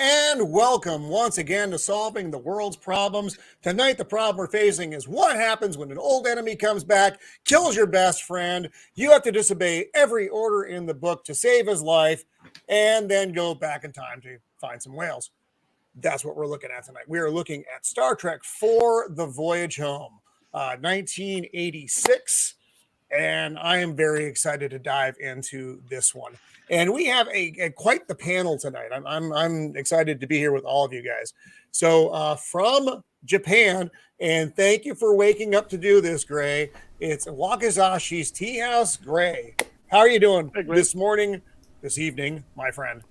and welcome once again to Solving the World's Problems. Tonight, the problem we're facing is what happens when an old enemy comes back, kills your best friend. You have to disobey every order in the book to save his life, and then go back in time to find some whales. That's what we're looking at tonight. We are looking at Star Trek IV, The Voyage Home, 1986. And I am very excited to dive into this one. And we have a quite the panel tonight. I'm excited to be here with all of you guys. So from Japan, and thank you for waking up to do this, Gray. It's Wakizashi's Teahouse. Gray, how are you doing this morning, this evening, my friend?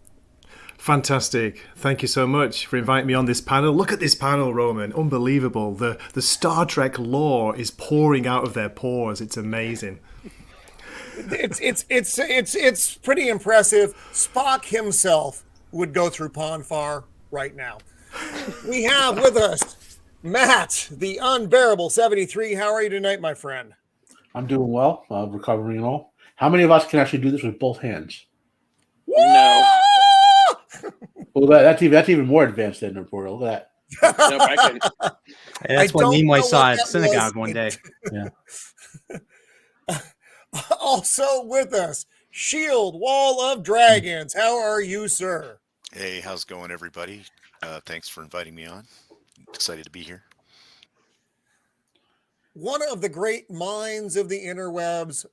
Fantastic. Thank you so much for inviting me on this panel. Look at this panel, Roman. Unbelievable. The Star Trek lore is pouring out of their pores. It's amazing. It's pretty impressive. Spock himself would go through Ponfar right now. We have with us Matt, the unbearable 73. How are you tonight, my friend? I'm doing well. Recovering and all. How many of us can actually do this with both hands? No. Well, that's even more advanced than Nerdporeal. Look at that. No, I couldn't. Hey, that's what Nimoy saw at synagogue one day. Yeah. Also with us, Shieldwall of Dragons. How are you, sir? Hey, how's it going, everybody? Thanks for inviting me on. Excited to be here. One of the great minds of the interwebs.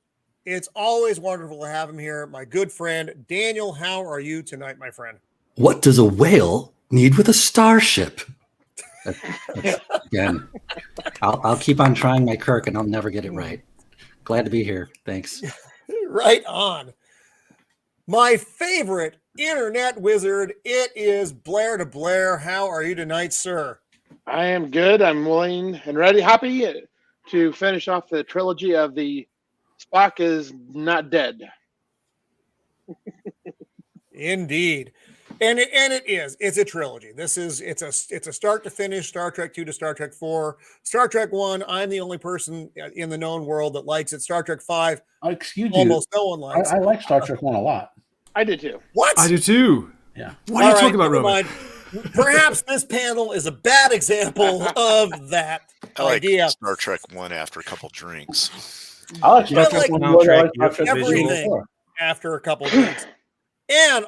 It's always wonderful to have him here. My good friend, Daniel, how are you tonight, my friend? What does a whale need with a starship? Again, I'll keep on trying my Kirk and I'll never get it right. Glad to be here. Thanks. Right on. My favorite internet wizard, it is Blair de Blair. How are you tonight, sir? I am good. I'm willing and ready, happy to finish off the trilogy of the Spock is not dead. Indeed. And it is. It's a trilogy. It's a start to finish Star Trek 2 to Star Trek 4. Star Trek 1, I'm the only person in the known world that likes it. Star Trek 5, Excuse almost no one likes I it. like Star Trek 1 a lot. I did too. What? I do too. Yeah. What are you talking about, Roman? Perhaps this panel is a bad example of that I like idea. Star Trek 1 after a couple drinks. I like Star I Trek like 1 more than I like Star soundtrack, Trek everything. 4. After a couple of days. And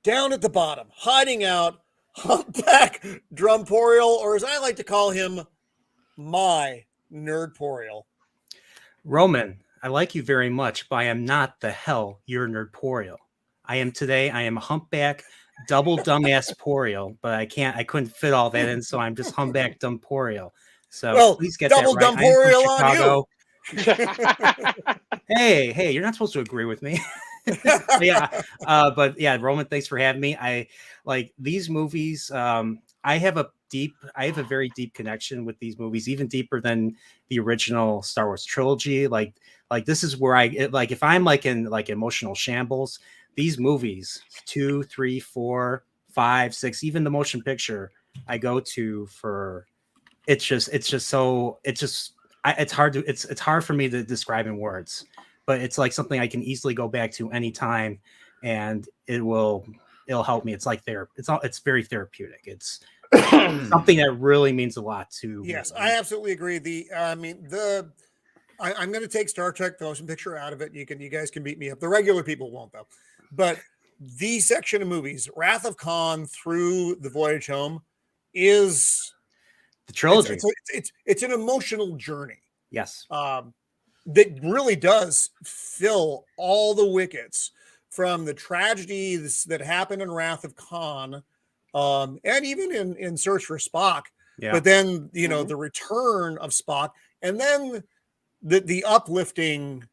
down at the bottom, hiding out, humpback Drumporial, or as I like to call him, my Nerdporeal. Roman, I like you very much, but I am not the hell your Nerdporeal. I am a humpback, double dumbass Poreal, but I couldn't fit all that in, so I'm just humpback Dumporial. So please get double that right. Dumporial on you. Hey, you're not supposed to agree with me. But yeah, Roman, thanks for having me. I like these movies. I have a very deep connection with these movies, even deeper than the original Star Wars trilogy. Like this is where if I'm like in like emotional shambles, these movies 2, 3, 4, 5, 6, even the motion picture I go to for it's hard for me to describe in words, but it's like something I can easily go back to anytime and it'll help me. It's like it's very therapeutic. It's something that really means a lot to Yes, me. I absolutely agree. I'm going to take Star Trek the motion picture out of it. You guys can beat me up. The regular people won't though. But the section of movies, Wrath of Khan through The Voyage Home, is The trilogy. It's an emotional journey. Yes. That really does fill all the wickets from the tragedies that happen in Wrath of Khan, and even in Search for Spock. Yeah. But then, the return of Spock, and then the uplifting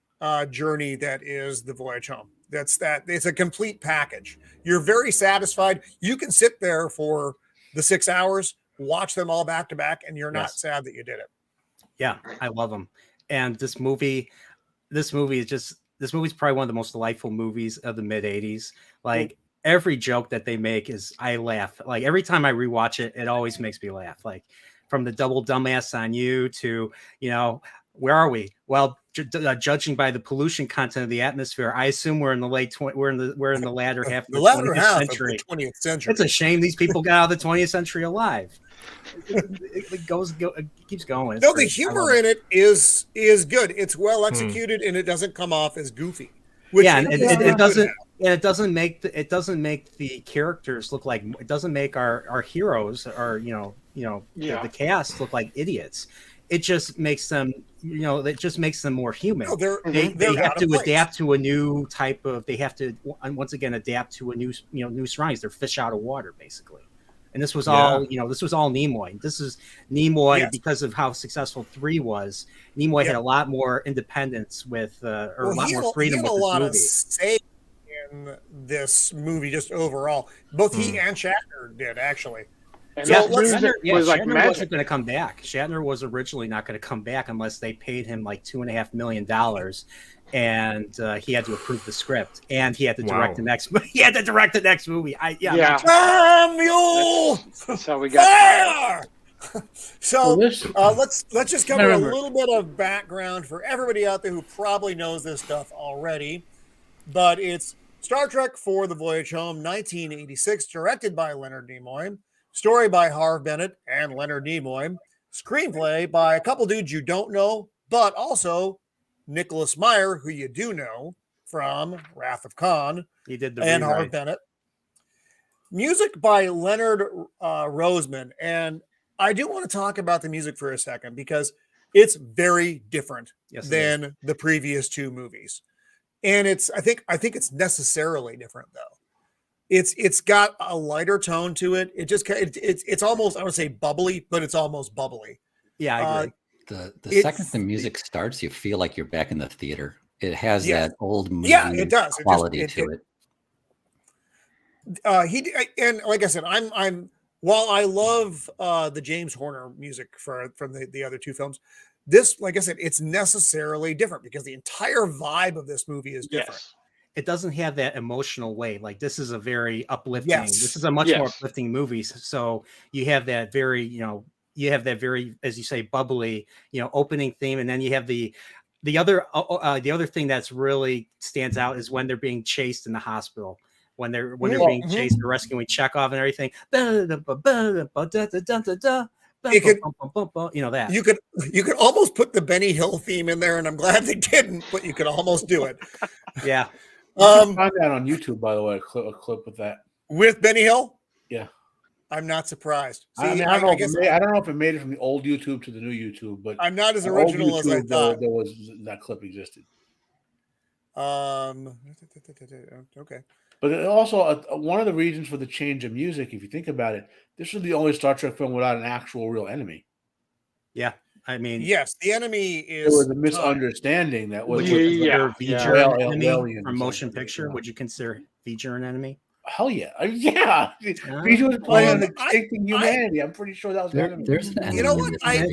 journey that is The Voyage Home. It's a complete package. You're very satisfied. You can sit there for the 6 hours, watch them all back to back, and you're not sad that you did it. Yeah, I love them. And this movie is probably one of the most delightful movies of the mid 80s. Like every joke that they make I laugh. Like every time I rewatch it, it always makes me laugh. Like from the double dumbass on you to, where are we? Well, judging by the pollution content of the atmosphere, I assume we're in the we're in the latter half of the the latter 20th half century. of the 20th century. It's a shame these people got out of the 20th century alive. It keeps going. It's No, the great. humor in it is good. It's well executed, and it doesn't come off as goofy. Yeah, and it doesn't. And it doesn't make the characters look like. It doesn't make our heroes or the cast look like idiots. It just makes them more human. No, they have to adapt to a new type of. They have to once again adapt to a new surroundings. They're fish out of water basically. And this was all Nimoy. This is Nimoy because of how successful 3 was. Nimoy had a lot more independence with a lot more freedom with this movie. Of say in this movie just overall. Both he and Shatner did actually. And so Shatner Shatner wasn't going to come back. Shatner was originally not going to come back unless they paid him like $2.5 million, and he had to approve the script, and he had to direct the next. He had to direct the next movie. Samuel. That's how we got. So let's just cover a little bit of background for everybody out there who probably knows this stuff already, but it's Star Trek for the Voyage Home, 1986, directed by Leonard Nimoy. Story by Harve Bennett and Leonard Nimoy. Screenplay by a couple dudes you don't know, but also Nicholas Meyer, who you do know from Wrath of Khan. He did the and rewrite. Harve Bennett. Music by Leonard Roseman. And I do want to talk about the music for a second because it's very different than the previous 2 movies. And I think it's necessarily different though. It's got a lighter tone to it. It's almost, I would say bubbly, but it's almost bubbly. Yeah, I agree. The second the music starts, you feel like you're back in the theater. It has that old movie it does. quality to it. And like I said, I'm while I love the James Horner music from the other 2 films, this, like I said, it's necessarily different because the entire vibe of this movie is different. Yes. It doesn't have that emotional weight. Like this is a very uplifting. Yes. This is a much more uplifting movie. So you have that very, as you say, bubbly, opening theme, and then you have the other thing that's really stands out is when they're being chased in the hospital. When they're being chased, they're rescuing Chekhov and everything. That you could almost put the Benny Hill theme in there, and I'm glad they didn't, but you could almost do it. Yeah. You can find that on YouTube, by the way, a clip with that. With Benny Hill? Yeah. I'm not surprised. See, I don't know if it made it from the old YouTube to the new YouTube, but I'm not as original as I thought. There was that clip existed. Okay. But also, one of the reasons for the change of music, if you think about it, this was the only Star Trek film without an actual real enemy. Yeah. I mean, yes, the enemy is. There was a misunderstanding that was. Would you consider V'ger an enemy aliens from motion picture? Would you consider V'ger an enemy? Hell yeah. Yeah. V'ger was playing on extincting humanity. I'm pretty sure that was the enemy. There's an enemy. You know what? I don't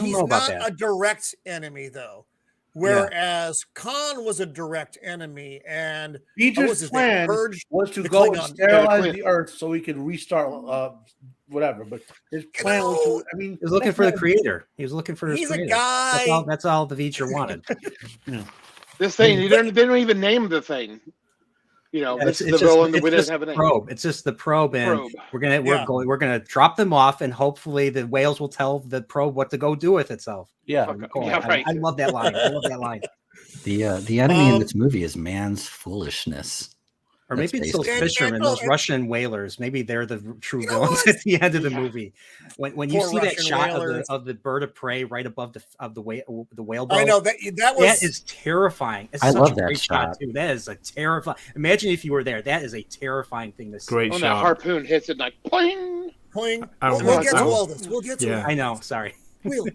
he's know about not that. a direct enemy, though. Whereas Khan was a direct enemy, and V'ger's plan was to go and Klingon. sterilize the Earth so we could restart whatever. But his plan was to, I mean, he was looking for the creator. He was looking for his He's creator. a guy. That's all the V'ger wanted. This thing, they don't even name the thing. This is the villain that we didn't have a name. Probe. It's just the probe, and we're gonna drop them off, and hopefully the whales will tell the probe what to go do with itself. Yeah, right. I love that line. I love that line. The enemy in this movie is man's foolishness. Or maybe it's those fishermen, those Russian whalers. Maybe they're the true villains at the end of the movie. When you see that shot of the bird of prey right above the whale boat, I know that is terrifying. It's I such love a that great shot too. That is a terrifying. Imagine if you were there. That is a terrifying thing to see. Great when shot. that harpoon hits it like pling. We'll get to all this. We'll get to it. I know. Sorry.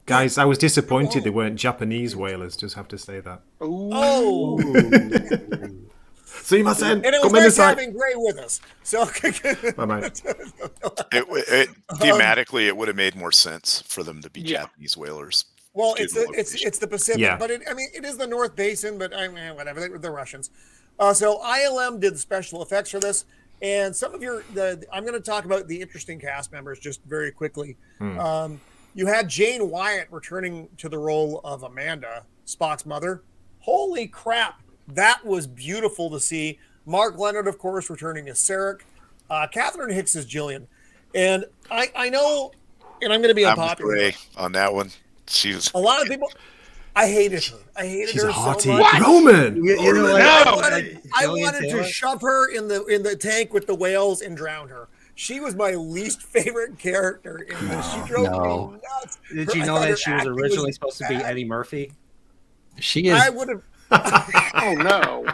Guys, I was disappointed they weren't Japanese whalers. Just have to say that. Oh. Sumimasen. And it was nice having Gray with us. So bye-bye. Thematically, it would have made more sense for them to be Japanese whalers. Well, it's the Pacific, but it is the North Basin, but whatever. They're Russians. So ILM did the special effects for this, and some of I'm going to talk about the interesting cast members just very quickly. You had Jane Wyatt returning to the role of Amanda Spock's mother. Holy crap. That was beautiful to see. Mark Leonard, of course, returning as Sarek. Catherine Hicks as Jillian. And I know, and I'm going to be I'm with unpopular. Ray on that one. She was A lot of people, I hated her. I hated She's her a hottie. so much. Roman! You know, like, No! I Jillian wanted Taylor? to shove her in the tank with the whales and drown her. She was my least favorite character in this. She drove No. me nuts. Did you I know thought her that she was acting originally supposed to be bad. Eddie Murphy? She is. I would have. Oh no!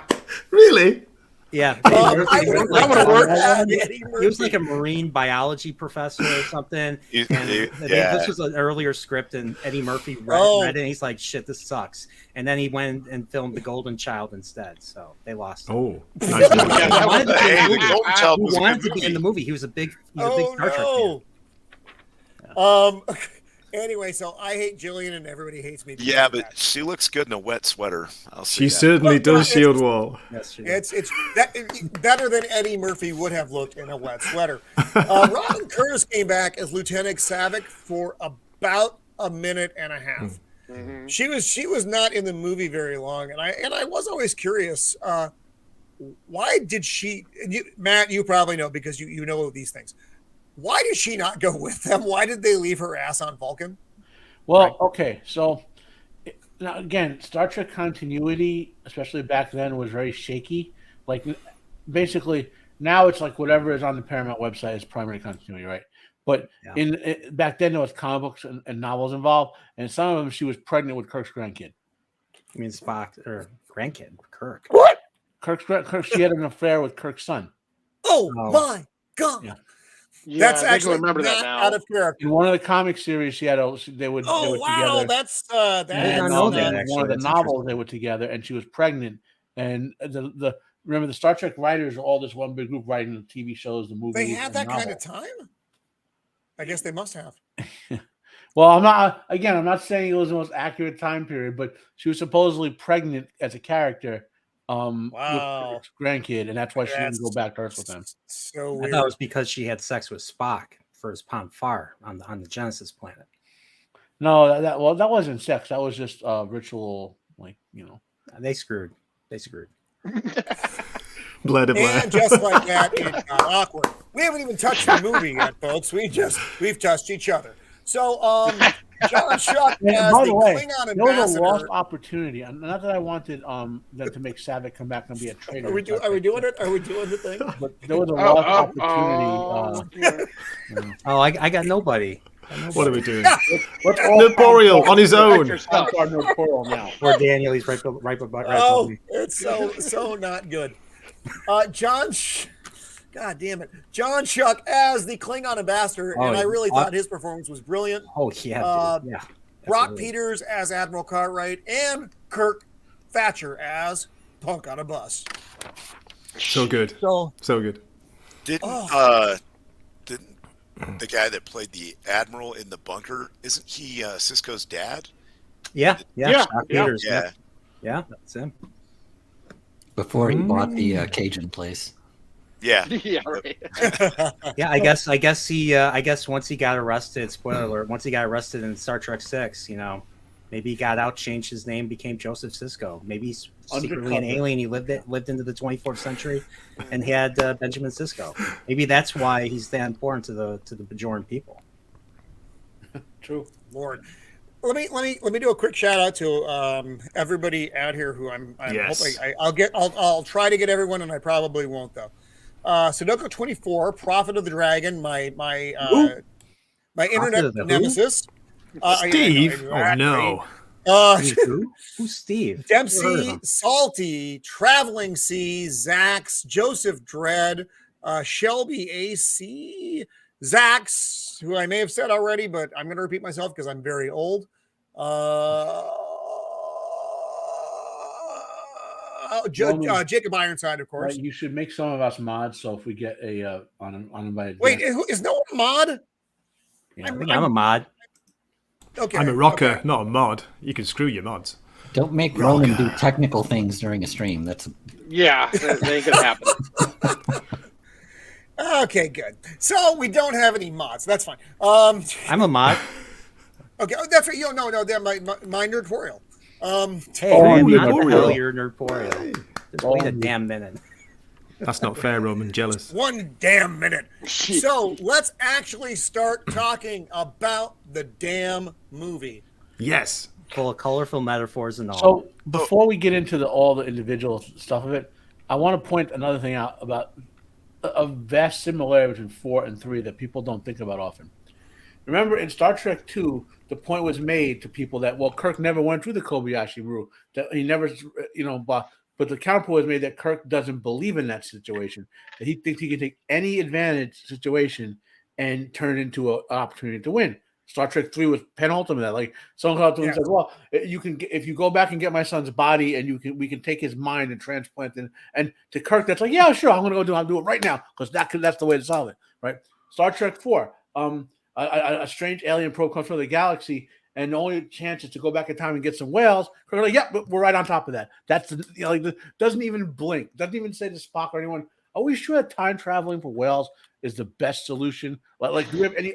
Really? Yeah, I Eddie would Murphy. have That would've worked. Eddie He was Murphy. like a marine biology professor or something. You- And you- this was an earlier script, and Eddie Murphy read it, and he's like, "Shit, this sucks." And then he went and filmed The Golden Child instead. So they lost. Oh, Yeah, nice. that wanted to be in the Hey, the movie. Golden Child He was a wanted good to be in the movie. movie. He was a big Star Trek fan. no. Anyway, so I hate Jillian, and everybody hates me. because Yeah, of but that. she looks good in a wet sweater. I'll say She that. certainly Well, does, it's- Shieldwall. That's true. It's better than Eddie Murphy would have looked in a wet sweater. Robin Curtis came back as Lieutenant Savick for about a minute and a half. Mhm. She was not in the movie very long, and I was always curious. Why did she? Matt, you probably know because you know these things. Why did she not go with them? Why did they leave her ass on Vulcan? Well, okay, so now again, Star Trek continuity, especially back then, was very shaky. Like, basically, now it's like whatever is on the Paramount website is primary continuity, right? But Yeah. back then, there was comic books and novels involved, and some of them she was pregnant with Kirk's grandkid. I mean, Spock or grandkid, Kirk. What? Kirk, she had an affair with Kirk's son. Oh Oh. my god! Yeah. Yeah, That's I can actually remember not that now. out of character. In one of the comic series, they would Oh they were wow, together. that's I did that's not know in that, one actually. of the That's novels they were together, and she was pregnant. And the remember the Star Trek writers are all this one big group writing the TV shows, the movies. They had and that kind novels. of time. I guess they must have. Well, I'm not saying it was the most accurate time period, but she was supposedly pregnant as a character Wow. with Kirk's grandkid, and that's why she didn't go That's back to Earth with him. So I weird. thought it was because she had sex with Spock for his Ponfar on the Genesis planet. No, that wasn't sex. That was just ritual, like, you know. They screwed. They screwed. Blair de Blair. And just like that, it got awkward. We haven't even touched the movie yet, folks. We've touched each other. So, John Shuck And as by the the way, Klingon there was a lost ambassador. opportunity. And not that I wanted them to make Savick come back and be a traitor. Are we doing it? Are we doing the thing? But there was a lost opportunity. Oh, I got nobody. What are we doing? Let's all Nerdporeal on his own. Stop our Nerdporeal now. Poor Daniel, he's right Oh, above me. it's so not good. God damn it. John Shuck as the Klingon ambassador, Oh, and I really yeah. thought his performance was brilliant. Oh yeah, dude. Yeah. Brock Absolutely. Peters as Admiral Cartwright, and Kirk Thatcher as Punk on a Bus. So good. So So good. Didn't the guy that played the admiral in the bunker, isn't he Cisco's dad? Yeah. Yeah, Shock yeah. Peters, Yeah. Yeah, that's him. Before he bought the Cajun place. Yeah. Yeah, right. Yeah, I guess he I guess once he got arrested, spoiler alert, once he got arrested in Star Trek 6, maybe he got out, changed his name, became Joseph Cisco. Maybe he's secretly an Undercover. alien. He lived into the 24th century and he had Benjamin Cisco. Maybe that's why he's that important to the Bajoran people. True. Lord. Let me do a quick shout out to everybody out here who I'm Yes. hoping I'll try to get everyone, and I probably won't though. Sudoku 24, Prophet of the Dragon, my internet of the who? nemesis. Steve? I Oh know, no. Who's Steve? Never heard of Dempsey, him. Salty, Traveling C, Zax, Joseph Dredd, Shelby AC, Zax, who I may have said already, but I'm going to repeat myself because I'm very old. Jacob Ironside, of course. Right, you should make some of us mods. So if we get a uninvited Wait, guest- is no one a mod? Yeah, I think I'm a mod. Okay, I'm a rocker, okay. not a mod. You can screw your mods. Don't make Roman do technical things during a stream. That's Yeah, that ain't gonna happen. Okay, good. So we don't have any mods. That's fine. I'm a mod. Okay, that's right. No, they're my Nerdporeal. Hey, Oh, Randy, what the Nerdporeal. hell, you're Nerdporeal. Just wait a damn minute. That's not fair, Roman. Jealous. One damn minute. So let's actually start talking about the damn movie. Yes. Full of colorful metaphors and all. So before we get into all the individual stuff of it, I want to point another thing out about a vast similarity between 4 and 3 that people don't think about often. Remember, in Star Trek 2, the point was made to people that, well, Kirk never went through the Kobayashi rule. That he never, but the counterpoint was made that Kirk doesn't believe in that situation. That he thinks he can take any advantage situation and turn it into an opportunity to win. Star Trek 3 was penultimate. That like someone called to him and said, "Well, you can if you go back and get my son's body, and we can take his mind and transplant it." And to Kirk, that's like, "Yeah, sure, I'm gonna go I'll do it right now because that's the way to solve it." Right? Star Trek 4, a strange alien probe comes from the galaxy, and the only chance is to go back in time and get some whales. We're like, yeah, but we're right on top of that. That's doesn't even blink, doesn't even say to Spock or anyone, "Are we sure that time traveling for whales is the best solution?" Like do we have any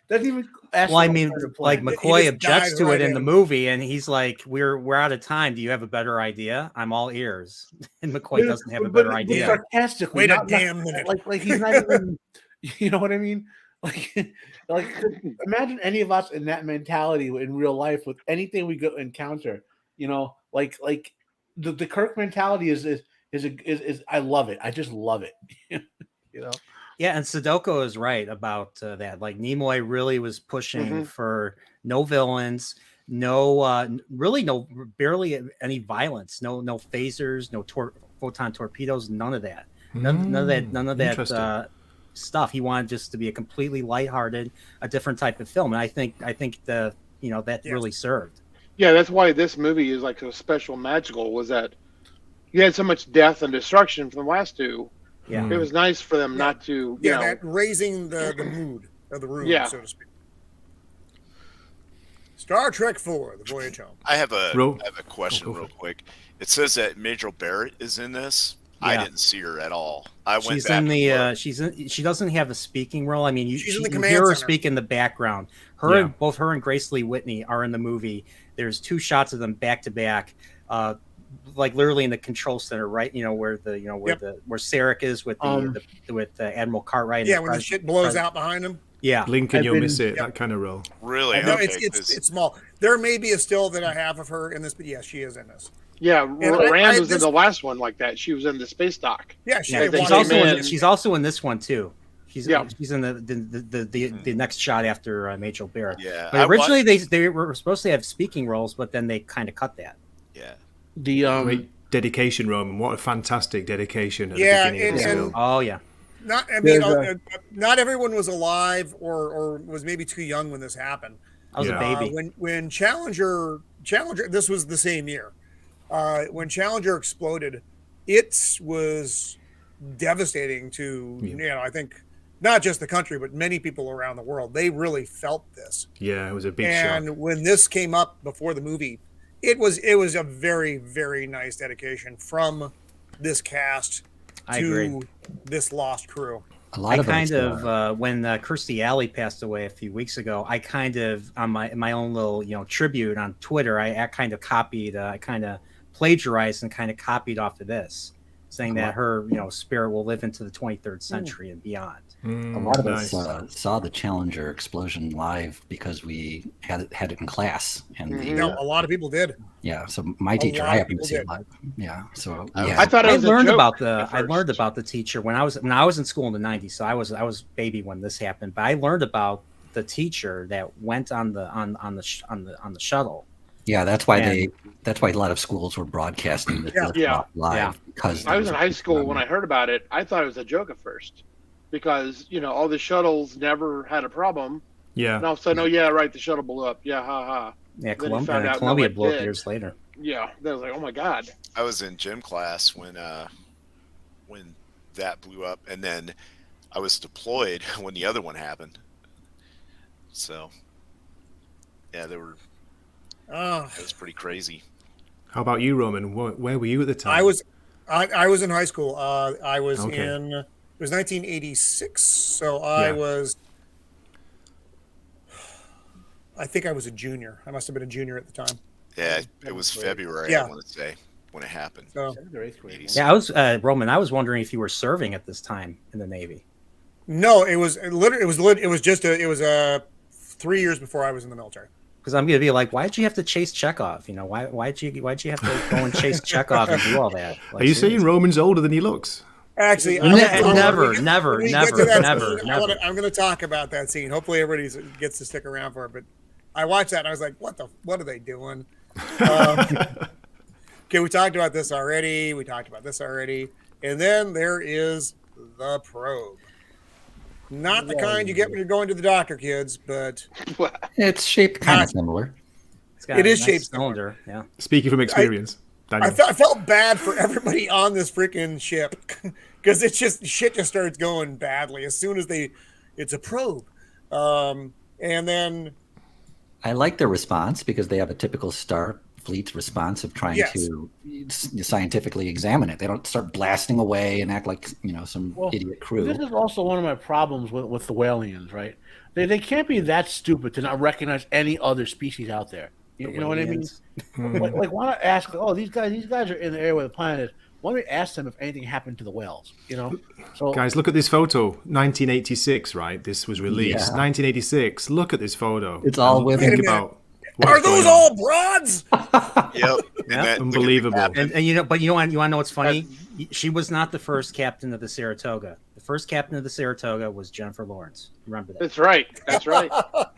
doesn't even ask? Well, I mean, like McCoy just objects died to right it in the in. movie, and he's like, "We're out of time. Do you have a better idea?" I'm all ears, and McCoy doesn't have a better idea. Sarcastically, Wait a damn minute. Like he's not even. You know what I mean? Like imagine any of us in that mentality in real life with anything we go encounter. Like the Kirk mentality is I love it. I just love it. Yeah, and Sadoko is right about that. Like Nimoy really was pushing for no villains, barely any violence, no phasers, no photon torpedoes, none of that, none of that stuff. He wanted just to be a completely lighthearted, a different type of film, and I think that really served. Yeah, that's why this movie is like so special, magical. Was that you had so much death and destruction from the last two. Yeah, it was nice for them not to. That raising the mood of the room, so to speak. Star Trek 4, The Voyage Home. I have a question real quick. It says that Major Barrett is in this. Yeah. I didn't see her at all. She doesn't have a speaking role. I mean, you hear her speak in the background. Both her and Grace Lee Whitney are in the movie. There's 2 shots of them back to back, like literally in the control center, right? Where where Sarek is with Admiral Cartwright. Yeah, when the shit blows out behind him. Yeah, Lincoln, you'll miss it. That kind of role. Really? No, it's small. There may be a still that I have of her in this, but yes, she is in this. Yeah, Rand was in the last one like that. She was in the space dock. Yeah, she's also in this one too. She's in the next shot after Major Barrett. Yeah, but originally they were supposed to have speaking roles, but then they kind of cut that. Yeah, the great dedication, Roman. What a fantastic dedication at the beginning of this film. Oh yeah. Not everyone was alive or was maybe too young when this happened. I was a baby when Challenger. This was the same year. When Challenger exploded, it was devastating to I think not just the country but many people around the world. They really felt this. Yeah, it was a big shock. And when this came up before the movie, it was a very, very nice dedication from this cast to this lost crew. When Kirstie Alley passed away a few weeks ago, I kind of on my own little tribute on Twitter, I kind of copied, I kind of plagiarized and kind of copied off of this, saying that her spirit will live into the 23rd century and beyond. A lot of us saw the Challenger explosion live because we had it in class, and a lot of people did. Yeah, so my teacher, I happened to see it live. Yeah, so I thought I learned about the teacher when I was in school in the 90s. So I was baby when this happened, but I learned about the teacher that went on the shuttle. Yeah, that's why a lot of schools were broadcasting the live because I was in high school when I heard about it. I thought it was a joke at first because all the shuttles never had a problem. Yeah. And all of a sudden, the shuttle blew up. Yeah, ha ha. Yeah, Columbia blew up years later. Yeah, I was like, oh my god. I was in gym class when that blew up, and then I was deployed when the other one happened. So, yeah, they were. It was pretty crazy. How about you, Roman? Where were you at the time? I was in high school. I was in. It was 1986, so I was. I think I was a junior. I must have been a junior at the time. Yeah, it was February, Yeah. I want to say, when it happened. So, 7th or 8th grade. Yeah, I was Roman. I was wondering if you were serving at this time in the Navy. no, it was 3 years before I was in the military. Because I'm gonna be like, why'd you have to chase Chekhov? You know, why'd you have to go and chase Chekhov and do all that? Are you saying Roman's older than he looks? Actually, never. I'm going to talk about that scene. Hopefully, everybody gets to stick around for it. But I watched that and I was like, "What are they doing?" Okay, we talked about this already. And then there is the probe. Not the kind you get when you're going to the doctor, kids, but it's shaped kind of similar. It is shaped cylinder. Yeah. Speaking from experience, I felt bad for everybody on this freaking ship because shit just starts going badly as soon as it's a probe, and then I like their response because they have a typical Starfleet response of trying to scientifically examine it. They don't start blasting away and act like some idiot crew. This is also one of my problems with the Whalians, right? They can't be that stupid to not recognize any other species out there. You know what I mean? like why not ask? Oh, these guys are in the area where the planet is. Why don't we ask them if anything happened to the whales? So guys, look at this photo. 1986, right? This was released. 1986. Look at this photo. It's all women. Are those all broads? Yep. Unbelievable. And you want to know what's funny? She was not the first captain of the Saratoga. The first captain of the Saratoga was Jennifer Lawrence. Remember that? That's right.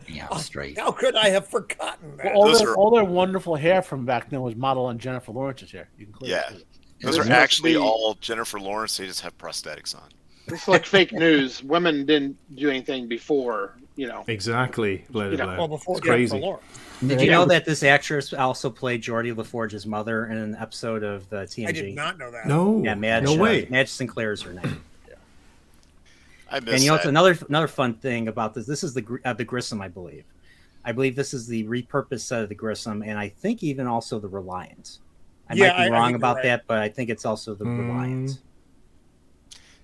Yeah, straight. How could I have forgotten that? Well, all their wonderful hair from back then was modeled on Jennifer Lawrence's hair. You can clearly see it. Those are actually all Jennifer Lawrence. They just have prosthetics on. It's like fake news. Women didn't do anything before, Exactly. Blair de Blair. Well, before it's crazy. Did you know that this actress also played Geordie LaForge's mother in an episode of the TNG? I did not know that. No. Yeah, no way. Madge Sinclair's her name. I miss and that. It's another fun thing about this. This is the Grissom, I believe. I believe this is the repurposed set of the Grissom, and I think even also the Reliant. I might be wrong about that, but I think it's also the Reliant.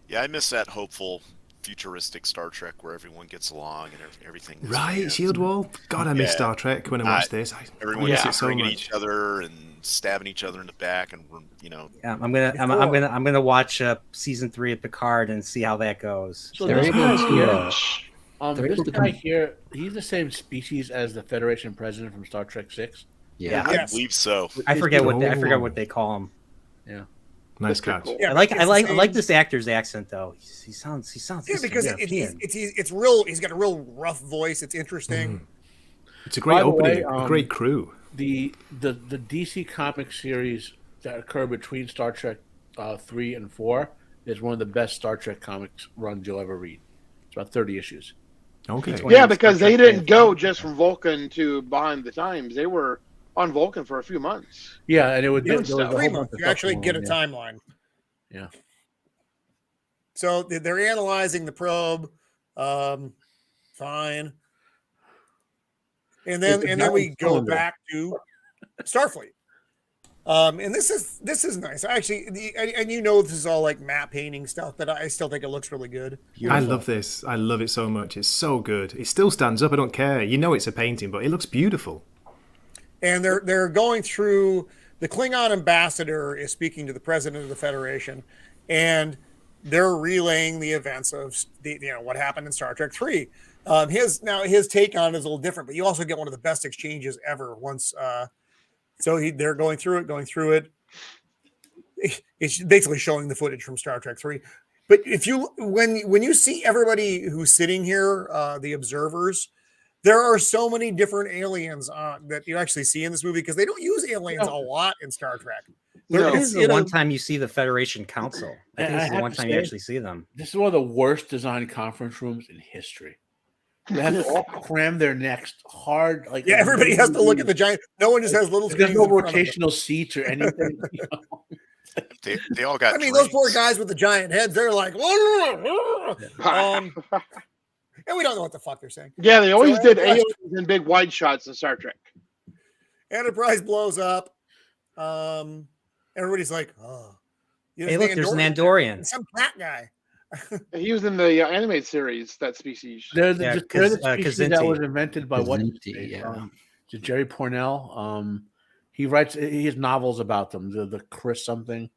Yeah, I miss that hopeful, futuristic Star Trek where everyone gets along and everything. Right, Shieldwall. God, I miss Star Trek when I watch this. Everyone miss it so much. each other and stabbing each other in the back, and Yeah, I'm gonna watch season 3 of Picard and see how that goes. So this guy here, he's the same species as the Federation president from Star Trek 6. Yeah, I believe so. I forget what they call him. Yeah. Nice catch. Cool. I like this actor's accent though. He sounds because it's real. He's got a real rough voice. It's interesting. It's a great opening. A great crew. The DC comic series that occur between Star Trek 3 and 4 is one of the best Star Trek comics runs you'll ever read. It's about 30 issues. Okay. Yeah, because they didn't go just from Vulcan to Behind the Times. They were on Vulcan for a few months. Yeah, and it would be 3 months. You actually get a timeline. Yeah. So they're analyzing the probe. Fine. And then we go back to Starfleet. And this is nice. Actually, and this is all like map painting stuff, but I still think it looks really good. Beautiful. I love this. I love it so much. It's so good. It still stands up. I don't care. It's a painting, but it looks beautiful. And they're going through. The Klingon ambassador is speaking to the president of the Federation, and they're relaying the events of what happened in Star Trek 3. His take on it is a little different, but you also get one of the best exchanges ever. Once, they're going through it. It's basically showing the footage from Star Trek 3. But when you see everybody who's sitting here, the observers. There are so many different aliens that you actually see in this movie because they don't use aliens a lot in Star Trek. This is the one time you see the Federation Council. I think it's the one time you actually see them. This is one of the worst designed conference rooms in history. They have to all cram their necks hard. Everybody has to look at the giant. No one just has little. There's no rotational seats or anything. They all got. Those poor guys with the giant heads. They're like, and we don't know what the fuck they're saying. Yeah, they always did aliens in big wide shots in Star Trek. Enterprise blows up. Everybody's like, oh. Hey, look, there's an Andorian. Some cat guy. He was in the animated series, that species. They're the species that was invented by Jerry Pornell. He has novels about them. The Chris something.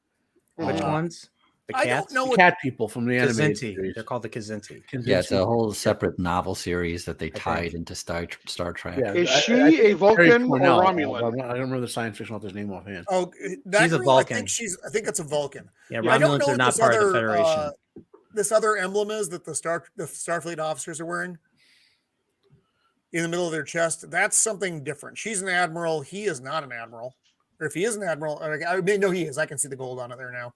Which ones? The cats? I don't know the cat people from the animated series. They're called the Kazinti. Yeah, it's a whole separate novel series that they tied into Star Trek. Yeah, is she a Vulcan or Romulan? I don't remember the science fiction author's name offhand. Oh, she's a Vulcan. I think it's a Vulcan. Yeah, Romulans are not part of the Federation. This other emblem is that the Starfleet officers are wearing in the middle of their chest. That's something different. She's an admiral. He is not an admiral. Or if he is an admiral, I mean, no, he is. I can see the gold on it there now.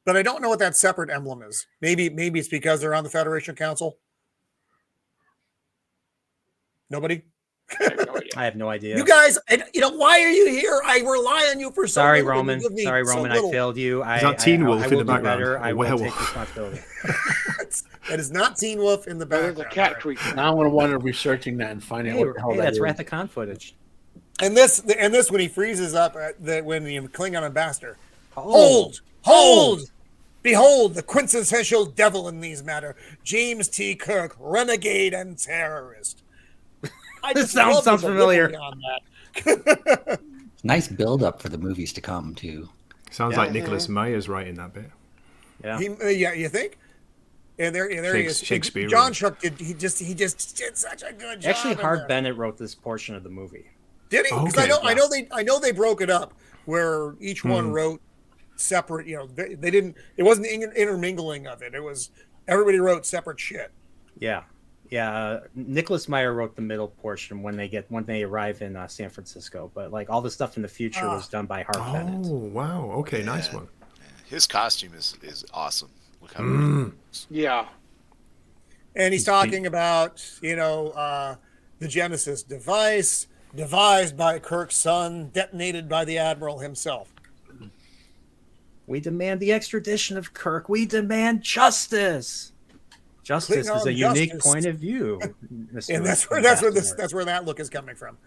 But I don't know what that separate emblem is. Maybe it's because they're on the Federation Council. Nobody? I have no idea. You guys, why are you here? I rely on you for so Sorry, Roman. Sorry, Roman. I failed you. Is that Teen Wolf in the background? Better. I will take responsibility. That is not Teen Wolf in the background. There's a cat tweet. Now I'm going to want to researching that and finding out what the hell that that's is. Wrath of Khan footage. And this when he freezes up when the Klingon ambassador. Hold! Behold the quintessential devil in these matter, James T. Kirk, renegade and terrorist. This sounds familiar. Nice build up for the movies to come too. Sounds like Nicholas Meyer's writing that bit. Yeah, you think? And there he is. Shakespeare. John Schuck did. He just did such a good job. Actually, Harv Bennett wrote this portion of the movie. Did he? Because I know they broke it up where each one wrote separate. They didn't. It wasn't intermingling of it. It was everybody wrote separate shit. Yeah. Nicholas Meyer wrote the middle portion when they arrive in San Francisco, but like all the stuff in the future was done by Harv Bennett. Oh wow! Okay, nice one. His costume is awesome. Look how yeah. And he's talking about the Genesis device devised by Kirk's son, detonated by the Admiral himself. We demand the extradition of Kirk. We demand justice. Justice is a unique point of view, Mr. And that's where that look is coming from.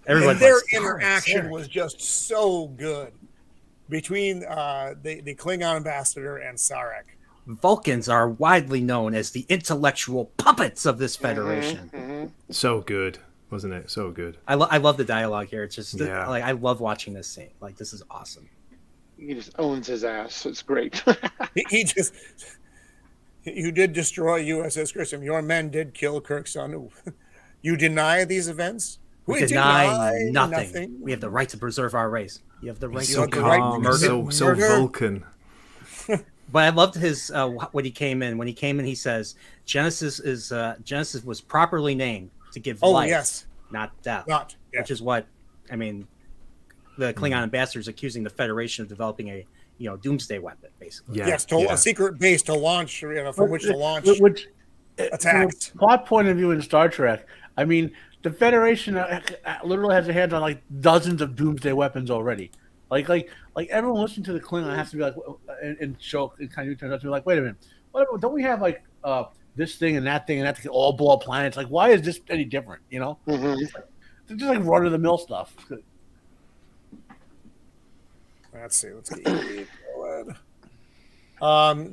Everyone. Their interaction was just so good between the Klingon ambassador and Sarek. Vulcans are widely known as the intellectual puppets of this Federation. So good, wasn't it? So good. I love the dialogue here. It's just like I love watching this scene. Like this is awesome. He just owns his ass. It's great. You did destroy USS Grissom. Your men did kill Kirk's son. You deny these events? We deny nothing. We have the right to preserve our race. You have the right so to calm, murder. so Vulcan. But I loved his when he came in. When he came in, he says Genesis was properly named to give life, not death. Which is what I mean. The Klingon ambassador is accusing the Federation of developing a doomsday weapon, basically. A secret base to launch, from which to launch attacks. From a plot point of view in Star Trek, I mean, the Federation literally has their hands on like dozens of doomsday weapons already. Like everyone listening to the Klingon has to be like, and show it kind of turns out to be like, wait a minute, don't we have like this thing and that thing can all blow up planets? Like, why is this any different? It's just like run of the mill stuff. Let's see. Let's keep going.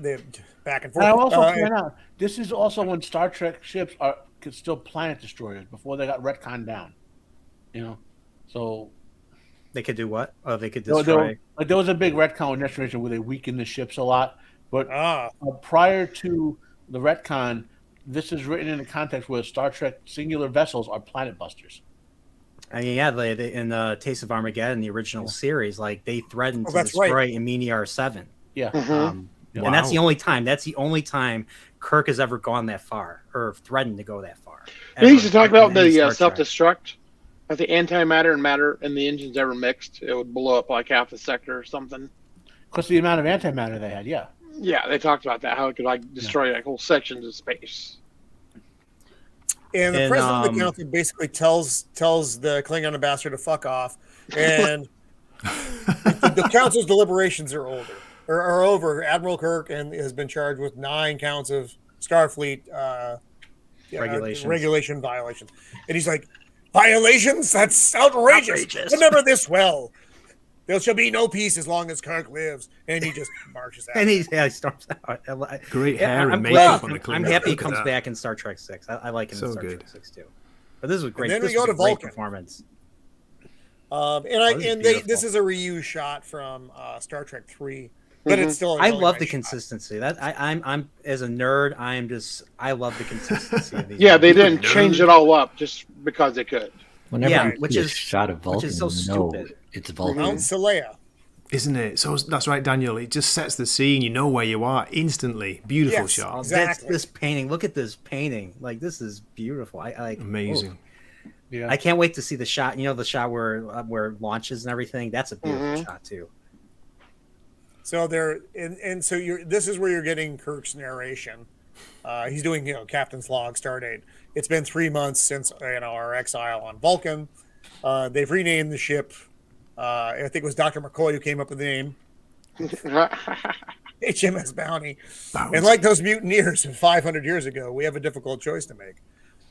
They back and forth. And I also point out this is also when Star Trek ships could still planet destroyers before they got retconned down. So they could do what? Oh, they could destroy. There was a big retcon with Next Generation where they weakened the ships a lot. But prior to the retcon, this is written in a context where Star Trek singular vessels are planet busters. They in Taste of Armageddon, the original series, like they threatened to destroy Emini 7. Yeah. And that's the only time. That's the only time Kirk has ever gone that far or threatened to go that far. They used to talk about the self-destruct. If the antimatter and matter in the engines ever mixed, it would blow up like half the sector or something. Because the amount of antimatter they had, yeah. Yeah, they talked about that, how it could destroy whole sections of space. And the president of the council basically tells the Klingon ambassador to fuck off, and the council's deliberations are over. Admiral Kirk has been charged with 9 counts of Starfleet regulation violations, and he's like, "Violations? That's outrageous. Remember this well. There shall be no peace as long as Kirk lives." And he just marches out. And he storms out. Great hair and makeup on the Klingon. I'm happy he comes back in Star Trek 6. I like him in Star Trek 6 too. But this was great. And then this we go was to a great Vulcan. Performance. This is a reused shot from Star Trek 3, but it's still. I love the consistency. That I'm as a nerd, I love the consistency of these. Yeah, they didn't change it all up just because they could. Whenever you see a shot of Vulcan, which is so stupid. It's Vulcan. Mount Seleia. Isn't it? So that's right, Daniel. It just sets the scene. You know where you are instantly. Beautiful shot. Exactly. This painting. Look at this painting. Like, this is beautiful. I like. Amazing. Yeah. I can't wait to see the shot. You know, the shot where it launches and everything. That's a beautiful shot too. So this is where you're getting Kirk's narration. He's doing, Captain's log, stardate. It's been 3 months since our exile on Vulcan. They've renamed the ship. I think it was Dr. McCoy who came up with the name. HMS Bounty. And like those mutineers 500 years ago, we have a difficult choice to make.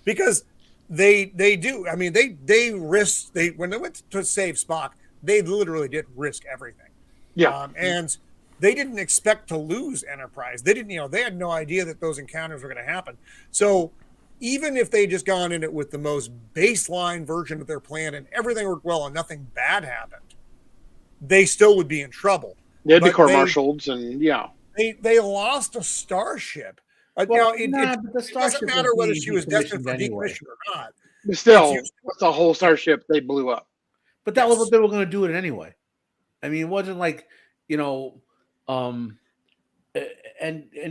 Because they do. I mean, they risked. When they went to save Spock, they literally did risk everything. Yeah. And they didn't expect to lose Enterprise. They didn't, they had no idea that those encounters were going to happen. So even if they just gone in it with the most baseline version of their plan and everything worked well and nothing bad happened, they still would be in trouble. They'd be court-martialed, and they lost a starship. It doesn't matter whether she was destined for decommission or not. But still, with the whole starship, they blew up. But that was what they were going to do it anyway. I mean, it wasn't like, and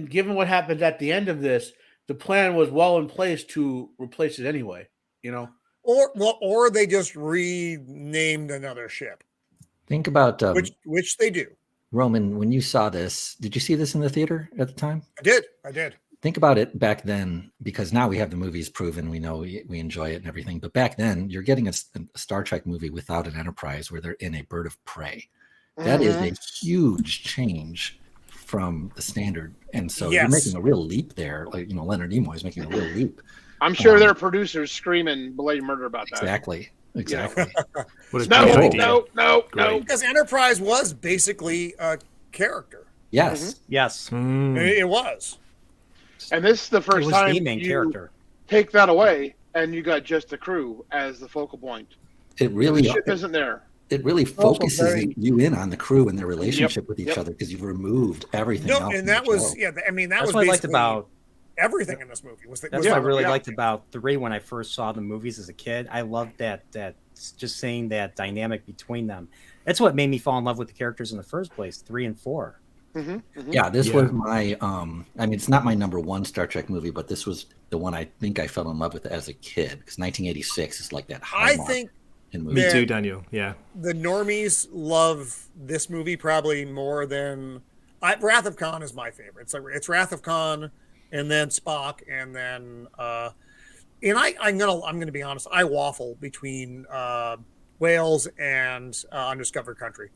given what happened at the end of this, the plan was well in place to replace it anyway, Or they just renamed another ship. Think about which they do. Roman, when you saw this, did you see this in the theater at the time? I did. Think about it back then, because now we have the movies proven, we know we enjoy it and everything. But back then, you're getting a Star Trek movie without an Enterprise where they're in a bird of prey. That is a huge change from the standard. And so you're making a real leap there. Like, Leonard Nimoy is making a real leap. I'm sure their producers screaming blatant murder about that. Exactly. No. Because Enterprise was basically a character. Yes. Yes. It was. And this is the first time the main character. Take that away, and you got just the crew as the focal point. It really the ship isn't there. It really focuses you in on the crew and their relationship with each other, because you've removed everything else. And that was that's what I liked about everything in this movie. That's what I really liked about 3 when I first saw the movies as a kid. I loved that just seeing that dynamic between them. That's what made me fall in love with the characters in the first place. 3 and 4. Yeah, this was my it's not my number one Star Trek movie, but this was the one I think I fell in love with as a kid, because 1986 is like that high mark in movies. Me too, Daniel. Yeah. The normies love this movie probably more than Wrath of Khan is my favorite. It's Wrath of Khan and then Spock and then and I'm gonna be honest, I waffle between Wales and Undiscovered Country.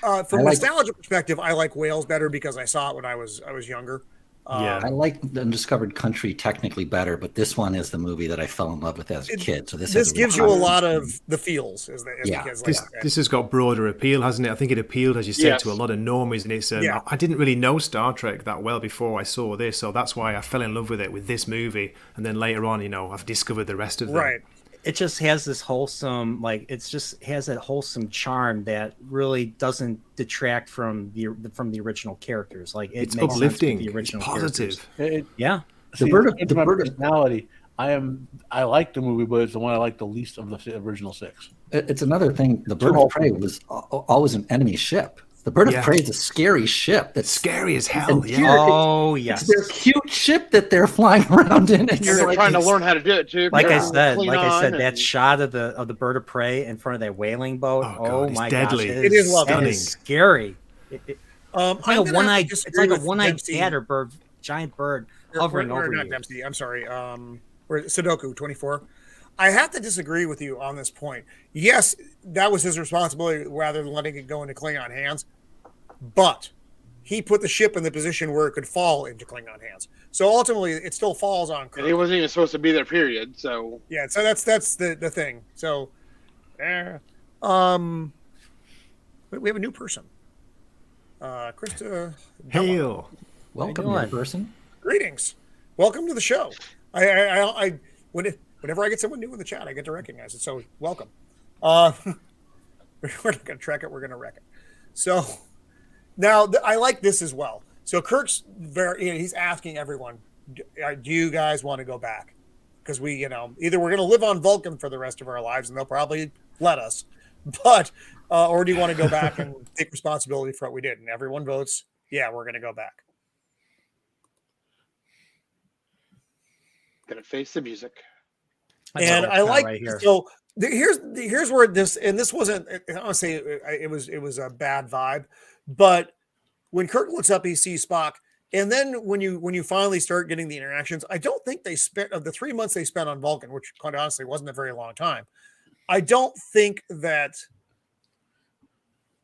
From a nostalgia perspective, I like Wales better because I saw it when I was younger. I like the Undiscovered Country technically better, but this one is the movie that I fell in love with as a kid. So this gives you a lot of the feels, as the kids like. This has got broader appeal, hasn't it? I think it appealed, as you said, to a lot of normies, and it's. I didn't really know Star Trek that well before I saw this, so that's why I fell in love with it with this movie, and then later on, I've discovered the rest of them. Right. It just has this wholesome, has that wholesome charm that really doesn't detract from the original characters. Like it's uplifting, the original it's positive. The bird of personality. I like the movie, but it's the one I like the least of the original 6. It's another thing. The Bird of Prey was always an enemy ship. The Bird of Prey is a scary ship. That's scary as hell. Yes. It's their cute ship that they're flying around in. You're trying to learn how to do it too. Like I said, that shot of the Bird of Prey in front of that whaling boat. Oh my deadly. gosh, it is stunning. It is scary. It's like a one-eyed cat or bird, giant bird hovering over you. Not Dempsey. I'm sorry. Sudoku 24. I have to disagree with you on this point. Yes, that was his responsibility rather than letting it go into Klingon hands. But he put the ship in the position where it could fall into Klingon hands. So ultimately, it still falls on Kirk. And he wasn't even supposed to be there, period. So yeah, so that's the thing. So, we have a new person. Krista. Hail. Welcome, new person. Greetings. Welcome to the show. Whenever I get someone new in the chat, I get to recognize it. So welcome. We're not going to track it. We're going to wreck it. So now I like this as well. So Kirk's he's asking everyone, do you guys want to go back? Because we, either we're going to live on Vulcan for the rest of our lives and they'll probably let us, but, or do you want to go back and take responsibility for what we did? And everyone votes, yeah, we're going to go back. Gonna face the music. And I like, right here. So here's where this wasn't, I don't want to say it was a bad vibe, but when Kirk looks up, he sees Spock. And then when you finally start getting the interactions, I don't think they spent, of the 3 months they spent on Vulcan, which quite honestly wasn't a very long time, I don't think that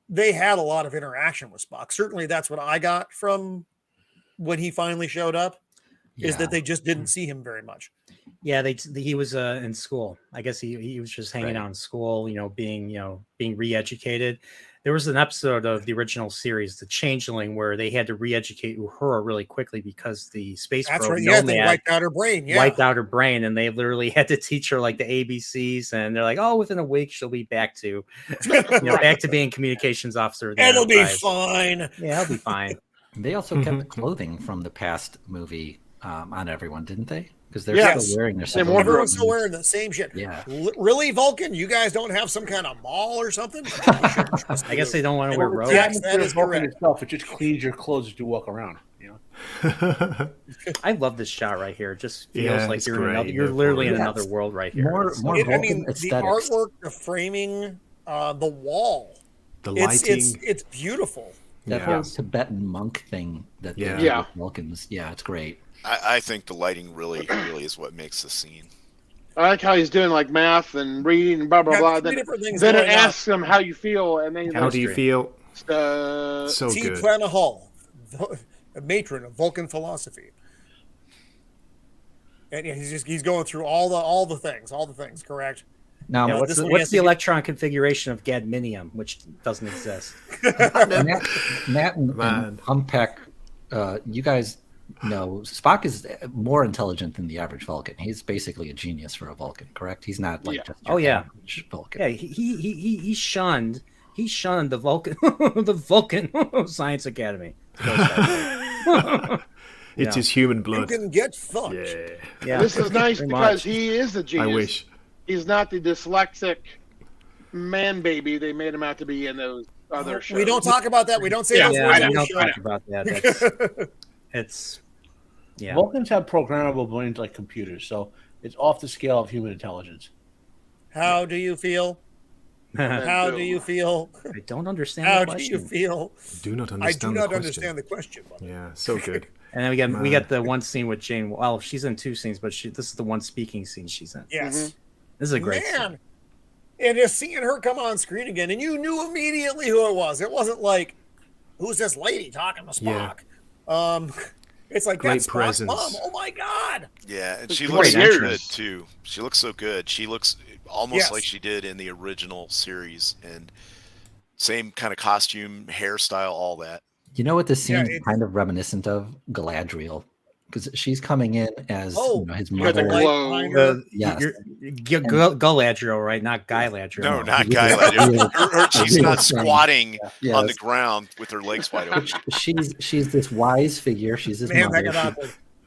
they had a lot of interaction with Spock. Certainly that's what I got from when he finally showed up, is that they just didn't see him very much. Yeah, he was in school. I guess he was just hanging out in school, being re-educated. There was an episode of the original series, The Changeling, where they had to re-educate Uhura really quickly because the space probe they wiped out her brain. Yeah, wiped out her brain, and they literally had to teach her like the ABCs. And they're like, "Oh, within a week she'll be back to, back to being communications officer." It'll be fine. Yeah, it'll be fine. They also kept the clothing from the past movie on everyone, didn't they? Because they're still wearing their same. Everyone's still wearing the same shit. Yeah. Really, Vulcan? You guys don't have some kind of mall or something? I guess they don't want to wear robes. That is Vulcan itself. It just cleans your clothes as you walk around. I love this shot right here. It just feels like you're literally in another world right here. The artwork, the framing, the wall, the lighting. It's beautiful. That whole Tibetan monk thing that they do with Vulcans. Yeah, it's great. I think the lighting really is what makes the scene. I like how he's doing like math and reading and blah blah blah. Then it asks him how you feel, and then how do you feel? So good. Plana Hall, a matron of Vulcan philosophy, and he's going through all the things. Correct. Now, what's the electron configuration of gadminium, which doesn't exist? Matt and Unpack, you guys know Spock is more intelligent than the average Vulcan. He's basically a genius for a Vulcan, correct? He's not like just average Vulcan. Yeah, he shunned the Vulcan the Vulcan Science Academy. It's his human blood. You can get fucked. Yeah. This is nice because he is a genius. I wish. He's not the dyslexic man baby they made him out to be in those other shows. We don't talk about that. We don't say we don't talk about that. Vulcans have programmable brains like computers, so it's off the scale of human intelligence. How do you feel? How do you feel? I don't understand. How do you feel? Do not understand. I do not understand the question. Yeah, so good. And then we got the one scene with Jane. Well, she's in two scenes, but this is the one speaking scene she's in. Yes, this is a great scene. And just seeing her come on screen again, and you knew immediately who it was. It wasn't like, who's this lady talking to Spock? Yeah. It's like great that's presence. Mom. Oh my god! Yeah, and she looks so good too. She looks so good. She looks almost like she did in the original series, and same kind of costume, hairstyle, all that. You know what this scene is kind of reminiscent of? Galadriel. Because she's coming in as his mother. Galadriel, right? Not Guy-Ladriel. No, not Guy-Ladriel. She's not squatting on the ground with her legs wide open. She's this wise figure. She's his mother.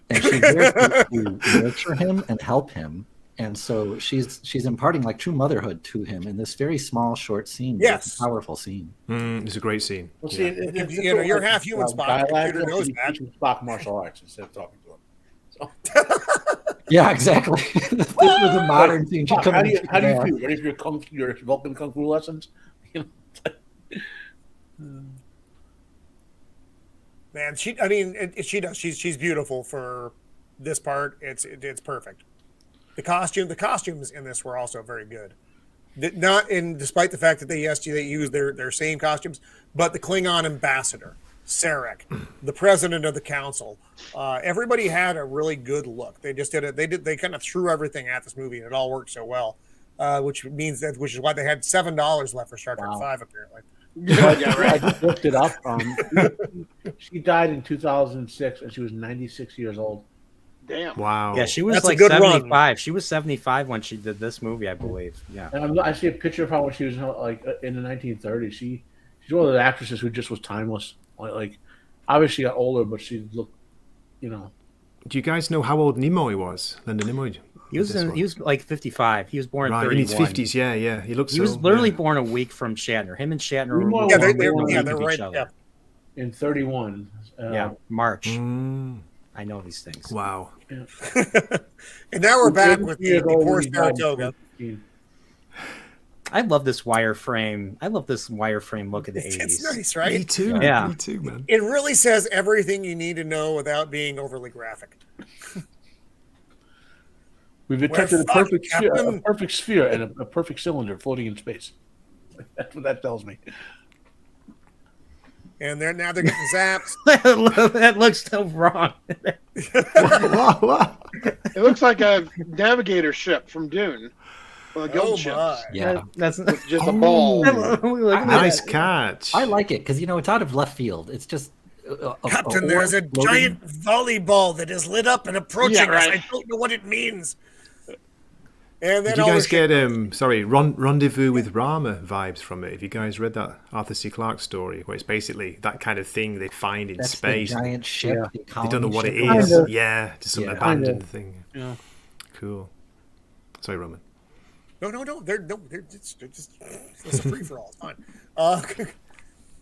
And she's there to nurture him and help him. And so she's imparting like true motherhood to him in this very small, short scene. Yes, powerful scene. It's a great scene. Well, see, you're half human, Spock. Computer knows that. Spock martial arts instead of talking to him. So. Yeah, exactly. This was a modern scene. How do you feel? Ready for your Vulcan kung fu lessons? Man, she does. She's beautiful for this part. It's perfect. The costumes in this were also very good. Despite the fact that they use their same costumes, but the Klingon ambassador, Sarek, the president of the council, everybody had a really good look. They just did it. They kind of threw everything at this movie, and it all worked so well. Which is why they had $7 left for Star Trek V, apparently. Yeah, right. I just looked it up. She died in 2006, and she was 96 years old. Damn. Wow. Yeah, she was That's like a good 75. run. She was 75 when she did this movie, I believe. Yeah. And I see a picture of her when she was like in the 1930s. She's one of the actresses who just was timeless. Like obviously got older, but she looked, you know. Do you guys know how old Nimoy was? Leonard Nimoy. He was like 55. He was born in 31. In his 50s. Yeah. He was literally born a week from Shatner. Him and Shatner were they're right. Yeah. In 31. March. I know these things. Wow. Yeah. And now we're back with the poor Saratoga. I love this wireframe. I love this wireframe look of the 80s. It's nice, right? Me too. Yeah. Me too, man. It really says everything you need to know without being overly graphic. We've detected a perfect sphere and a perfect cylinder floating in space. That's what that tells me. And they're getting zapped. That looks so wrong. It looks like a navigator ship from Dune. Well, a gold ship. Yeah, that's just a ball. Nice catch. I like it because it's out of left field. It's just Captain. There's a giant volleyball that is lit up and approaching us. I don't know what it means. And then did you guys get Rendezvous with Rama vibes from it? Have you guys read that Arthur C. Clarke story where it's basically that kind of thing they find in space? The giant ship. They don't know what it is. Just some abandoned thing. Yeah. Cool. Sorry, Roman. No. It's a free for all. It's fine.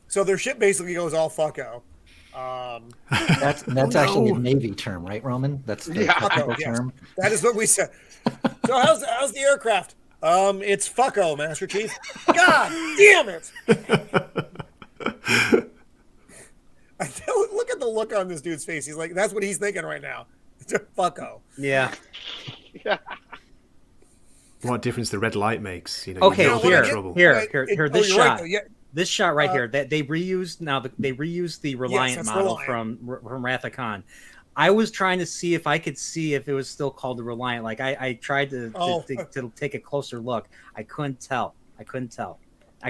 So their ship basically goes all fucko. That's actually a Navy term, right, Roman? That's the technical term. That is what we said. So how's the aircraft? It's fucko, Master Chief. God damn it! Look at the look on this dude's face. He's like, that's what he's thinking right now. It's a fucko. Yeah. What difference the red light makes? Here. This shot. Right, this shot right here. That they reused the Reliant model from Wrath of Khan. I was trying to see if I could see if it was still called the Reliant. Like I tried to take a closer look. I couldn't tell. I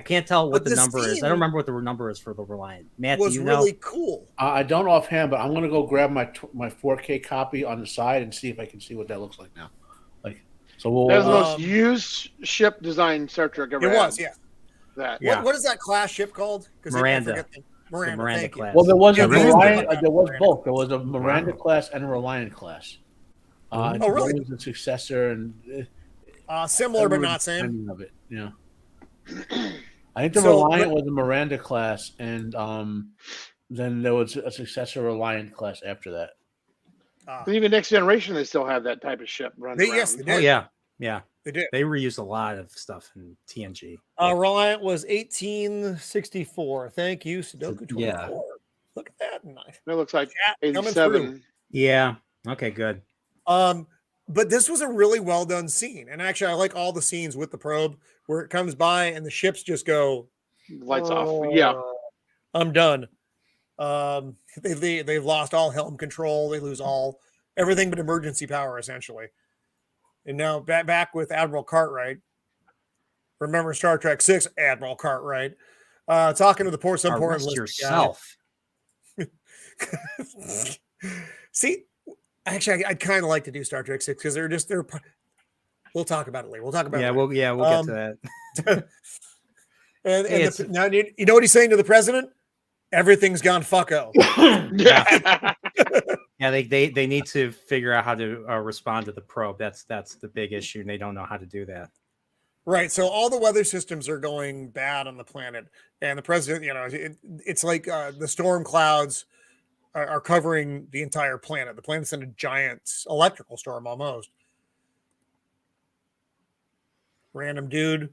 can't tell what the number is. I don't remember what the number is for the Reliant. Matt, do you know? Really cool. I don't offhand, but I'm going to go grab my 4K copy on the side and see if I can see what that looks like now. So that was the most used ship design Star Trek ever. It was, yeah. What is that class ship called? Miranda. Miranda class. Well, there was a Reliant. There was both. There was a Miranda class and a Reliant class. Really? One was the successor and similar but not same. Of it, yeah. I think the Reliant was a Miranda class, and then there was a successor Reliant class after that. Even Next Generation, they still have that type of ship running around. Yes, they did. Oh yeah, they did. They reused a lot of stuff in TNG. Reliant was 1864. Thank you, Sudoku 24. Yeah. Look at that. It looks like 87. Yeah. Okay. Good. But this was a really well done scene, and actually, I like all the scenes with the probe where it comes by and the ships just go lights off. Yeah, I'm done. They've lost all helm control. They lose everything but emergency power, essentially. And now back with Admiral Cartwright. Remember Star Trek 6, Admiral Cartwright, talking to the poor Arrest yourself. See, actually, I'd kind of like to do Star Trek 6 because they're. We'll talk about it later. We'll talk about it. We'll get to that. Now, you know what he's saying to the president? Everything's gone fucko. They need to figure out how to respond to the probe. That's the big issue, and they don't know how to do that. Right. So all the weather systems are going bad on the planet, and the president, it's like the storm clouds are covering the entire planet. The planet's in a giant electrical storm almost. Random dude.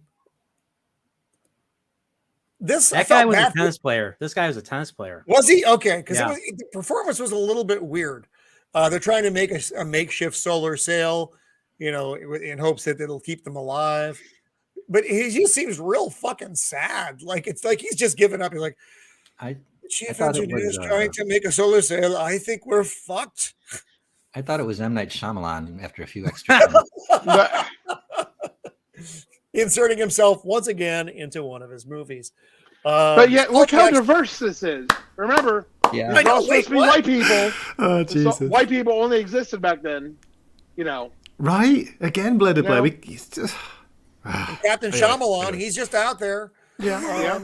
That guy was a tennis player. This guy was a tennis player. Was he? Okay, because the performance was a little bit weird. They're trying to make a makeshift solar sail, in hopes that it'll keep them alive. But he just seems real fucking sad. Like it's like he's just given up. He's like, Chief engineer is trying to make a solar sail. I think we're fucked. I thought it was M. Night Shyamalan after a few extra inserting himself once again into one of his movies. But yet, look how diverse this is. Remember, Yeah. These are all supposed to be white people. Oh, Jesus. So white people only existed back then. You know. Right? Again, Blair de Blair. Captain Shyamalan, he's just out there. Yeah.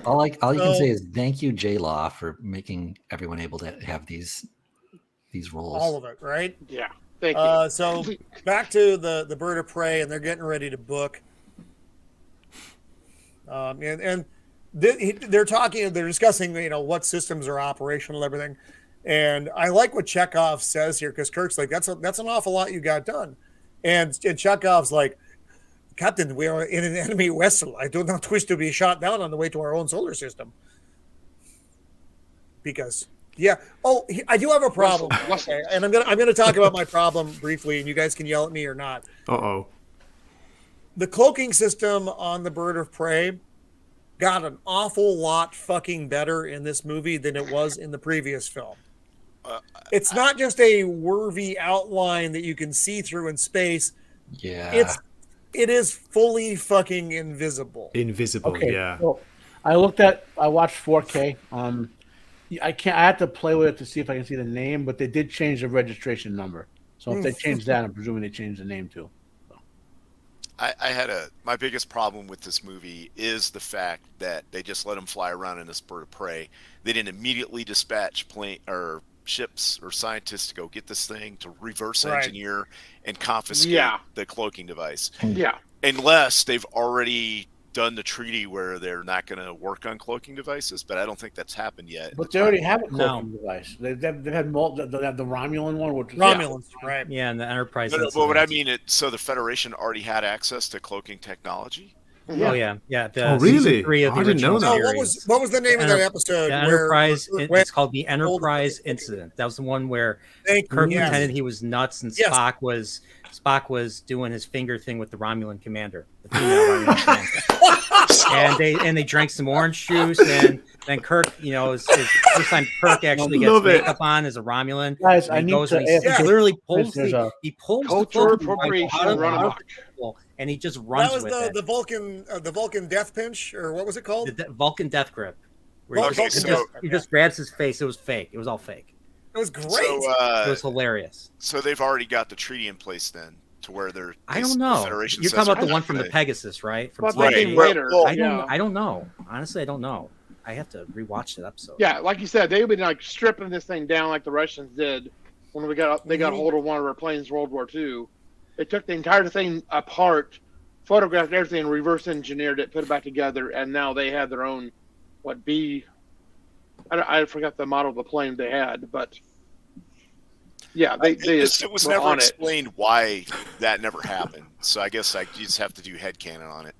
All you can say is thank you, J Law, for making everyone able to have these roles. All of it, right? Yeah. Thank you. So back to the Bird of Prey, and they're getting ready to book. They're discussing, what systems are operational, everything. And I like what Chekhov says here, because Kirk's like, that's an awful lot you got done. And Chekhov's like, Captain, we are in an enemy vessel. I do not wish to be shot down on the way to our own solar system. Because, I do have a problem. Okay? And I'm gonna talk about my problem briefly, and you guys can yell at me or not. Uh-oh. The cloaking system on the Bird of Prey got an awful lot fucking better in this movie than it was in the previous film. It's not just a wurvy outline that you can see through in space. Yeah. It is fully fucking invisible. Okay, yeah. So I watched 4K. I have to play with it to see if I can see the name, but they did change the registration number. So if they changed that, I'm presuming they changed the name too. So. My biggest problem with this movie is the fact that they just let him fly around in this Bird of Prey. They didn't immediately dispatch ships or scientists to go get this thing to reverse engineer and confiscate the cloaking device. Yeah. Unless they've already done the treaty where they're not going to work on cloaking devices, but I don't think that's happened yet. But they already have a cloaking device. They've had the Romulan one. Which Romulans, right? Yeah, and the Enterprise. But what I mean, so the Federation already had access to cloaking technology? Yeah. Oh yeah. Oh really? I didn't know that. What was the name of that episode? The Enterprise. It's called the Enterprise Incident. That was the one where Kirk pretended he was nuts, and Spock was doing his finger thing with the Romulan commander, the female Romulan commander. and they drank some orange juice, and then Kirk, his first time Kirk actually gets makeup on as a Romulan. Guys, he literally pulls the culture appropriation run and he just runs with it. That was the Vulcan death pinch, or what was it called? The Vulcan death grip. He just grabs his face. It was fake. It was all fake. It was great. It was hilarious. So they've already got the treaty in place then, to where they're. I don't know. You're talking about the one from the Pegasus, right? From later. I don't know. Honestly, I don't know. I have to rewatch that episode. Yeah, like you said, they've been like stripping this thing down like the Russians did when they got hold of one of our planes in World War II. They took the entire thing apart, photographed everything, reverse engineered it, put it back together, and now they have their own I forgot the model of the plane they had, but yeah, it was never explained why that never happened. So I guess you just have to do headcanon on it.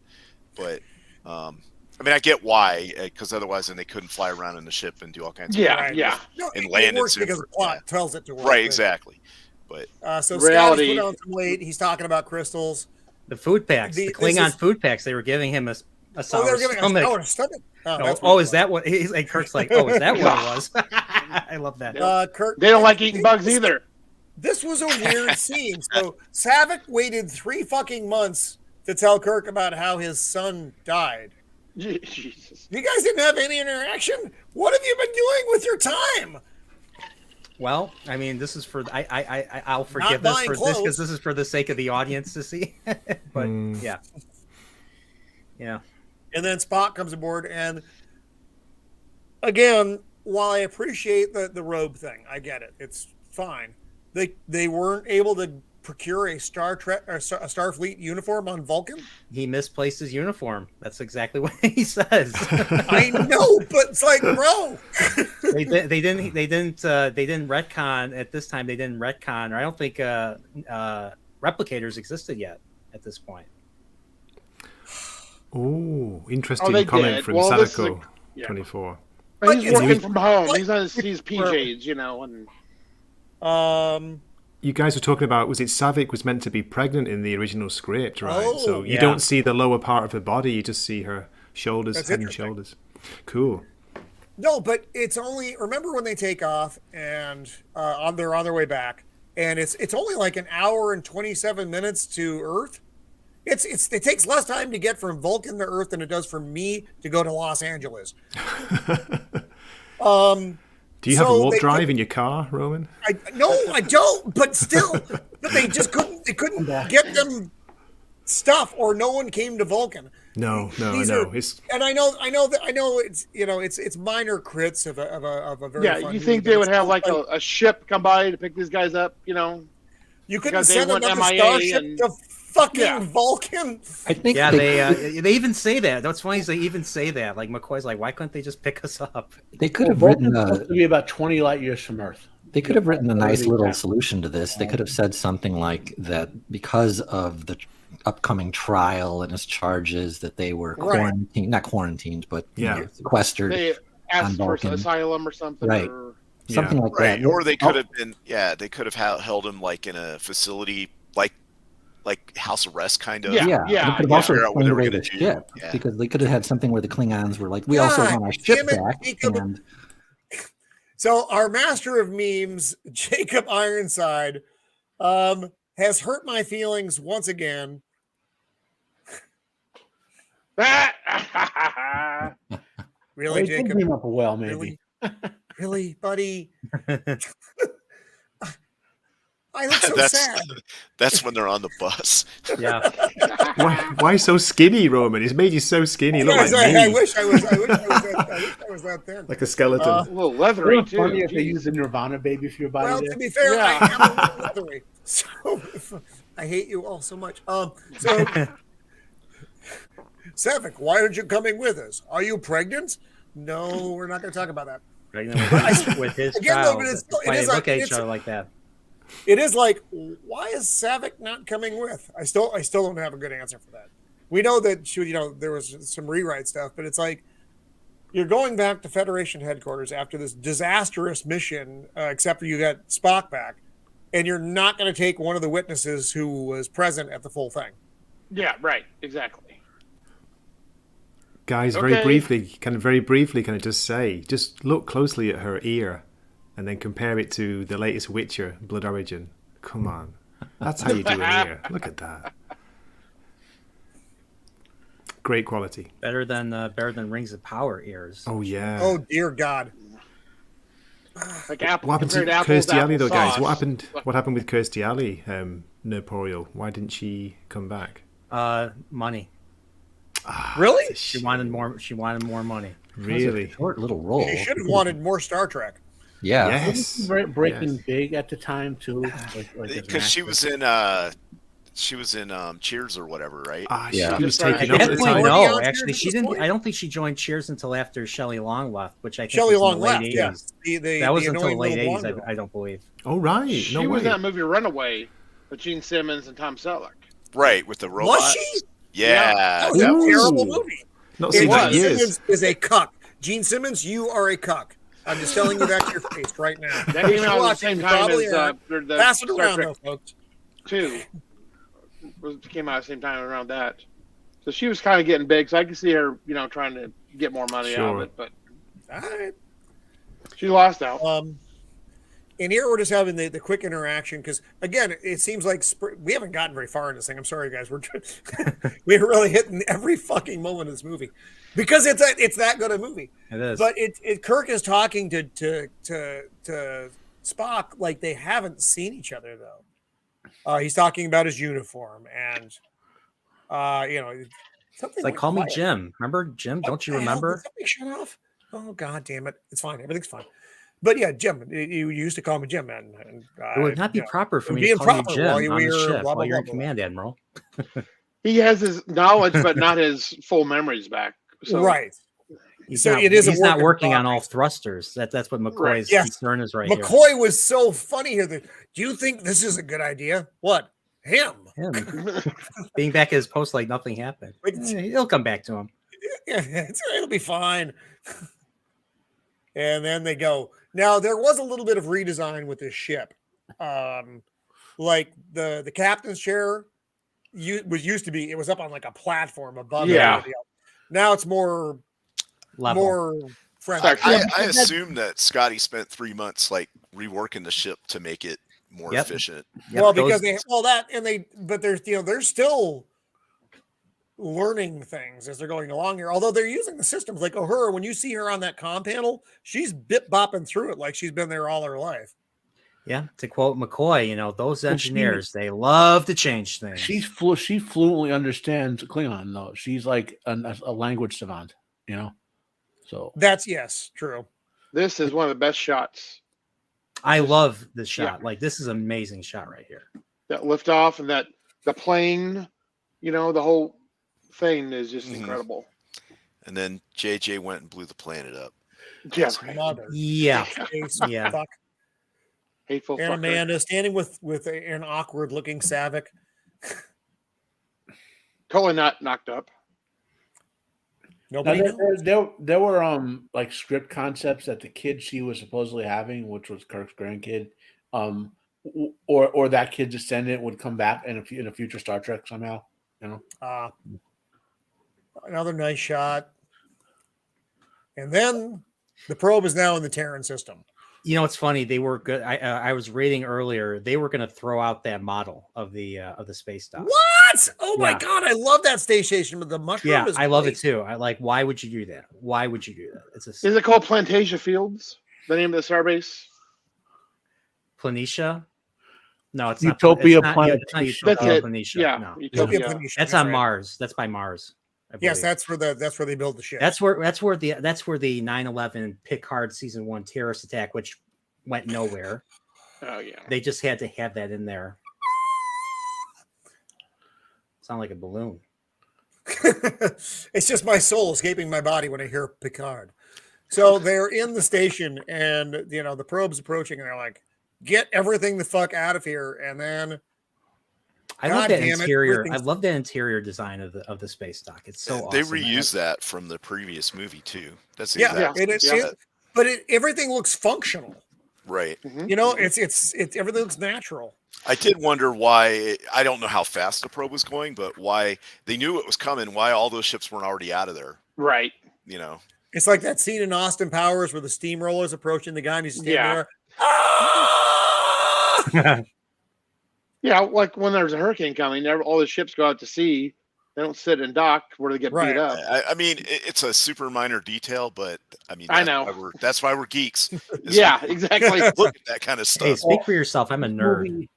But I get why, because otherwise then they couldn't fly around in the ship and do all kinds of and land. It works because the plot tells it to work. Right, exactly. But so reality, put on some weight. He's talking about crystals. The food packs, the Klingon food packs. They were giving him a sour they were giving stomach. A sour stomach. Is that what? He's like Kirk's like, is that what it was? I love that. Kirk, they don't like eating bugs either. This was a weird scene. So Saavik waited 3 fucking months to tell Kirk about how his son died. Jesus. You guys didn't have any interaction? What have you been doing with your time? Well, this is for I'll forgive this for this because this is for the sake of the audience to see. But yeah. And then Spock comes aboard, and again, while I appreciate the robe thing, I get it. It's fine. They weren't able to procure a Startrek or a Starfleet uniform on Vulcan. He misplaced his uniform. That's exactly what he says. I know, but it's like, bro. they didn't retcon at this time. They didn't retcon, or I don't think replicators existed yet at this point. Oh, interesting comment from Sadako 24. He's working from home. He's on his PJs, and you guys were talking about, was it Saavik was meant to be pregnant in the original script, right? So you don't see the lower part of her body, you just see her shoulders, head and shoulders. Cool. No, but it's only, remember when they take off and they're on their way back, and it's only like an hour and 27 minutes to Earth. It takes less time to get from Vulcan to Earth than it does for me to go to Los Angeles. Do you have a warp drive in your car, Roman? No, I don't. But still, but they just couldn't. They couldn't get them stuff, or no one came to Vulcan. No, I know. And I know it's it's minor crits of a very you think they would have like a ship come by to pick these guys up? You couldn't send another starship to fucking Vulcan. I think they even say that. That's funny. They even say that. Like McCoy's like, why couldn't they just pick us up? They could have written supposed to be about 20 light years from Earth. They could have written a nice little solution to this. They could have said something like that because of the upcoming trial and his charges that they were not quarantined, but sequestered. They asked for asylum or something, right? Something like that. Or they could have been, they could have held him like in a facility, like house arrest kind of. They could have also explained away the ship because they could have had something where the Klingons were like, we also want our ship back. So our master of memes, Jacob Ironside, has hurt my feelings once again. Really, Jacob? Bring up well, maybe. Really, buddy? I look so sad. That's when they're on the bus. Yeah. Why so skinny, Roman? He's made you so skinny. You look like me. I wish I was that thin. Like a skeleton. A little leathery too. Funny if they use the Nirvana baby for your body. Well, to be fair, I am a little leathery. So I hate you all so much. So Savick, why aren't you coming with us? Are you pregnant? No, we're not going to talk about that. Pregnant with his child. Why they look at each other like that? It is like, why is Savick not coming with? I still don't have a good answer for that. We know that there was some rewrite stuff, but it's like you're going back to Federation headquarters after this disastrous mission, except for you got Spock back, and you're not going to take one of the witnesses who was present at the full thing. Yeah, right, exactly. Guys, very briefly, can I just look closely at her ear. And then compare it to the latest Witcher, Blood Origin. Come on. That's how you do it here. Look at that. Great quality. Better than Rings of Power ears. Oh, yeah. Oh, dear God. Like apple, what happened to Kirstie Alley, though, guys? What happened with Kirstie Alley, Nerdporeal? Why didn't she come back? Money. Really? She wanted more money. Really? Short little role. She should have wanted more Star Trek. Yeah. Yes. Breaking big at the time too. Because she was in Cheers or whatever, right? Yeah. She was taking over the time. No, actually, she didn't. I don't think she joined Cheers until after Shelley Long left, which I think Shelley was Long in the late left. 80s. That was until the late 80s, I don't believe. Oh, right. She was in that movie Runaway with Gene Simmons and Tom Selleck. Right, with the robot. Was she? Yeah. That was a terrible movie. Not seen that Gene years. Simmons is a cuck. Gene Simmons, you are a cuck. I'm just telling you that to your face right now. That came out at the same time as the pass it Star around, Trek though, folks. 2 came out at the same time around that. So she was kind of getting big, so I can see her, trying to get more money out of it. But all right. She lost out. And here we're just having the quick interaction because, again, it seems like we haven't gotten very far in this thing. I'm sorry, guys. We're really hitting every fucking moment of this movie because it's that good a movie. It is. But Kirk is talking to Spock like they haven't seen each other though. He's talking about his uniform and something it's like call me Jim. Remember Jim? Don't you remember? Shut off. Oh God damn it! It's fine. Everything's fine. But yeah, Jim. You used to call me Jim, man. And, it would not be proper for me to call you Jim on the ship while you're in command, Admiral. He has his knowledge, but not his full memories back. So. Right. He's not working on all thrusters. That's what McCoy's concern is right here. McCoy was so funny here. Do you think this is a good idea? What? Him. Being back at his post like nothing happened. He'll come back to him. Yeah, it'll be fine. And then they go. Now, there was a little bit of redesign with this ship. Like the captain's chair used to be, it was up on like a platform above everybody else. Now it's more friendly. I assume that Scotty spent 3 months like reworking the ship to make it more efficient. Well, because they're still learning things as they're going along here. Although they're using the systems like Uhura, when you see her on that comm panel, she's bit bopping through it like she's been there all her life. Yeah, to quote McCoy, those engineers, they love to change things. She fluently understands Klingon, though. She's like a language savant, So that's true. This is one of the best shots. I love this shot. Yeah. Like, this is an amazing shot right here. That liftoff and the plane, the whole thing is just incredible. And then JJ went and blew the planet up. Yeah. Yeah. Fuck. Hateful and fucker. Amanda standing with an awkward looking Savick. Totally not knocked up. Nobody. There were like script concepts that the kid she was supposedly having, which was Kirk's grandkid, or that kid's descendant would come back in a future Star Trek somehow. Another nice shot, and then the probe is now in the Terran system. It's funny. They were good. I was reading earlier. They were going to throw out that model of the space dock. What? Oh my god! I love that space station with the mushroom. Yeah, I love it too. I like. Why would you do that? Why would you do that? Is it called Plantasia Fields? The name of the starbase? Planitia? No, it's Utopia not. That's it. Planitia. Yeah, no. Utopia Planitia. That's on Mars. That's by Mars. Yes, that's where they build the ship. That's where the 9/11 Picard season 1 terrorist attack, which went nowhere. Oh yeah. They just had to have that in there. Sound like a balloon. It's just my soul escaping my body when I hear Picard. So they're in the station, and the probe's approaching, and they're like, "Get everything the fuck out of here!" And then. I love that interior. I love that interior design of the space dock. It's so awesome. They reused that from the previous movie too. That's but everything looks functional. Right. Mm-hmm. Everything looks natural. I did wonder why. I don't know how fast the probe was going, but why they knew it was coming. Why all those ships weren't already out of there? Right. It's like that scene in Austin Powers where the steamroller's approaching the guy and he's standing there. Yeah, like when there's a hurricane coming, all the ships go out to sea. They don't sit and dock where they get beat up. I mean, it's a super minor detail, but I know that's why we're geeks. Yeah, exactly. Look at that kind of stuff. Hey, speak for yourself. I'm a nerd.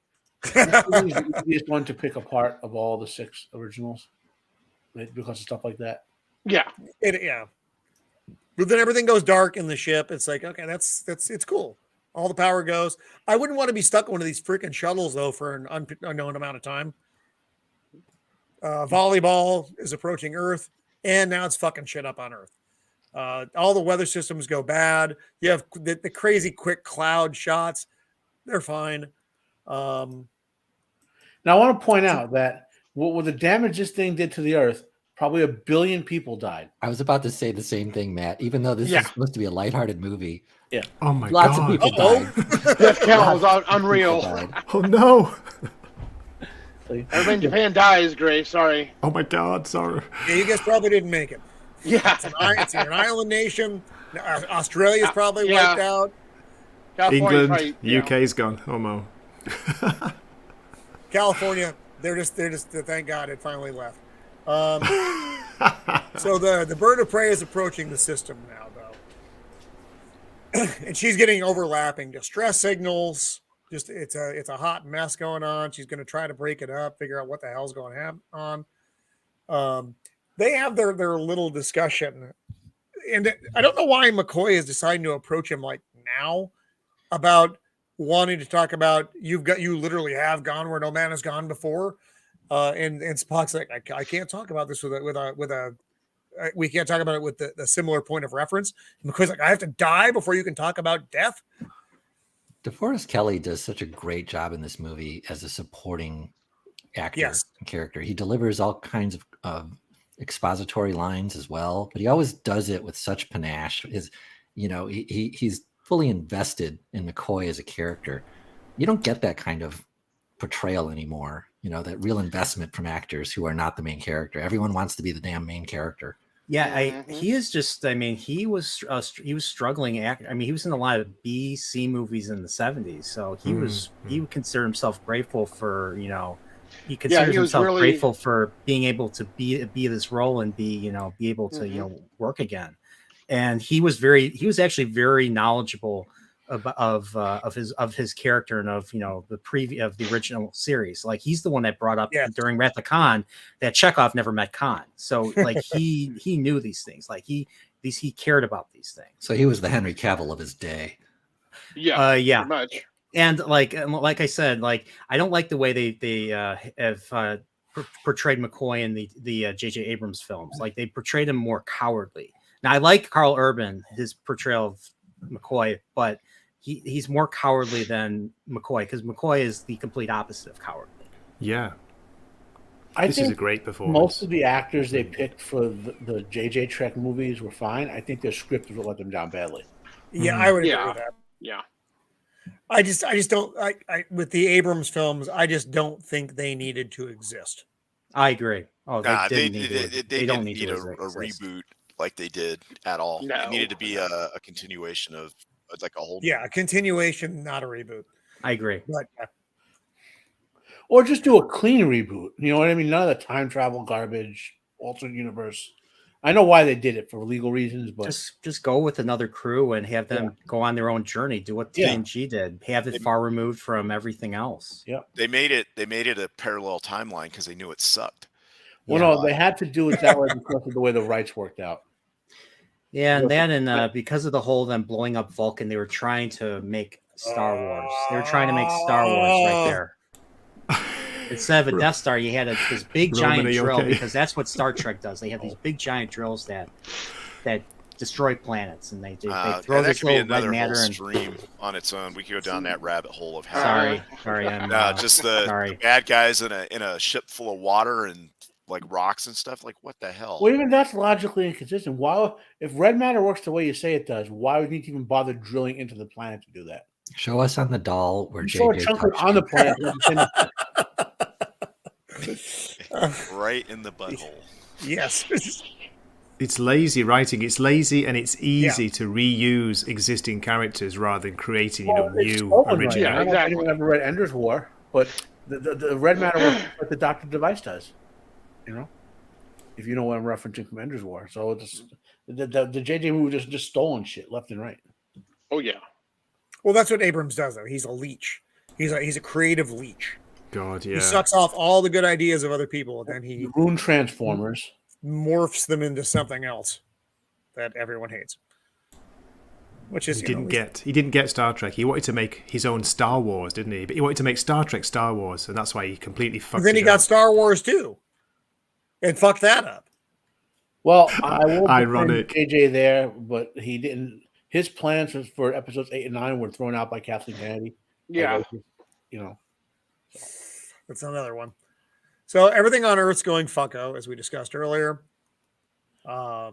This movie is the easiest one to pick apart of all the 6 originals because of stuff like that. Yeah, But then everything goes dark in the ship. It's like, okay, it's cool. All the power goes. I wouldn't want to be stuck in one of these freaking shuttles, though, for an unknown amount of time. Volleyball is approaching Earth, and now it's fucking shit up on Earth. All the weather systems go bad. You have the crazy quick cloud shots. They're fine. Now, I want to point out that with the damage this thing did to the Earth, probably 1 billion people died. I was about to say the same thing, Matt. Even though this is supposed to be a lighthearted movie. Yeah. Oh my god. Lots of people died. Death count was unreal. Oh no. Everybody in Japan dies, Gray. Sorry. Oh my god. Sorry. Yeah, you guys probably didn't make it. Yeah. It's an island nation. Australia's probably wiped out. England, UK's gone. Oh no. California, they're just thank God it finally left. So the bird of prey is approaching the system now, though, and she's getting overlapping distress signals. Just it's a hot mess going on. She's going to try to break it up, figure out what the hell's going on. They have their little discussion, and I don't know why McCoy is deciding to approach him like now about wanting to talk about you literally have gone where no man has gone before. And Spock's like, I can't talk about this we can't talk about it with the similar point of reference. And McCoy's like, I have to die before you can talk about death. DeForest Kelley does such a great job in this movie as a supporting actor and character. He delivers all kinds of expository lines as well, but he always does it with such panache. He's fully invested in McCoy as a character. You don't get that kind of portrayal anymore. That real investment from actors who are not the main character. Everyone wants to be the damn main character. Yeah, he is just. I mean, he was struggling. He was in a lot of B, C movies in the 70s, so he would consider himself grateful for he considers himself grateful for being able to be this role and be able to work again. And he was actually very knowledgeable of his character and of the original series. Like, he's the one that brought up during Wrath of Khan that Chekhov never met Khan, so like he knew these things. Like he cared about these things. So he was the Henry Cavill of his day. Yeah, pretty much. And like I said, like, I don't like the way they have portrayed McCoy in the J.J. Abrams films. Like, they portrayed him more cowardly. Now, I like Carl Urban, his portrayal of McCoy, but he's more cowardly than McCoy, because McCoy is the complete opposite of cowardly. Yeah. This is a great performance. Most of the actors they picked for the JJ Trek movies were fine. I think their script would let them down badly. Yeah, I would agree with that. Yeah. I just don't. I with the Abrams films, I just don't think they needed to exist. I agree. Oh, they don't need a reboot like they did at all. No. It needed to be a continuation of like a whole. Yeah, a continuation, not a reboot. I agree. But, or just do a clean reboot. You know what I mean? None of the time travel garbage, alternate universe. I know why they did it for legal reasons, but just go with another crew and have them go on their own journey. Do what TNG did. Have it far removed from everything else. Yeah, they made it a parallel timeline because they knew it sucked. Well, no, they had to do it that way because of the way the rights worked out. Yeah, and then because of the whole them blowing up Vulcan, they were trying to make Star Wars. They were trying to make Star Wars right there. Instead of a Death Star, you had this big giant drill, because that's what Star Trek does. They have these big giant drills that destroy planets, and they throw this little red matter and stream on its own. We could go down that rabbit hole of how. Sorry, I'm just the bad guys in a ship full of water and like rocks and stuff. Like, what the hell? Well, even that's logically inconsistent. Why, if red matter works the way you say it does, why would you even bother drilling into the planet to do that? Show us on the doll where JJ chunk on the planet. Right in the butthole. Yes. It's lazy writing. It's lazy, and it's easy to reuse existing characters rather than creating new original. Right. Yeah, I don't know if anyone ever read Ender's War, but the red matter works like the Doctor device does. You know, if you know what I'm referencing from Ender's War. So it's the JJ movie just stolen shit left and right. Oh yeah. Well, that's what Abrams does, though. He's a leech. He's a creative leech. God, yeah. He sucks off all the good ideas of other people, and then he Rune Transformers morphs them into something else that everyone hates. Which is he didn't get Star Trek. He wanted to make his own Star Wars, didn't he? But he wanted to make Star Trek Star Wars, and that's why he completely fucked. Then he got Star Wars too, and fucked that up. Well, I will ironic JJ there, but he didn't. His plans for episodes 8 and 9 were thrown out by Kathleen Kennedy. Yeah, you know, that's another one. So everything on Earth's going fucko, as we discussed earlier. I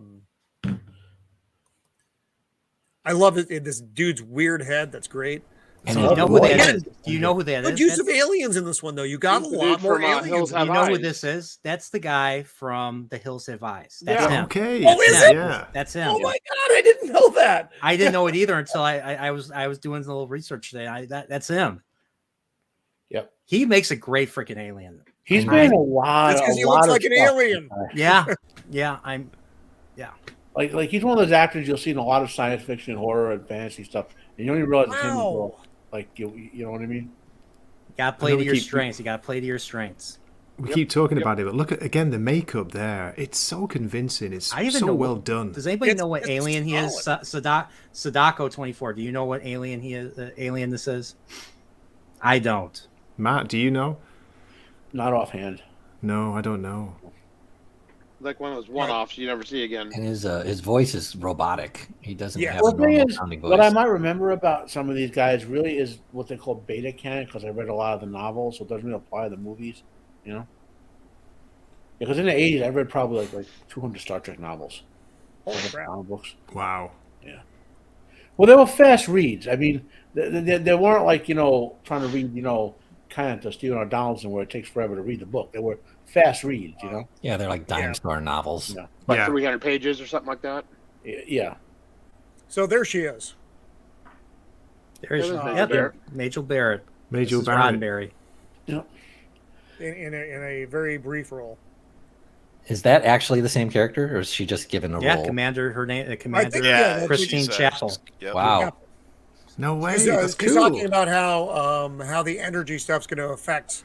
love it. This dude's weird head. That's great. And you know who that is? Do you know who that is? Good use of aliens in this one, though. You got a lot more aliens. You know who this is? That's the guy from The Hills Have Eyes. That's him. Okay. Oh, is it? Yeah. That's him. Oh my god, I didn't know that. I didn't know it either until I was doing a little research today. That's him. Yep. He makes a great freaking alien. He's been a lot. That's because he looks like an alien. Yeah. Like he's one of those actors you'll see in a lot of science fiction, horror, and fantasy stuff, and you don't even realize it's him. Until, like you know what I mean? You gotta play to your strengths. You gotta play to your strengths. We keep talking about it, but look at again the makeup there. It's so convincing. It's so well done. Does anybody know what alien he is? Sadako 24. Do you know what alien he is? Alien this is? I don't. Matt, do you know? Not offhand. No, I don't know. Like one of those one-offs you never see again. And his voice is robotic. He doesn't have a normal sounding voice. What I might remember about some of these guys really is what they call beta canon, because I read a lot of the novels, so it doesn't really apply to the movies, you know? Because in the 80s, I read probably like 200 Star Trek novels. Comic books. Wow. Yeah. Well, they were fast reads. I mean, they weren't like, you know, trying to read, you know, kind of Stephen R. Donaldson where it takes forever to read the book. They were fast reads, you know? Yeah, they're like dime store novels. Yeah. Like 300 pages or something like that. Yeah. So there she is. There's Majel Barrett. Majel Barrett. Roddenberry. Yep. in a very brief role. Is that actually the same character, or is she just given a role? Yeah, Commander. Her name, Commander Christine Chapel. Yep. Wow. No way. She's talking about how the energy stuff's going to affect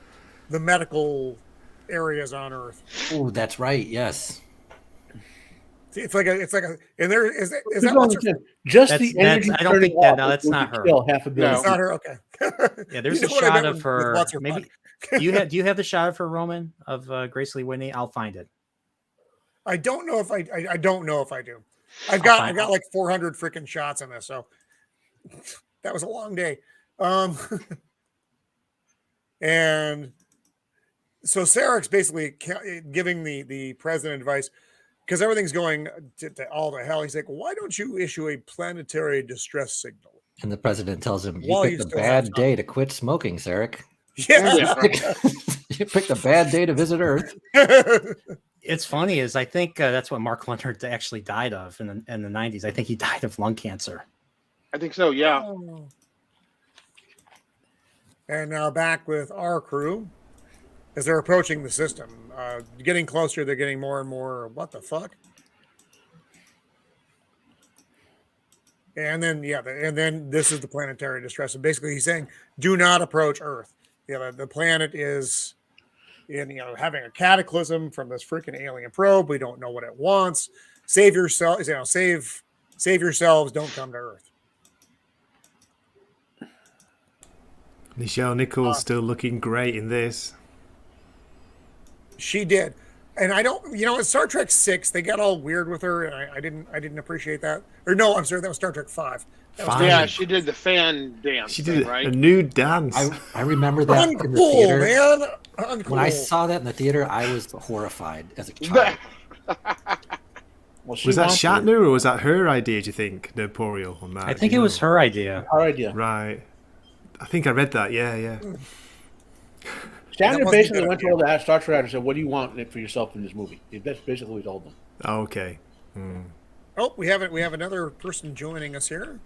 the medical areas on Earth. Oh, that's right. Yes. It's like a, and there is that just that's, the energy. I don't think that. No, that's not her. Kill half a billion. It's not her. Okay. Yeah, there's a shot of her. Maybe do you have the shot of her, Roman, of Grace Lee Whitney? I'll find it. I don't know if I don't know if I do. I got like 400 freaking shots in this, so that was a long day. And so Sarek's basically giving the president advice because everything's going to all to hell. He's like, why don't you issue a planetary distress signal? And the president tells him, you picked a bad day to quit smoking, Sarek. Yeah. You picked a bad day to visit Earth. It's funny is I think that's what Mark Leonard actually died of in the 90s. I think he died of lung cancer. I think so, yeah. Oh. And now back with our crew as they're approaching the system. Getting closer, they're getting more and more, what the fuck? And then, and then this is the planetary distress. And basically he's saying, do not approach Earth. The planet is having a cataclysm from this freaking alien probe. We don't know what it wants. Save yourself, save yourselves. Don't come to Earth. Nichelle Nichols still looking great in this. She did. And I don't, in Star Trek 6, they got all weird with her, and I didn't appreciate that. Or no, I'm sorry, that was Star Trek 5. Yeah, she did the fan dance. She did right? a nude dance. I remember that in the Uncool, theater. man. Uncool. When I saw that in the theater, I was horrified as a child. Was that Shatner or was that her idea, do you think, Nerdporeal, on that? I think it was her idea. Her idea. Right. I think I read that, yeah. Shatner basically went to all the Star Trek and said, what do you want for yourself in this movie? That's basically what he told them. Oh, okay. Oh, we have another person joining us here.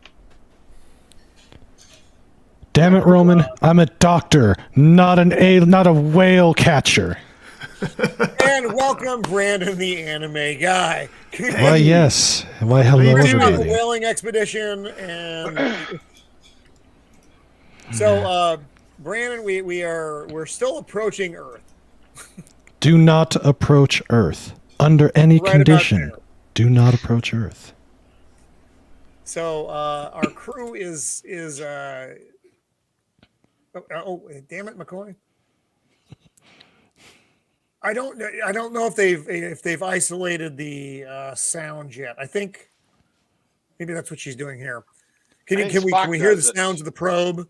Damn it, Roman! I'm a doctor, not a whale catcher. And welcome, Brandon, the anime guy. Why, yes. Why, hello, everybody. The whaling expedition, and so, Brandon, we're still approaching Earth. Do not approach Earth under any condition. Do not approach Earth. So, our crew is. Oh, damn it, McCoy! I don't know if they've isolated the sound yet. I think maybe that's what she's doing here. Can we hear the sounds of the probe?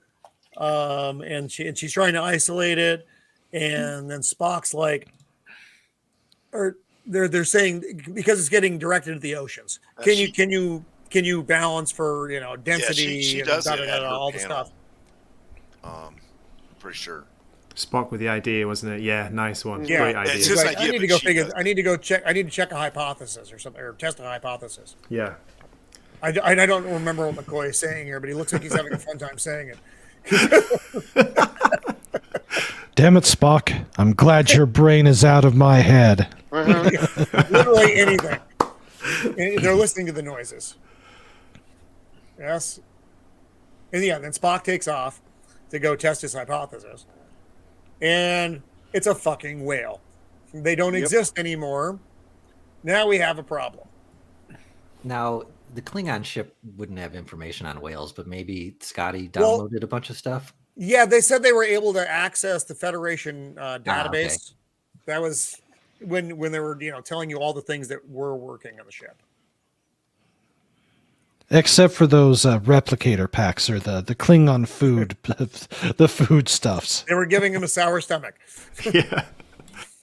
And she's trying to isolate it, and then Spock's like, or they're saying because it's getting directed at the oceans. Can you balance for density? Yeah, she does it at all the panel. stuff. Pretty sure. Spock with the idea, wasn't it? Yeah, nice one. Yeah, great idea. It's his idea, I need to go figure. I need to go check. I need to check a hypothesis or something, or test a hypothesis. Yeah. I don't remember what McCoy is saying here, but he looks like he's having a fun time saying it. Damn it, Spock! I'm glad your brain is out of my head. Literally anything. And they're listening to the noises. Yes. And then Spock takes off to go test his hypothesis. And it's a fucking whale. They don't exist anymore. Now we have a problem. Now, the Klingon ship wouldn't have information on whales, but maybe Scotty downloaded a bunch of stuff. Yeah, they said they were able to access the Federation database. Okay. That was when they were telling you all the things that were working on the ship. Except for those replicator packs or the Klingon food, the food stuffs. They were giving him a sour stomach. Yeah.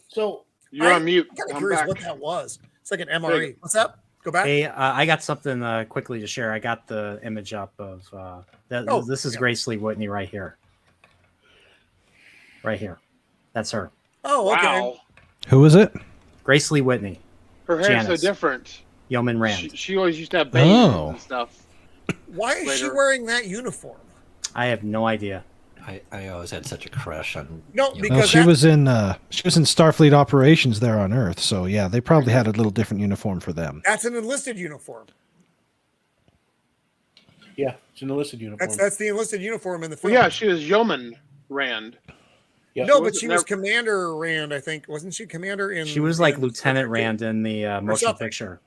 So you're on mute. I'm kind of curious what that was. It's like an MRE. What's up? Go back. Hey, I got something quickly to share. I got the image up of that. This is Grace Lee Whitney right here. Right here. That's her. Oh, okay. Wow. Who is it? Grace Lee Whitney. Her hair's so different. Yeoman Rand. She always used to have bangs and stuff. Why is she wearing that uniform? I have no idea. I always had such a crush on. No, you know, because she was in Starfleet operations there on Earth, so yeah, they probably had a little different uniform for them. that's an enlisted uniform. Yeah, it's an enlisted uniform. That's the enlisted uniform in the film. Well, yeah, she was Yeoman Rand. Yeah. No, but she was Commander Rand, I think. Wasn't she Commander in? She was like Lieutenant Rand in the motion picture.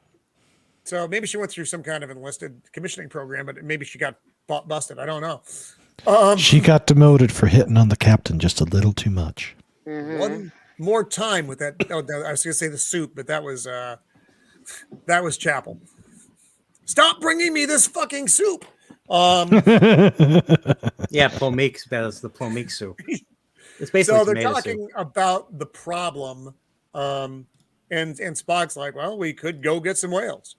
So maybe she went through some kind of enlisted commissioning program, but maybe she got busted. I don't know. She got demoted for hitting on the captain just a little too much. One more time with that. Oh, I was going to say the soup, but that was Chapel. Stop bringing me this fucking soup. Yeah, Plomeek. That is the Plomeek soup. It's basically so they're tomato talking soup. about the problem, and Spock's like, "Well, we could go get some whales."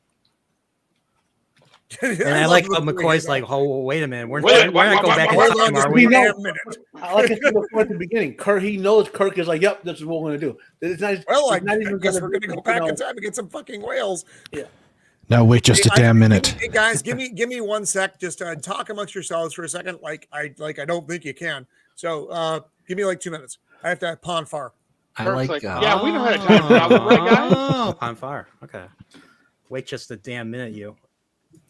And I like how McCoy's like, "Oh, wait a minute, we're not going back in time, are we?" I like it before at the beginning. Kirk, he knows Kirk is like, "Yep, this is what we're going to do." It's not, I guess we're going to go back in time and get some fucking whales. Yeah. Now wait just a damn minute. Hey guys, give me 1 sec. Just talk amongst yourselves for a second. I don't think you can. So give me like 2 minutes. I have to pawn far. I like. Yeah, we don't have time travel, right, guys? Oh, pawn far. Okay. Wait just a damn minute, you.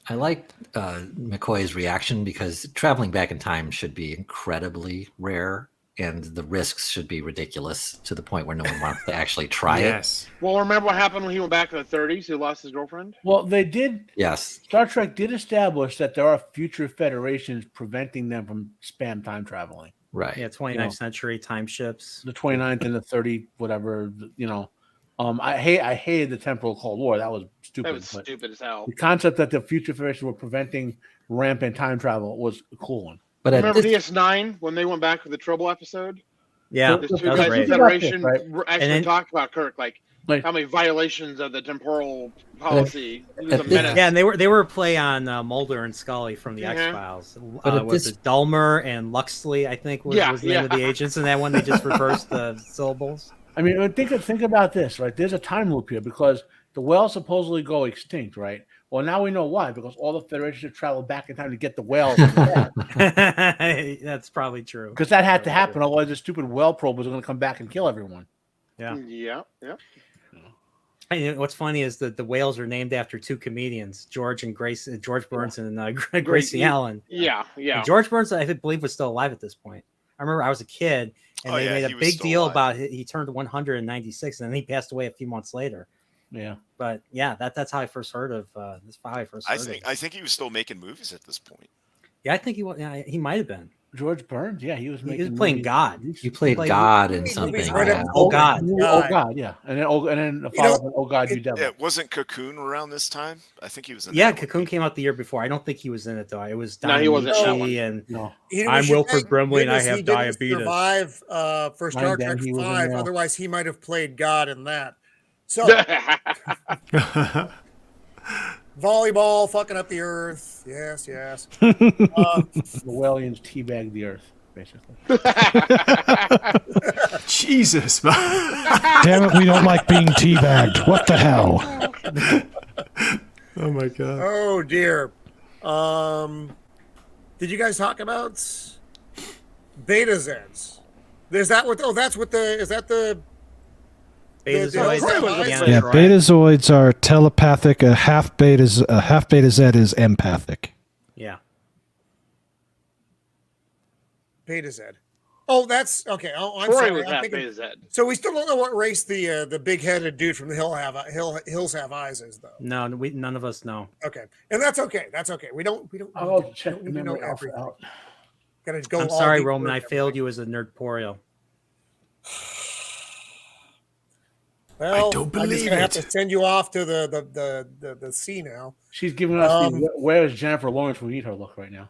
I liked McCoy's reaction because traveling back in time should be incredibly rare, and the risks should be ridiculous to the point where no one wants to actually try it. Well, remember what happened when he went back in the 30s? He lost his girlfriend? Well, they did. Yes. Star Trek did establish that there are future federations preventing them from spam time traveling. Right. Yeah, 29th century time ships. The 29th and the 30, whatever, I hated the temporal Cold War. That was stupid. That was stupid as hell. The concept that the future federations were preventing rampant time travel was a cool one. But remember DS9 when they went back for the Trouble episode? Yeah, the that was great. Federation right? actually talked about Kirk, like how many violations of the temporal policy. It was a menace. Yeah, and they were a play on Mulder and Scully from the X-Files. Was it Dulmer and Luxley? I think was the name of the agents, and that one they just reversed the syllables. I mean, think about this, right? There's a time loop here because the whales supposedly go extinct, right? Well, now we know why, because all the Federation have traveled back in time to get the whales. That's probably true. Because that had to happen, otherwise the stupid whale probe was going to come back and kill everyone. Yeah. And what's funny is that the whales are named after two comedians, George Burns and Gracie Allen. Yeah. And George Burns, I believe, was still alive at this point. I remember I was a kid, and they made a big deal about it. He turned 196, and then he passed away a few months later. Yeah, but yeah, that's how I first heard of this. I think he was still making movies at this point. Yeah, I think he was. Yeah, he might have been. George Burns, yeah, he was playing God. He played God in something. Oh God, yeah, and then the follow-up, Oh God, You Devil. Yeah, wasn't Cocoon around this time? I think he was in. Yeah, Cocoon came out the year before. I don't think he was in it though. It was he wasn't. And I'm Wilford Brimley, and I have diabetes. Survive for Star Trek 5. Otherwise, he might have played God in that. So, volleyball fucking up the Earth. Yes. The Whalians teabag the Earth, basically. Jesus, man. Damn it, we don't like being teabagged. What the hell? Oh my god. Oh dear. Did you guys talk about Beta Zeds? Is that what? Oh, that's what the. Is that the? Betazoids. Yeah, Betazoids are telepathic. A half Beta Z is empathic. Yeah. Beta Z. Oh, that's okay. Oh, I'm sorry. I'm thinking, Beta Z. So we still don't know what race the big-headed dude from the Hills Have Eyes is, though. No, none of us know. Okay, and that's okay. That's okay. We don't. I'll check the need to know memory everything. out. Gotta go. I'm sorry, Roman. I failed you as a Nerdporeal. Well, I don't believe I have to send you off to the sea now. She's giving us where is Jennifer Lawrence will eat her look right now.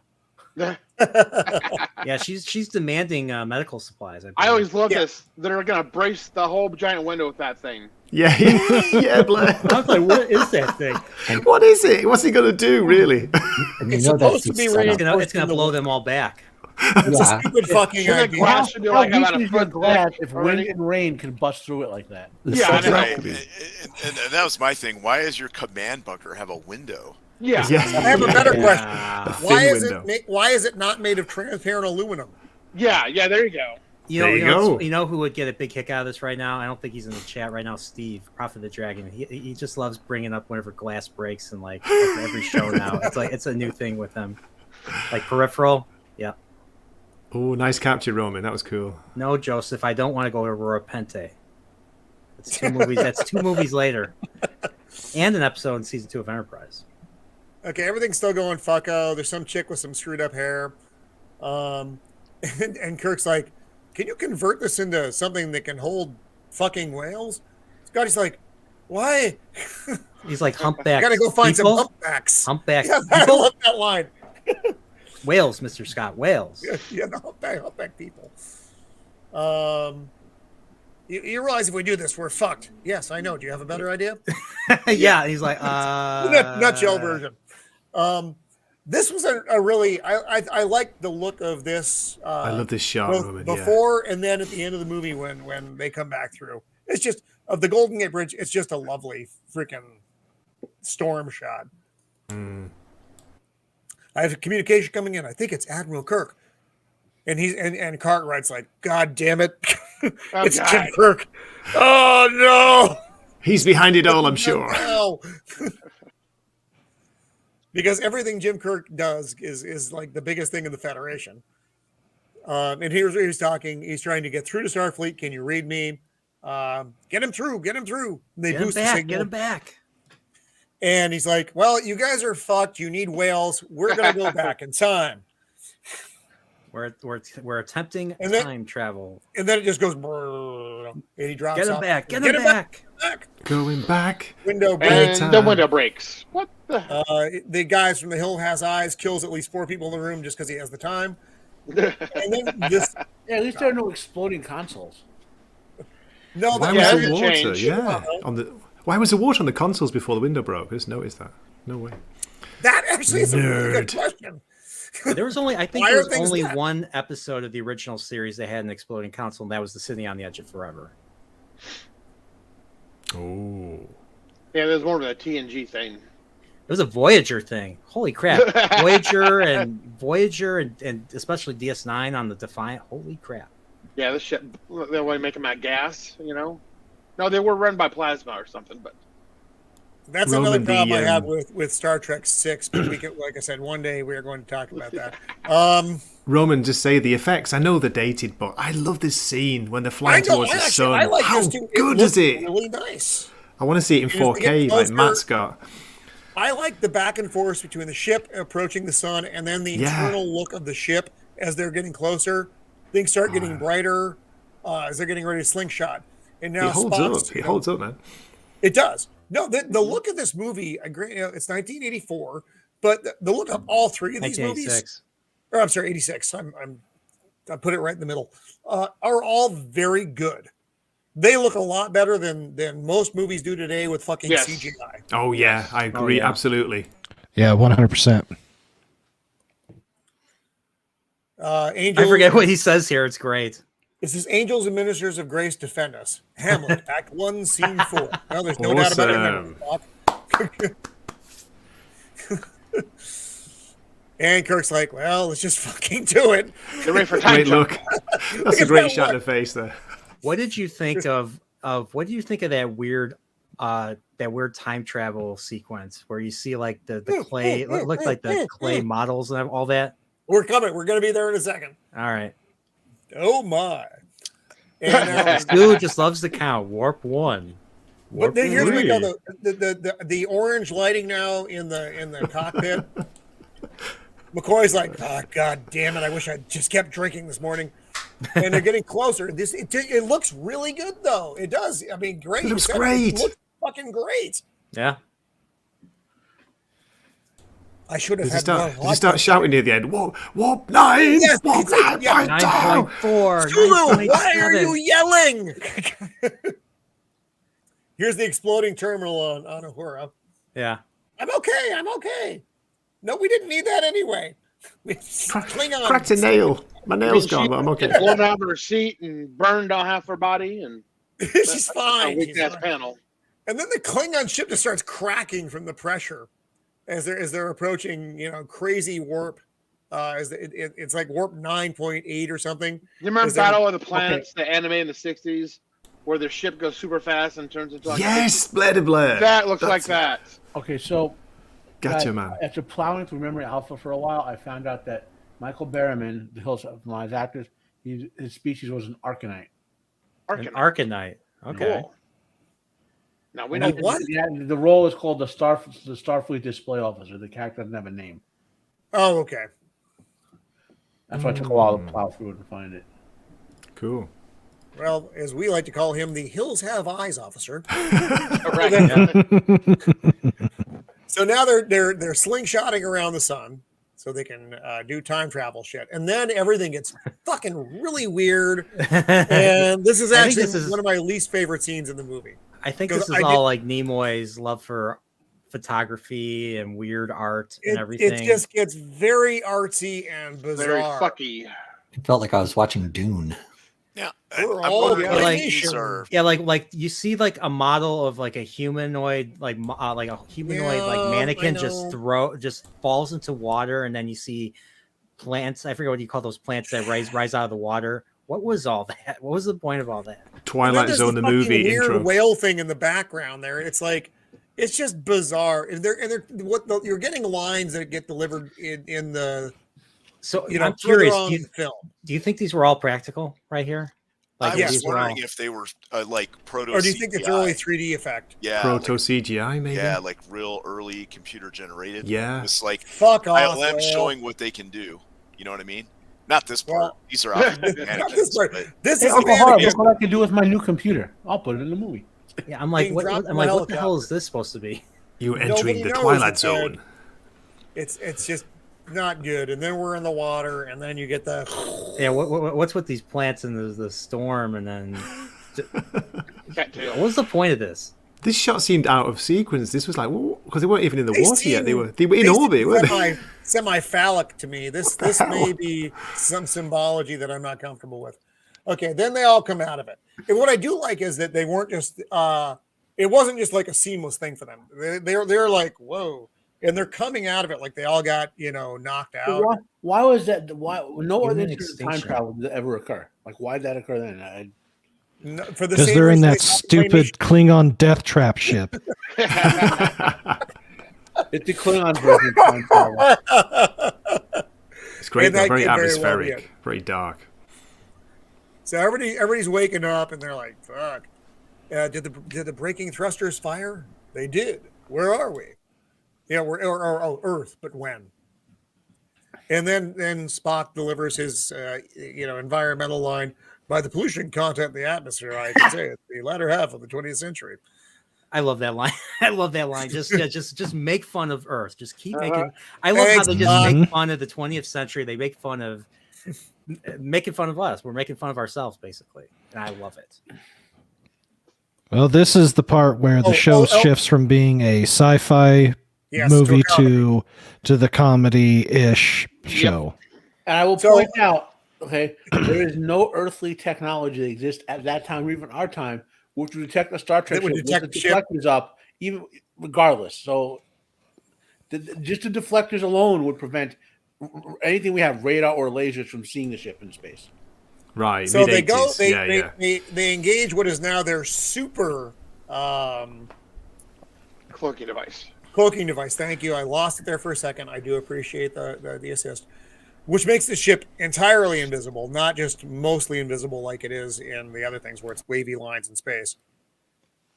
Yeah, she's demanding medical supplies. I always love this. They're gonna brace the whole giant window with that thing. Yeah, Blair. I was like, what is that thing? What is it? What's he gonna do, really? It's supposed to be it's gonna blow them all back. It's a stupid fucking idea. Glass should be like about a foot glass if wind and rain can bust through it like that. Yeah, and that was my thing. Why does your command bunker have a window? Yeah. I have a better question. Why is it not made of transparent aluminum? Yeah, there you go. You know who would get a big kick out of this right now? I don't think he's in the chat right now. Steve, Prophet of the Dragon. He just loves bringing up whenever glass breaks and like every show now. It's a new thing with him. Like Peripheral. Yeah. Oh, nice capture, Roman. That was cool. No, Joseph, I don't want to go to Aurora Pente. It's 2 movies. That's 2 movies later, and an episode in season 2 of Enterprise. Okay, everything's still going fucko. There's some chick with some screwed up hair, and Kirk's like, "Can you convert this into something that can hold fucking whales?" Scotty's like, "Why?" He's like humpback. Gotta go find people? some humpbacks. Humpback. Yeah, I love that line. Whales, Mr. Scott. Whales. Yeah, the humpback people. You realize if we do this, we're fucked. Yes, I know. Do you have a better idea? Yeah, he's like, nutshell version. This was a really I like the look of this. I love this shot, Roman, before and then at the end of the movie when they come back through. It's just of the Golden Gate Bridge. It's just a lovely freaking storm shot. I have a communication coming in. I think it's Admiral Kirk, and and Cartwright's like, "God damn it, it's Jim Kirk! Oh no, he's behind it all, I'm sure." No. Because everything Jim Kirk does is like the biggest thing in the Federation. And he's talking. He's trying to get through to Starfleet. Can you read me? Get him through. Get him through. And they boost the signal. Get him back. And he's like, "Well, you guys are fucked. You need whales. We're gonna go back in time. We're attempting time travel." And then it just goes, and he drops. Get him off. back. Get him back. Going back. Window breaks. And the window breaks. What the? The guys from The Hill Has Eyes kills at least 4 people in the room just because he has the time. And then this. Yeah, at least there are no exploding consoles. No, why was the water? Yeah, why was the water on the consoles before the window broke? I just noticed that. No way. That actually is a really good question. There was only, I think, there was only one episode of the original series that had an exploding console, and that was the Sitting on the Edge of Forever. Oh. Yeah, there's more of a TNG thing. It was a Voyager thing. Holy crap. Voyager and especially DS9 on the Defiant. Holy crap. Yeah, this shit, they want to make them out gas, you know? No, they were run by plasma or something, but. That's another problem I have with Star Trek 6, but we can, like I said, one day we are going to talk about that. Roman, just say the effects. I know they're dated, but I love this scene when they're flying towards the sun. Like how good is it? Really nice. I want to see it in 4K, like Matt's got. I like the back and forth between the ship approaching the sun and then the internal look of the ship as they're getting closer. Things start getting brighter as they're getting ready to slingshot. And now it holds up. It holds up, man. It does. No, the look of this movie, it's 1984, but the look of all 3 of these movies, or I'm sorry, 86. I put it right in the middle. Are all very good. They look a lot better than most movies do today with fucking CGI. Oh yeah, I agree absolutely. Yeah, 100%. Angels, I forget what he says here. It's great. It says, "Angels and ministers of grace defend us." Hamlet, Act 1, Scene 4. Well, there's no doubt about it. And Kirk's like, "Well, let's just fucking do it." Great look. That's a great shot in the face there. What did you think of that weird time travel sequence where you see like the clay, it looked like the clay models and all that? We're coming. We're going to be there in a second. All right. Oh my! And Stu just loves the count. Warp 1. But then here's we go. The orange lighting now in the cockpit. McCoy's like, "Oh, God damn it! I wish I just kept drinking this morning." And they're getting closer. It looks really good though. It does. I mean, great. It looks great. It looks fucking great. Yeah. I should have had. Did you start shouting near the end? Warp 9! Yes, Warp 9! 9.4. Sulu, why are you yelling? Here's the exploding terminal on Uhura. Yeah. I'm okay. No, we didn't need that anyway. Klingon. Cracked a nail. My nail's gone, but I'm okay. Blown out of her seat and burned on half her body, and she's fine. Panel. And then the Klingon ship just starts cracking from the pressure as they're approaching, crazy warp It's like warp 9.8 or something. You remember Battle of the Planets, the anime in the 60s, where the ship goes super fast and turns into Blair de Blair. That looks like that. Okay, so gotcha, man. After plowing through Memory Alpha for a while, I found out that Michael Berryman, the Hills of Lies actors, his species was an Arcanite. An Arcanite. Okay. Cool. Now we know what the role is called the Starfleet Display Officer. The character doesn't have a name. Oh, okay. That's why it took a while to plow through it and find it. Cool. Well, as we like to call him, the Hills Have Eyes officer. So now they're slingshotting around the sun so they can do time travel shit, and then everything gets fucking really weird. And this is actually one of my least favorite scenes in the movie. I think this is all like Nimoy's love for photography and weird art and everything. It just gets very artsy and bizarre. Very fucky. It felt like I was watching Dune. Yeah, like you see like a model of like a humanoid, like a humanoid mannequin just falls into water, and then you see plants. I forget what you call those plants that rise out of the water. What was all that? What was the point of all that? Twilight Zone, the movie weird intro. Whale thing in the background there. It's like it's just bizarre. And you're getting lines that get delivered in the. So I'm curious. Do you think these were all practical right here? Like, I was wondering if they were like proto. Or do you think it's early 3D effect? Yeah, proto CGI maybe. Yeah, like real early computer generated. Yeah, it's like fuck off. ILM showing what they can do. You know what I mean? Not this part. Well, these are obviously not this part. This is Uncle Hart, look what I can do with my new computer. I'll put it in the movie. Yeah, I'm like, what the hell is this supposed to be? You entering the Twilight Zone. It's just not good. And then we're in the water, and then you get the what's with these plants and the storm, and then what's the point of this? This shot seemed out of sequence. This was like, because they weren't even in the water yet. They were in orbit, weren't they? Semi-phallic to me. This may be some symbology that I'm not comfortable with. Okay, then they all come out of it. And what I do like is that they weren't just it wasn't just like a seamless thing for them. They're like, whoa. And they're coming out of it like they all got, knocked out. Why was that? Why no other time travel did ever occur? Like, why did that occur then? Because they're in that stupid Klingon death trap ship. It's the Klingon version of time travel. It's great. They're very atmospheric, very dark. So everybody's waking up and they're like, "Fuck! Did the braking thrusters fire? They did. Where are we? Yeah, we're Earth, but when?" And then Spock delivers his environmental line. By the pollution content in the atmosphere, I can say it's the latter half of the 20th century. I love that line. I love that line. Just make fun of Earth. Just keep making. I love how they just make fun of the 20th century. They make fun of making fun of us. We're making fun of ourselves, basically, and I love it. Well, this is the part where the show shifts from being a sci-fi movie to the comedy-ish show. And I will point out. Okay, there is no earthly technology that exists at that time, or even our time, which would detect a Star Trek ship with the deflectors up, even regardless. So, just the deflectors alone would prevent anything we have, radar or lasers, from seeing the ship in space. Right. So they go. They engage what is now their super cloaking device. Cloaking device. Thank you. I lost it there for a second. I do appreciate the assist. Which makes the ship entirely invisible, not just mostly invisible like it is in the other things where it's wavy lines in space.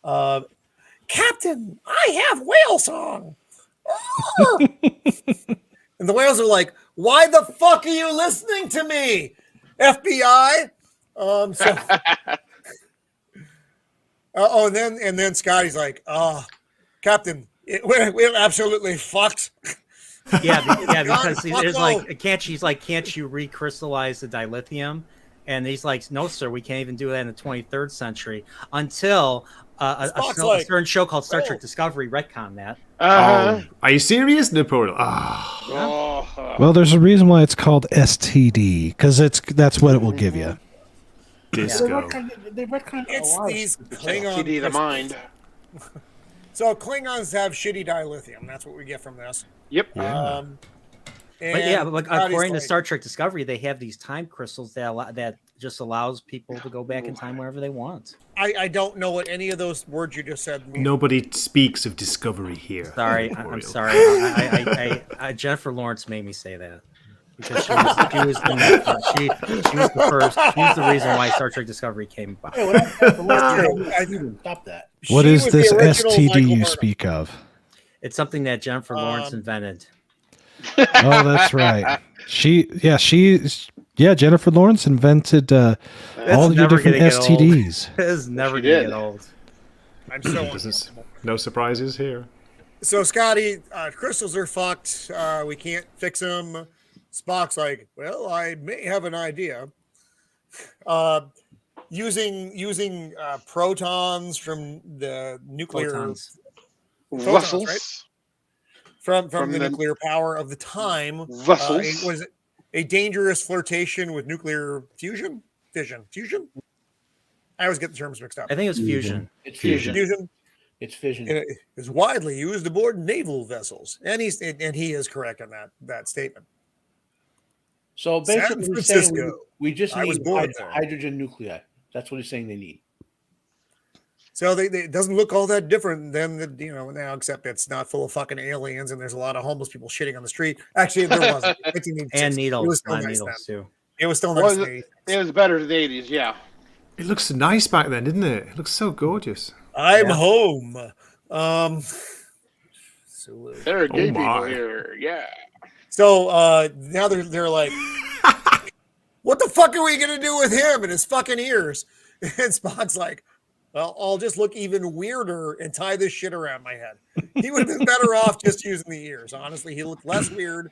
Captain, I have whale song. And the whales are like, why the fuck are you listening to me, FBI? And then Scotty's like, Captain, we're absolutely fucked. Because there's like, can't you recrystallize the dilithium? And he's like, no, sir, we can't even do that in the 23rd century until a certain show called Star Trek Discovery retcon that. Are you serious, Nerdporeal? Well, there's a reason why it's called STD, because that's what it will give you. Disco. It's these Klingon. STD the mind. So Klingons have shitty dilithium. That's what we get from this. Yep. But according to Star Trek Discovery, they have these time crystals that just allows people to go back in time wherever they want. I don't know what any of those words you just said mean. Nobody speaks of discovery here. Sorry, I'm sorry. I Jennifer Lawrence made me say that because she was the first. She was the reason why Star Trek Discovery came about. Stop that. What is this STD you speak of? It's something that Jennifer Lawrence invented. Oh, that's right. Jennifer Lawrence invented all your different STDs. It's never gonna get old. I'm so no surprises here. So Scotty, crystals are fucked. We can't fix them. Spock's like, well, I may have an idea. Using protons from the nuclear vessels, right? From the nuclear power of the time. Vessels. Was it a dangerous flirtation with nuclear fusion? Fusion? I always get the terms mixed up. I think it was fusion. It's fusion. Fusion. It's fission. It is widely used aboard naval vessels, and he is correct on that statement. So basically, San Francisco. We just need hydrogen nuclei. That's what he's saying they need. So it doesn't look all that different than now, except it's not full of fucking aliens, and there's a lot of homeless people shitting on the street. Actually, there wasn't. And needles. It was still nice needles too. It was still nice. It was better in the 80s, yeah. It looks nice back then, didn't it? It looks so gorgeous. I'm home. There are gay people here, yeah. So now they're like, what the fuck are we gonna do with him and his fucking ears? And Spock's like, well, I'll just look even weirder and tie this shit around my head. He would have been better off just using the ears. Honestly, he looked less weird.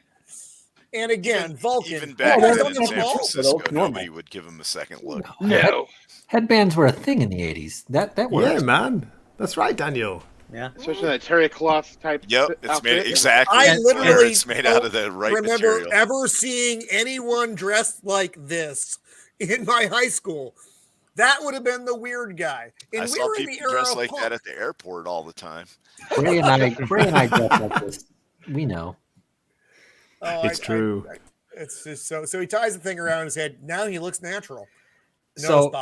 And again, Vulcan. Even back then in San Francisco, nobody would give him a second look. No. Headbands were a thing in the 80s. That worked. Yeah, man. That's right, Daniel. Yeah. Especially that terry cloth type. Yep, it's made exactly. I literally it's made out of the right remember material. Ever seeing anyone dressed like this in my high school. That would have been the weird guy. And I saw people dressed like that at the airport all the time. Bray and I dress like this. We know. It's true. It's just so he ties the thing around his head. Now he looks natural. So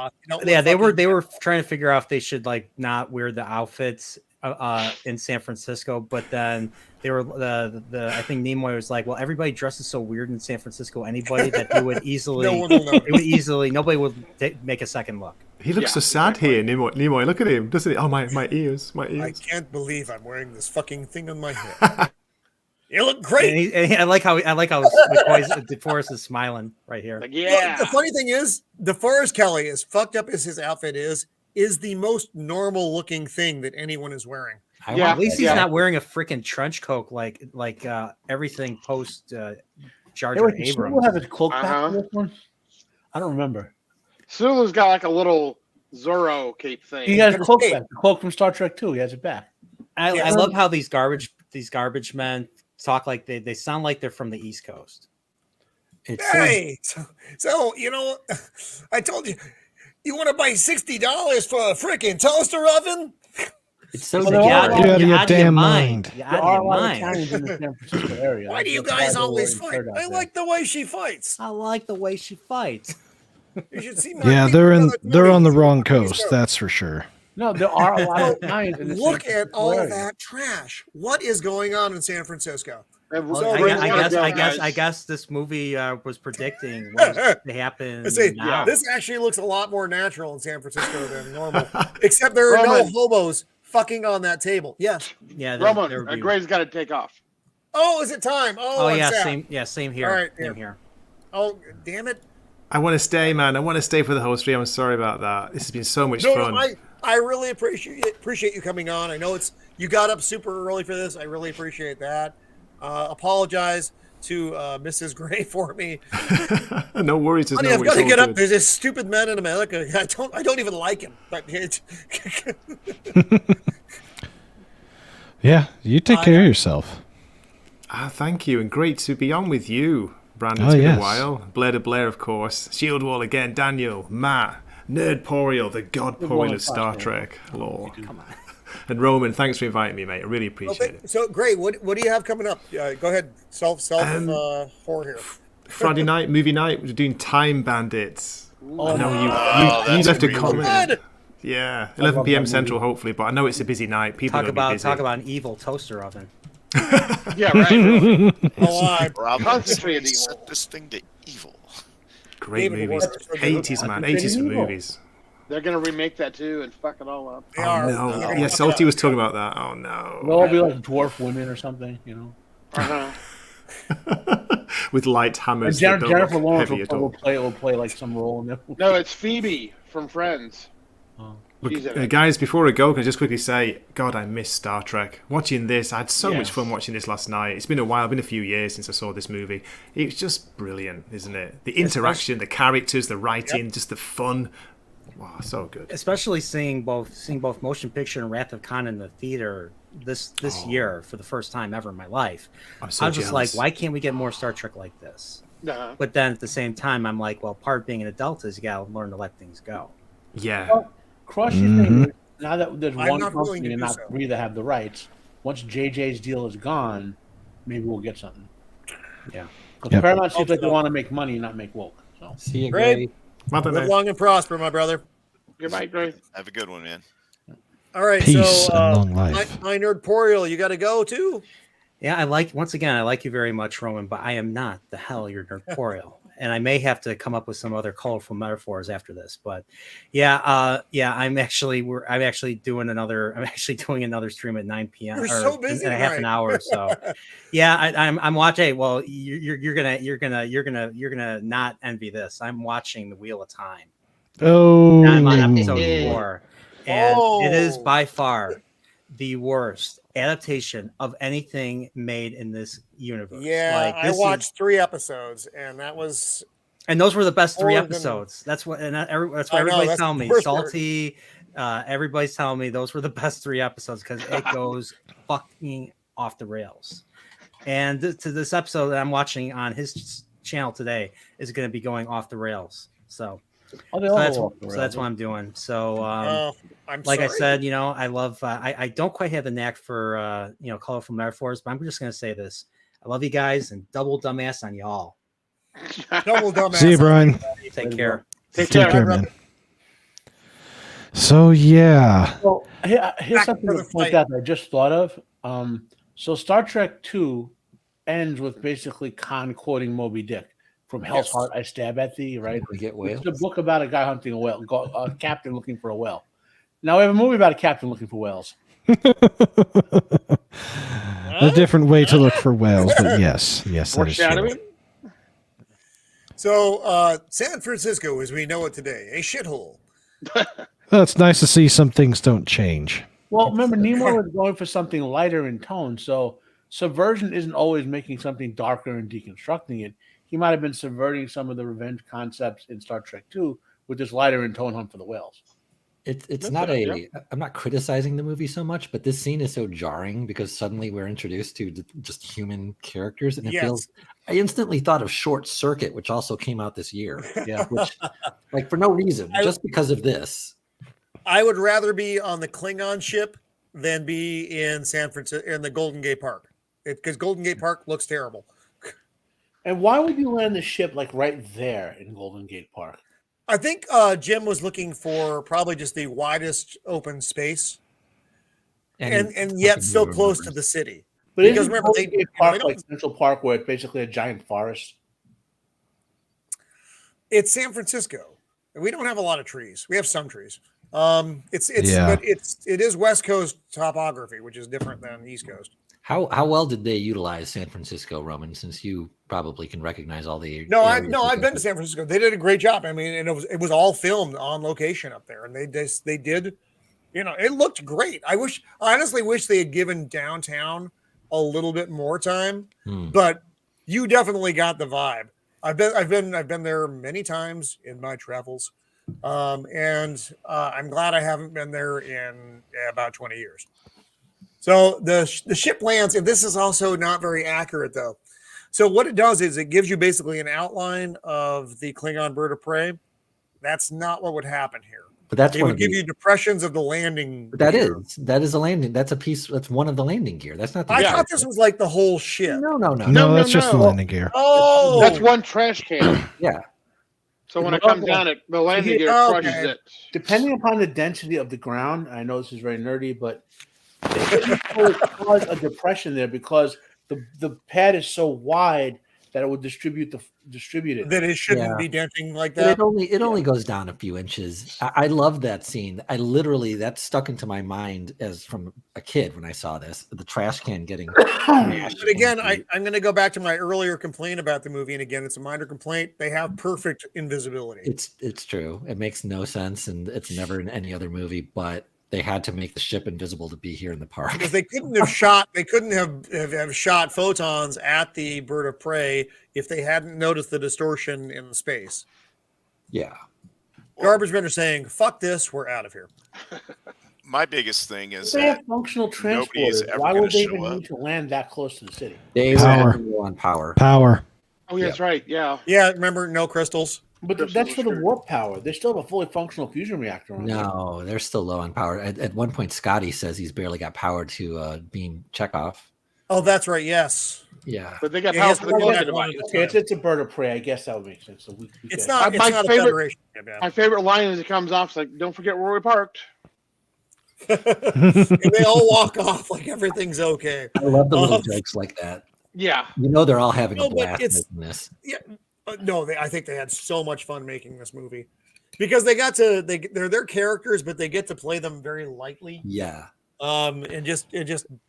they were trying to figure out if they should not wear the outfits in San Francisco, but then they were I think Nimoy was like, well, everybody dresses so weird in San Francisco. Anybody that they would easily, nobody would make a second look. He looks so sad here, Nimoy. Look at him, doesn't he? Oh, my ears. I can't believe I'm wearing this fucking thing on my head. You look great. And I like how DeForest is smiling right here. Well, the funny thing is, DeForest Kelly, as fucked up as his outfit is the most normal looking thing that anyone is wearing. At least he's not wearing a freaking trench coat like everything post Jar Jar Abrams. Sulu have a cloak back this one? I don't remember. Sulu's got like a little Zorro cape thing. He has a cloak back. The cloak from Star Trek 2. He has it back. I love how these garbage men talk like they sound like they're from the East Coast. Hey, so I told you, you want to buy $60 for a freaking toaster oven? It's so you're out of your damn mind. There are a lot of Italians in the San Francisco area. Why do you guys always fight? I like the way she fights. I like the way she fights. You should see they're on the wrong coast. That's for sure. No, there are a lot of Italians in the Look at all that trash. What is going on in San Francisco? I guess this movie was predicting what to happen. This actually looks a lot more natural in San Francisco than normal, except there are no hobos fucking on that table. Yes. Yeah. Roman, Gray's got to take off. Oh, is it time? Oh yeah. Same here. All right. Same here. Oh, damn it. I want to stay, man. I want to stay for the whole stream. I'm sorry about that. This has been so much fun. I really appreciate you coming on. I know you got up super early for this. I really appreciate that. Apologize to Mrs. Gray for me. No worries. Honey, I've got to get up. There's this stupid man in America. I don't even like him. But yeah, you take care of yourself. Thank you, and great to be on with you, Brandon. It's been a while. Blair de Blair, of course. Shieldwall again. Daniel, Matt, Nerdporeal, the Godporeal of Star Trek lore. And Roman, thanks for inviting me, mate. I really appreciate it. So great. What do you have coming up? Go ahead. Horror here. Friday night, movie night. We're doing Time Bandits. Oh, I know you left a comment. Yeah, 11 p.m. Central, hopefully. But I know it's a busy night. People are busy. Talk about an evil toaster oven. Yeah, right. Concentrate set this thing to evil. Great movies. 80s, man. 80s for movies. They're gonna remake that too and fuck it all up. They are. No. Yeah, Salty was talking about that. Oh no. They'll all be like dwarf women or something, With light hammers. Jennifer Lawrence will play like some role in it. No, it's Phoebe from Friends. Look, guys, before I go, can I just quickly say, God, I miss Star Trek. Watching this, I had so much fun watching this last night. It's been a while, been a few years since I saw this movie. It's just brilliant, isn't it? The interaction, the characters, the writing, just the fun. Wow, so good. Especially seeing both Motion Picture and Wrath of Khan in the theater this year for the first time ever in my life. I'm just like, why can't we get more Star Trek like this? But then at the same time, I'm like, well, part of being an adult is you got to learn to let things go. Yeah. Well, cross your fingers. Now that there's one company and not three that have the rights, once JJ's deal is gone, maybe we'll get something. Yeah. Because Paramount seems like they want to make money, not make woke. So. See you, Gray. Live long and prosper, my brother. Goodbye, Gray. Have a good one, man. All right. Peace and long life. My Nerdporeal, you got to go too. Yeah, I like you very much, Roman, but I am not the hell your Nerdporeal. And I may have to come up with some other colorful metaphors after this, but I'm actually doing another stream at 9 p.m. You're so busy in a half an hour. So I'm watching. Well, you're gonna not envy this. I'm watching The Wheel of Time. Oh, I'm on episode 4, and it is by far the worst adaptation of anything made in this universe. Yeah, I watched 3 episodes, and those were the best 3 episodes. That's what everybody's telling me. Salty, everybody's telling me those were the best 3 episodes because it goes fucking off the rails. And to this episode that I'm watching on his channel today is going to be going off the rails. So that's what I'm doing. So, I said, I love. I don't quite have the knack for colorful metaphors, but I'm just going to say this: I love you guys, and double dumbass on y'all. Double dumbass. See you, Brian. Take care. Take care, man. So yeah. Well, here's something to point out that I just thought of. So Star Trek 2 ends with basically Khan quoting Moby Dick. From Hell's Heart, I stab at thee, right? We get whales. It's a book about a guy hunting a whale, a captain looking for a whale. Now we have a movie about a captain looking for whales. A different way to look for whales, but yes, that is true. So, San Francisco, as we know it today, a shithole. Well, it's nice to see some things don't change. Well, remember, Nimoy was going for something lighter in tone, so subversion isn't always making something darker and deconstructing it. He might have been subverting some of the revenge concepts in Star Trek 2 with this lighter in tone hunt for the whales. It's not I'm not criticizing the movie so much, but this scene is so jarring because suddenly we're introduced to just human characters, and it feels. I instantly thought of Short Circuit, which also came out this year. Yeah, which like for no reason, just because of this. I would rather be on the Klingon ship than be in San Francisco in the Golden Gate Park, because Golden Gate Park looks terrible. And why would you land the ship like right there in Golden Gate Park? I think Jim was looking for probably just the widest open space, and yet still close to the city. But because remember, Golden Gate Park like Central Park, where it's basically a giant forest. It's San Francisco. We don't have a lot of trees. We have some trees. But it is West Coast topography, which is different than East Coast. How well did they utilize San Francisco, Roman? Since you probably can recognize all the I've been to San Francisco. They did a great job. I mean, and it was all filmed on location up there, and they did, it looked great. I honestly wish they had given downtown a little bit more time, but you definitely got the vibe. I've been there many times in my travels, and I'm glad I haven't been there in about 20 years. So the ship lands, and this is also not very accurate, though. So what it does is it gives you basically an outline of the Klingon bird of prey. That's not what would happen here. But that's they would give you depressions of the landing. That is a landing. That's a piece. That's one of the landing gear. That's not. I thought this was like the whole ship. No, that's just the landing gear. Oh, that's one trash can. Yeah. So when it comes down, the landing gear crushes it. Depending upon the density of the ground, I know this is very nerdy, but it will cause a depression there because the pad is so wide that it would distribute it. That it shouldn't be denting like that. It only goes down a few inches. I love that scene. That stuck into my mind as from a kid when I saw this. The trash can getting. But again, I'm going to go back to my earlier complaint about the movie, and again, it's a minor complaint. They have perfect invisibility. It's true. It makes no sense, and it's never in any other movie. But they had to make the ship invisible to be here in the park because they couldn't have shot. They couldn't have shot photons at the bird of prey if they hadn't noticed the distortion in the space. Yeah. Garbage men are saying, "Fuck this, we're out of here." My biggest thing is they have functional transporters. Why would they even need to land that close to the city? They were on power. Oh, yeah, that's right. Yeah. Yeah. Remember, no crystals. But that's for the warp power. They still have a fully functional fusion reactor on No, they're still low on power. At one point, Scotty says he's barely got power to beam Chekhov. Oh, that's right. Yes. Yeah. But they got power for the Vulcan device. It's a bird of prey. I guess that would make sense. So it's not a Federation. My favorite line as it comes off is like, "Don't forget where we parked." And they all walk off like everything's okay. I love the little jokes like that. Yeah. They're all having a blast making this. Yeah. I think they had so much fun making this movie because they're their characters, but they get to play them very lightly. Yeah. And just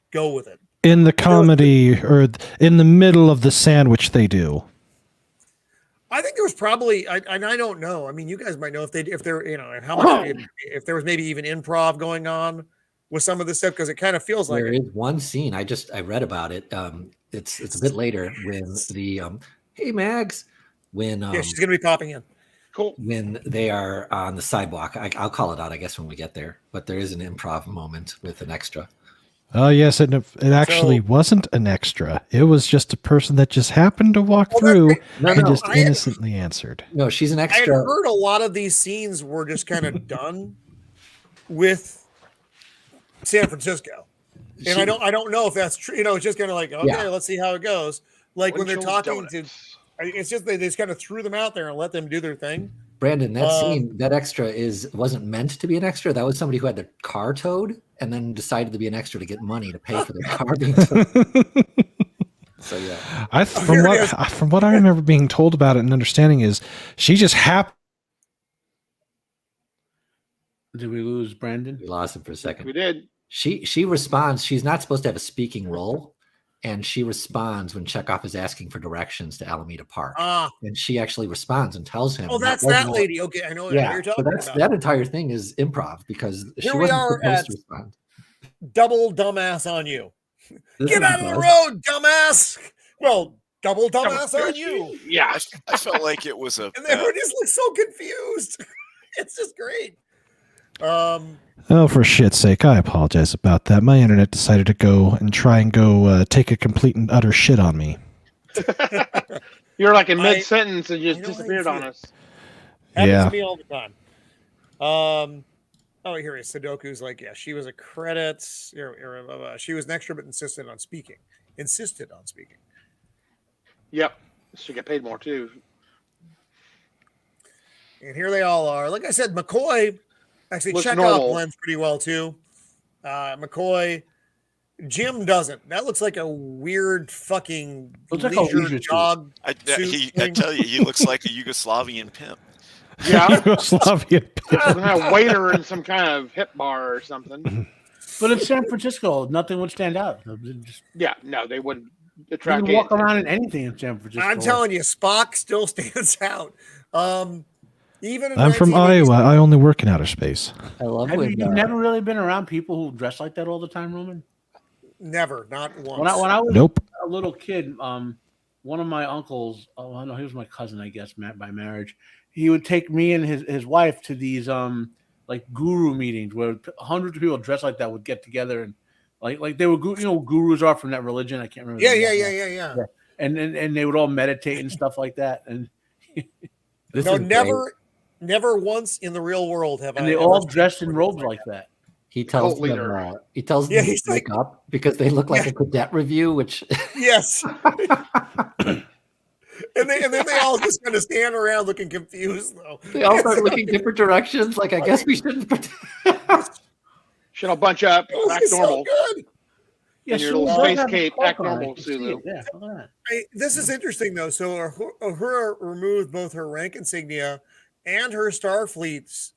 go with it. In the comedy or in the middle of the sandwich, they do. I think there was probably, and I don't know. I mean, you guys might know if they're, how much, if there was maybe even improv going on with some of this stuff, because it kind of feels like there is one scene. I read about it. It's a bit later when the hey Mags. When she's gonna be popping in. Cool. When they are on the sidewalk, I'll call it out, I guess, when we get there. But there is an improv moment with an extra. Oh yes, it actually wasn't an extra. It was just a person that just happened to walk through and just innocently answered. No, she's an extra. I had heard a lot of these scenes were just kind of done with San Francisco, and I don't know if that's true. It's just kind of like, okay, let's see how it goes. Like when they're talking to. It's just they just kind of threw them out there and let them do their thing. Brandon, that scene, that extra wasn't meant to be an extra. That was somebody who had their car towed and then decided to be an extra to get money to pay for their car being towed. So yeah, from what I remember being told about it and understanding is she just happened. Did we lose Brandon? We lost him for a second. We did. She responds. She's not supposed to have a speaking role. And she responds when Chekhov is asking for directions to Alameda Park. And she actually responds and tells him. Oh, that's that lady. Okay, I know what you're talking about. That entire thing is improv because she wasn't supposed to respond. Double dumbass on you. Get out of the road, dumbass. Well, double dumbass on you. Yeah. I felt like it was a... And everyone just looks so confused. It's just great. Oh, for shit's sake, I apologize about that. My internet decided to go take a complete and utter shit on me. You're like in mid-sentence and just disappeared on us. Happens to me all the time. Oh, here he is. Sudoku's like, she was a credits. She was an extra, but insisted on speaking. Yep. She got paid more, too. And here they all are. Like I said, McCoy... Actually, Chekhov blends pretty well too. McCoy, Jim doesn't. That looks like a weird fucking leisure dog. I tell you, he looks like a Yugoslavian pimp. Yeah, Yugoslavian pimp. A waiter in some kind of hip bar or something. But in San Francisco, nothing would stand out. No, they wouldn't attract. You can walk around in anything in San Francisco. I'm telling you, Spock still stands out. I'm from Iowa. I only work in outer space. I love it. You've never really been around people who dress like that all the time, Roman? Never, not once. When I was a little kid, one of my uncles, he was my cousin, I guess, by marriage. He would take me and his wife to these like guru meetings where hundreds of people dressed like that would get together and like they were gurus are from that religion. I can't remember. Yeah. And they would all meditate and stuff like that. And never Never once in the real world have and I. they all dressed in robes like that. He tells them. He tells them to wake up because they look like a cadet review. Which yes. And then they all just kind of stand around looking confused, though. They all start looking different directions. Like, I guess we shouldn't. Should I bunch up, act normal? So good. Yeah, your little space cape, act normal, Sulu. Yeah, look at that. This is interesting, though. So Uhura removed both her rank insignia and her Starfleet's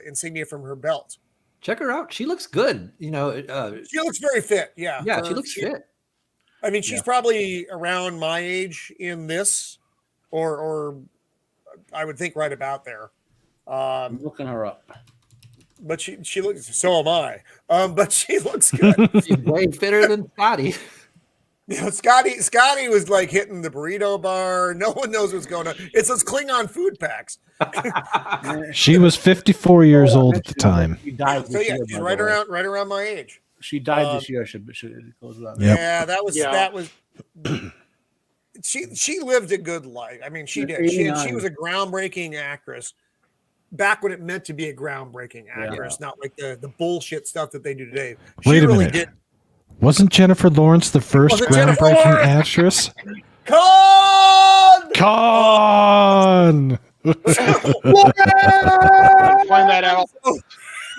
insignia from her belt. Check her out. She looks good. You know, she looks very fit. Yeah. Yeah, she looks fit. I mean, she's probably around my age in this, or I would think right about there. I'm looking her up. But she looks. So am I. But she looks good. She's way fitter than Scotty. You know, Scotty was like hitting the burrito bar. No one knows what's going on. It's those Klingon food packs. She was 54 years old at the time. She died. So yeah, she's right around my age. She died this year. Should goes without. Yeah, that was. She lived a good life. I mean, she did. She was a groundbreaking actress back when it meant to be a groundbreaking actress, not like the bullshit stuff that they do today. Wait a minute. Wasn't Jennifer Lawrence the first groundbreaking actress? Con! Find that out.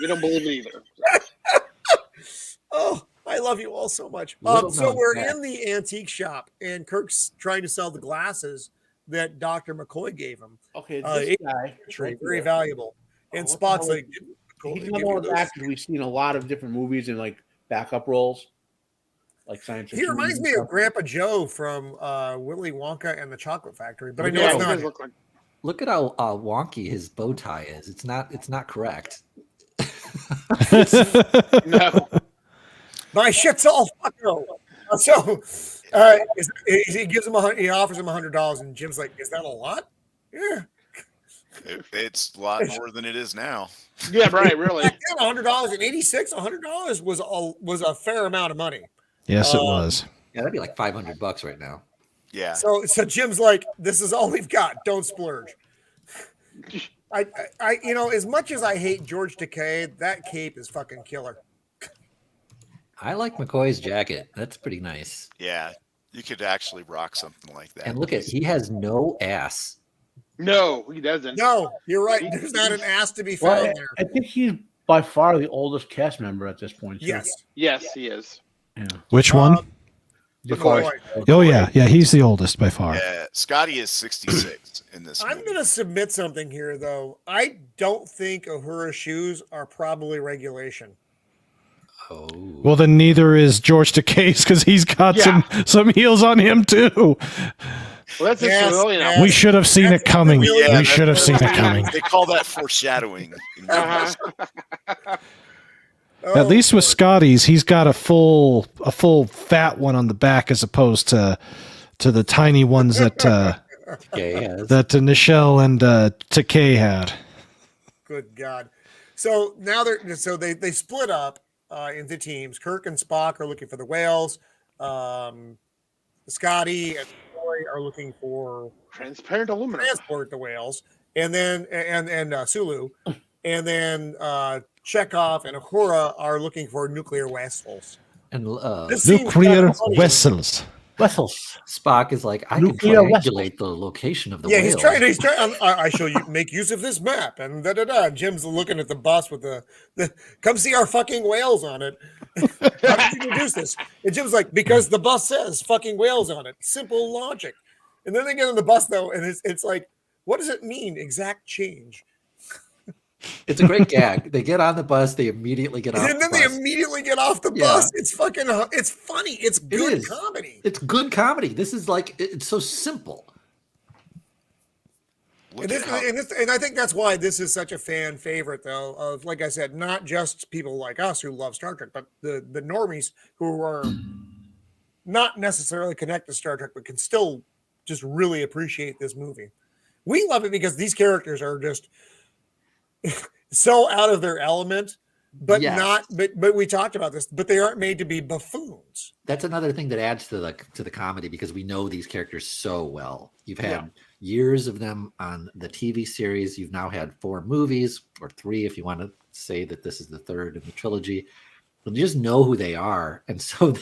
You don't believe me either. Oh, I love you all so much. So we're in the antique shop, and Kirk's trying to sell the glasses that Dr. McCoy gave him. Okay, this guy, very valuable. And Spock's like, he's one of those actors we've seen a lot of different movies in like backup roles. Like science fiction. He reminds me of Grandpa Joe from Willy Wonka and the Chocolate Factory, but I know it's not. Look at how wonky his bow tie is. It's not correct. No, my shit's all fucko. So he gives him he offers him $100, and Jim's like, "Is that a lot?" Yeah, it's a lot more than it is now. Yeah, right. Really, $100 in '86. $100 was a fair amount of money. Yes, it was. Yeah, that'd be like $500 right now. Yeah. So Jim's like, "This is all we've got. Don't splurge." I as much as I hate George Takei, that cape is fucking killer. I like McCoy's jacket. That's pretty nice. Yeah, you could actually rock something like that. And look he has no ass. No, he doesn't. No, you're right. There's not an ass to be found there. I think he's by far the oldest cast member at this point. Too. Yes, he is. Yeah. Which one? Oh yeah, he's the oldest by far. Yeah, Scotty is 66 in this. I'm going to submit something here, though. I don't think Uhura's shoes are probably regulation. Oh. Well, then neither is George Takei's because he's got some heels on him too. Well, that's we should have seen it coming. We should have seen it coming. They call that foreshadowing. At least with Scotty's, he's got a full fat one on the back as opposed to the tiny ones that that Nichelle and Takei had. Good God! So now they split up into teams. Kirk and Spock are looking for the whales. Scotty and Roy are looking for transparent aluminum. Transport the whales, and then Sulu, and then Chekhov and Uhura are looking for nuclear vessels. And nuclear vessels. Spock is like, I can triangulate the location of the whale. He's trying. I shall make use of this map, and da. Jim's looking at the bus with the come see our fucking whales on it. How did you introduce this? And Jim's like, because the bus says fucking whales on it. Simple logic. And then they get on the bus though, and it's like, what does it mean? Exact change. It's a great gag. They get on the bus. They immediately get off. And then they immediately get off the bus. It's fucking. It's funny. It's good comedy. It's good comedy. This is like it's so simple. And I think that's why this is such a fan favorite, though. Of like I said, not just people like us who love Star Trek, but the normies who are not necessarily connected to Star Trek, but can still just really appreciate this movie. We love it because these characters are just so out of their element, but but we talked about this, but they aren't made to be buffoons. That's another thing that adds to the comedy because we know these characters so well. You've had years of them on the TV series. You've now had 4 movies, or 3 if you want to say that this is the third in the trilogy. You just know who they are. And so,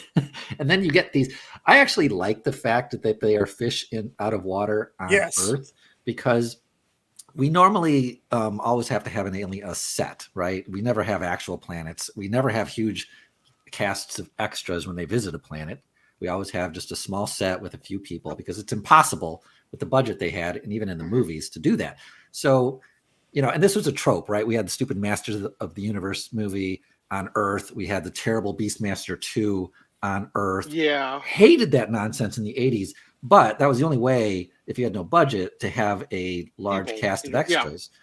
and then you get these. I actually like the fact that they are fish out of water on Earth, because we normally always have to have a set, right? We never have actual planets. We never have huge casts of extras when they visit a planet. We always have just a small set with a few people, because it's impossible with the budget they had, and even in the movies, to do that. So, and this was a trope, right? We had the stupid Masters of the Universe movie on Earth. We had the terrible Beastmaster 2 on Earth. Yeah. Hated that nonsense in the 80s, but that was the only way, if you had no budget, to have a large cast of extras. Yeah.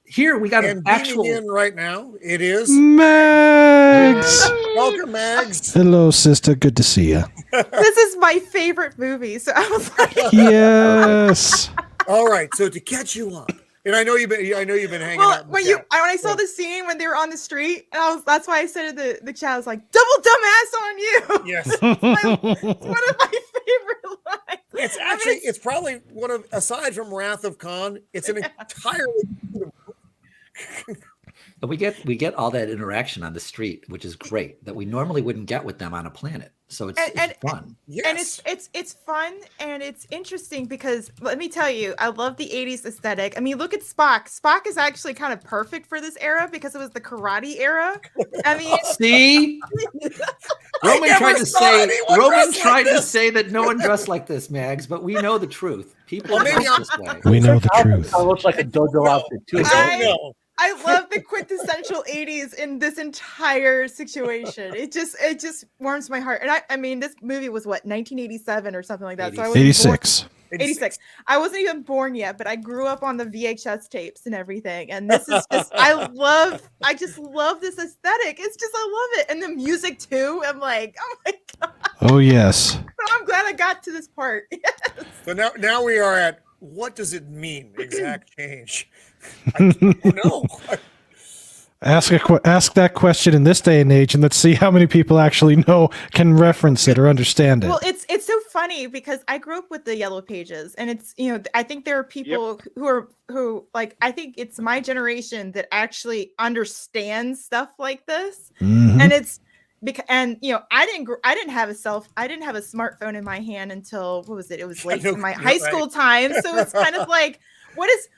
Here we got an actual in right now. It is Mags. Welcome, Mags. Hello, sister. Good to see you. This is my favorite movie, so I was like, yes. All right, so to catch you up, and I know you've been hanging out. When I saw the scene when they were on the street, and that's why I said to the chat, I was like, "Double dumbass on you." Yes, it's one of my favorite lines. It's actually, it's probably one of, aside from Wrath of Khan, it's an entirely. But we get all that interaction on the street, which is great, that we normally wouldn't get with them on a planet. So it's fun. Yes. And it's fun, and it's interesting, because let me tell you, I love the 80s aesthetic. I mean, look at Spock. Spock is actually kind of perfect for this era, because it was the karate era. I mean, see, Roman tried to say that no one dressed like this, Mags, but we know the truth. People dress this way. We know the truth. It looks like a dojo outfit too. I love the quintessential 80s in this entire situation. It just warms my heart. And I mean, this movie was what, 1987 or something like that. So I was 86. 86. I wasn't even born yet, but I grew up on the VHS tapes and everything. And this is just, I just love this aesthetic. It's just, I love it. And the music too. I'm like, oh my God. Oh, yes. So I'm glad I got to this part. Yes. So now we are at, what does it mean? Exact change. I don't know. Ask that question in this day and age, and let's see how many people actually can reference it or understand it. Well, it's so funny, because I grew up with the Yellow Pages, and it's, I think there are people who like, I think it's my generation that actually understands stuff like this, and it's because, and I didn't have a smartphone in my hand until, what was it? It was late in my high school time, so it's kind of like, what is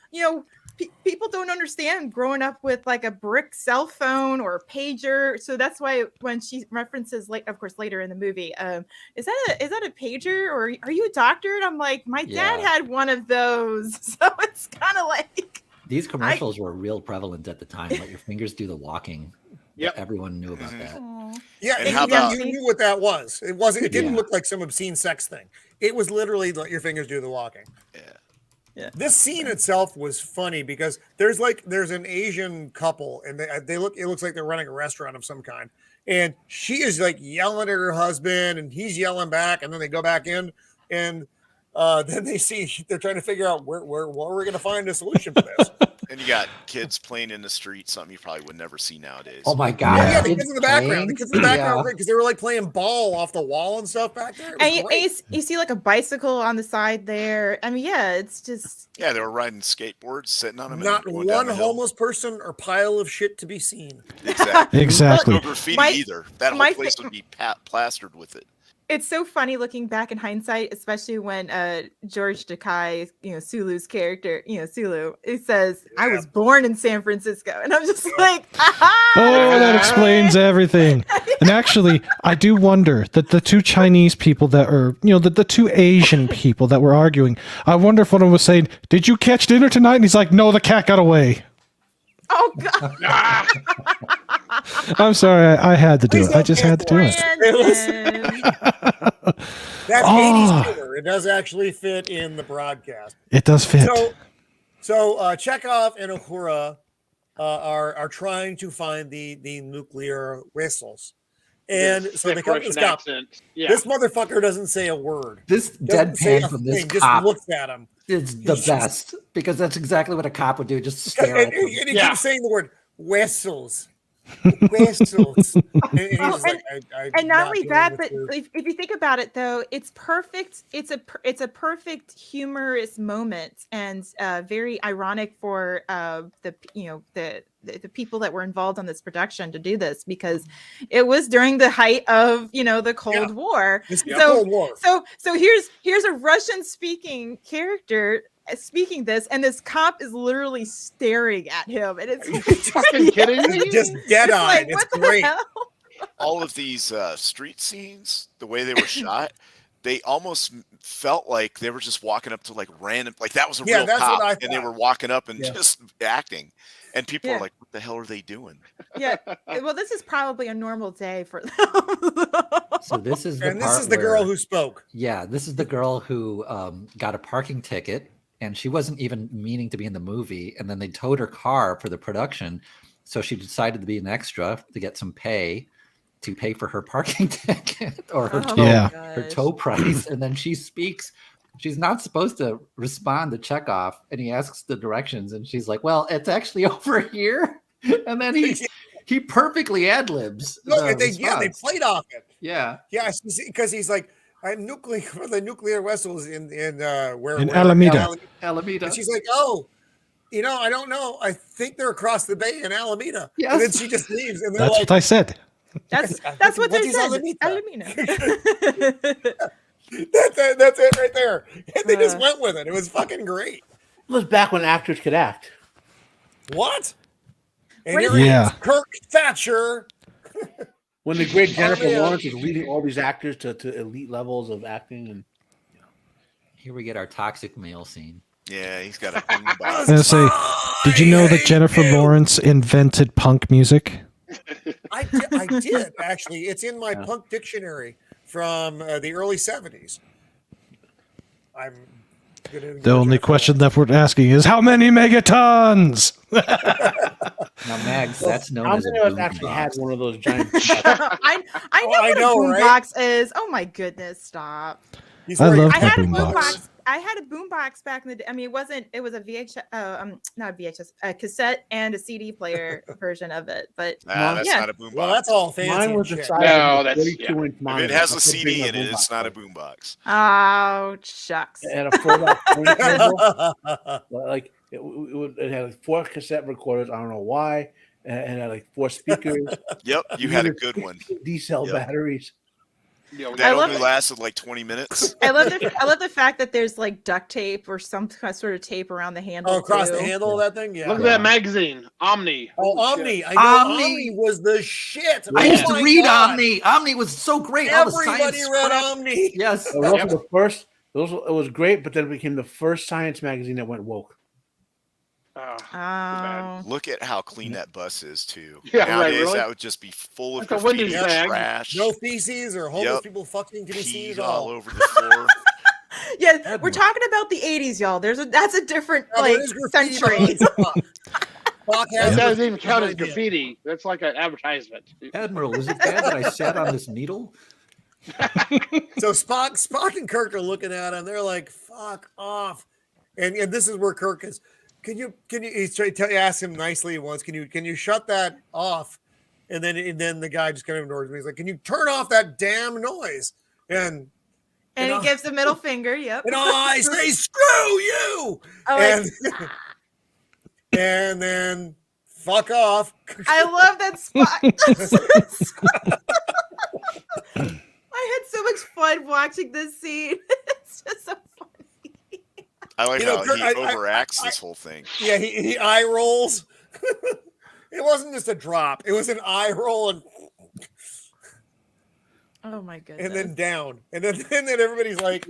people don't understand growing up with like a brick cell phone or a pager. So that's why when she references, of course, later in the movie, is that a pager, or are you a doctor? And I'm like, my dad had one of those. So it's kind of like, these commercials were real prevalent at the time. Let your fingers do the walking. Yep. Everyone knew about that. Yeah, and how about you knew what that was? It didn't look like some obscene sex thing. It was literally let your fingers do the walking. Yeah. This scene itself was funny, because there's an Asian couple, and it looks like they're running a restaurant of some kind, and she is like yelling at her husband, and he's yelling back, and then they go back in, and then they're trying to figure out where we're going to find a solution for this. And you got kids playing in the street, something you probably would never see nowadays. Oh my God! Yeah, the kids in the background. Because they were like playing ball off the wall and stuff back there. And you see like a bicycle on the side there. I mean, it's just. Yeah, they were riding skateboards, sitting on them. Not one homeless person or pile of shit to be seen. Exactly. No graffiti either. That whole place would be plastered with it. It's so funny looking back in hindsight, especially when George Takei, Sulu's character, Sulu, it says, "I was born in San Francisco," and I'm just like, aha! Oh, that explains everything. And actually, I do wonder that the two Chinese people that are, the two Asian people that were arguing, I wonder if one of them was saying, "Did you catch dinner tonight?" And he's like, "No, the cat got away." Oh God! I'm sorry, I had to do it. I just had to do it. That's 80s humor. It does actually fit in the broadcast. It does fit. So Chekhov and Uhura are trying to find the nuclear vessels. And so they come to stop. Yeah. This motherfucker doesn't say a word. This deadpan from this cop just looks at him. It's the best, because that's exactly what a cop would do. Just stare at him. And he keeps saying the word vessels. And not only that, but if you think about it, though, it's perfect. It's a perfect humorous moment, and very ironic for the people that were involved on this production to do this, because it was during the height of the Cold War. Cold War. So here's a Russian speaking character speaking this, and this cop is literally staring at him, and it's fucking kidding me? Just dead on. Like, it's great. All of these street scenes, the way they were shot, they almost felt like they were just walking up to like random, like that was a real cop, and they were walking up and just acting, and people are like, "What the hell are they doing?" Yeah, well, this is probably a normal day for them. So this is the this is the girl who spoke. Yeah, this is the girl who got a parking ticket. And she wasn't even meaning to be in the movie. And then they towed her car for the production. So she decided to be an extra to get some pay for her parking ticket or her tow price. And then she speaks. She's not supposed to respond to Chekhov. And he asks the directions. And she's like, well, it's actually over here. And then he perfectly ad-libs. No, they played off it. Yeah. Yeah, because he's like, I'm nuclear for the nuclear vessels in Alameda. Alameda. And she's like, oh, I don't know. I think they're across the bay in Alameda. Yes. And then she just leaves. And that's what I said. That's what they said. Alameda. That's it right there. And they just went with it. It was fucking great. It was back when actors could act. What? And here Kirk Thatcher. When the great Jennifer Lawrence is leading all these actors to elite levels of acting, and here we get our toxic male scene. Yeah, he's got a boombox. I was gonna say, did you know that Jennifer Lawrence invented punk music? I did actually. It's in my punk dictionary from the early 70s. The only question that we're asking is how many megatons? Now, Mags, that's known as a boom actually box. had one of those giant. I know what a boom box is. Oh my goodness! Stop. I love I had the a boom box. I had a boombox back in the day. I mean, it was a VHS, not a VHS, a cassette and a CD player version of it. But that's not a boombox. Well, that's all fancy. Mine was the size No, of a that's 32-inch monitor. If it has a That's how CD big in my it, it's boombox not a was. boombox. oh shucks. It had a 4x20 cable. Like it had like 4 cassette recorders. I don't know why. And it had like 4 speakers. Yep, you had a good one. D-cell batteries. That only lasted like 20 minutes. I love the fact that there's like duct tape or some sort of tape around the handle. Across the handle of that thing. Yeah. Look at that magazine, Omni. Oh, Omni! I know Omni was the shit. I used to read Omni. Omni was so great. Everybody read Omni. Yes, it was great, but then it became the first science magazine that went woke. Look at how clean that bus is too. Yeah, nowadays really? that would just be full of Wendy's graffiti, bag. trash. No feces or homeless people fucking to be seen at all. Over the floor. Yeah, we're talking about the 80s, y'all. That's a different century. That doesn't even count as graffiti. That's like an advertisement. Admiral, is it bad that I sat on this needle? So Spock and Kirk are looking at him. They're like, "Fuck off!" And this is where Kirk is. Can you? He's trying to ask him nicely once. Can you shut that off? And then the guy just kind of ignores him. He's like, "Can you turn off that damn noise?" And he gives the middle finger. Yep. And I say, "Screw you!" And then fuck off. I love that spot. I had so much fun watching this scene. It's just so funny. I like how he overacts this whole thing. Yeah, he eye rolls. It wasn't just a drop; it was an eye roll and. Oh my goodness! And then down, and then everybody's like.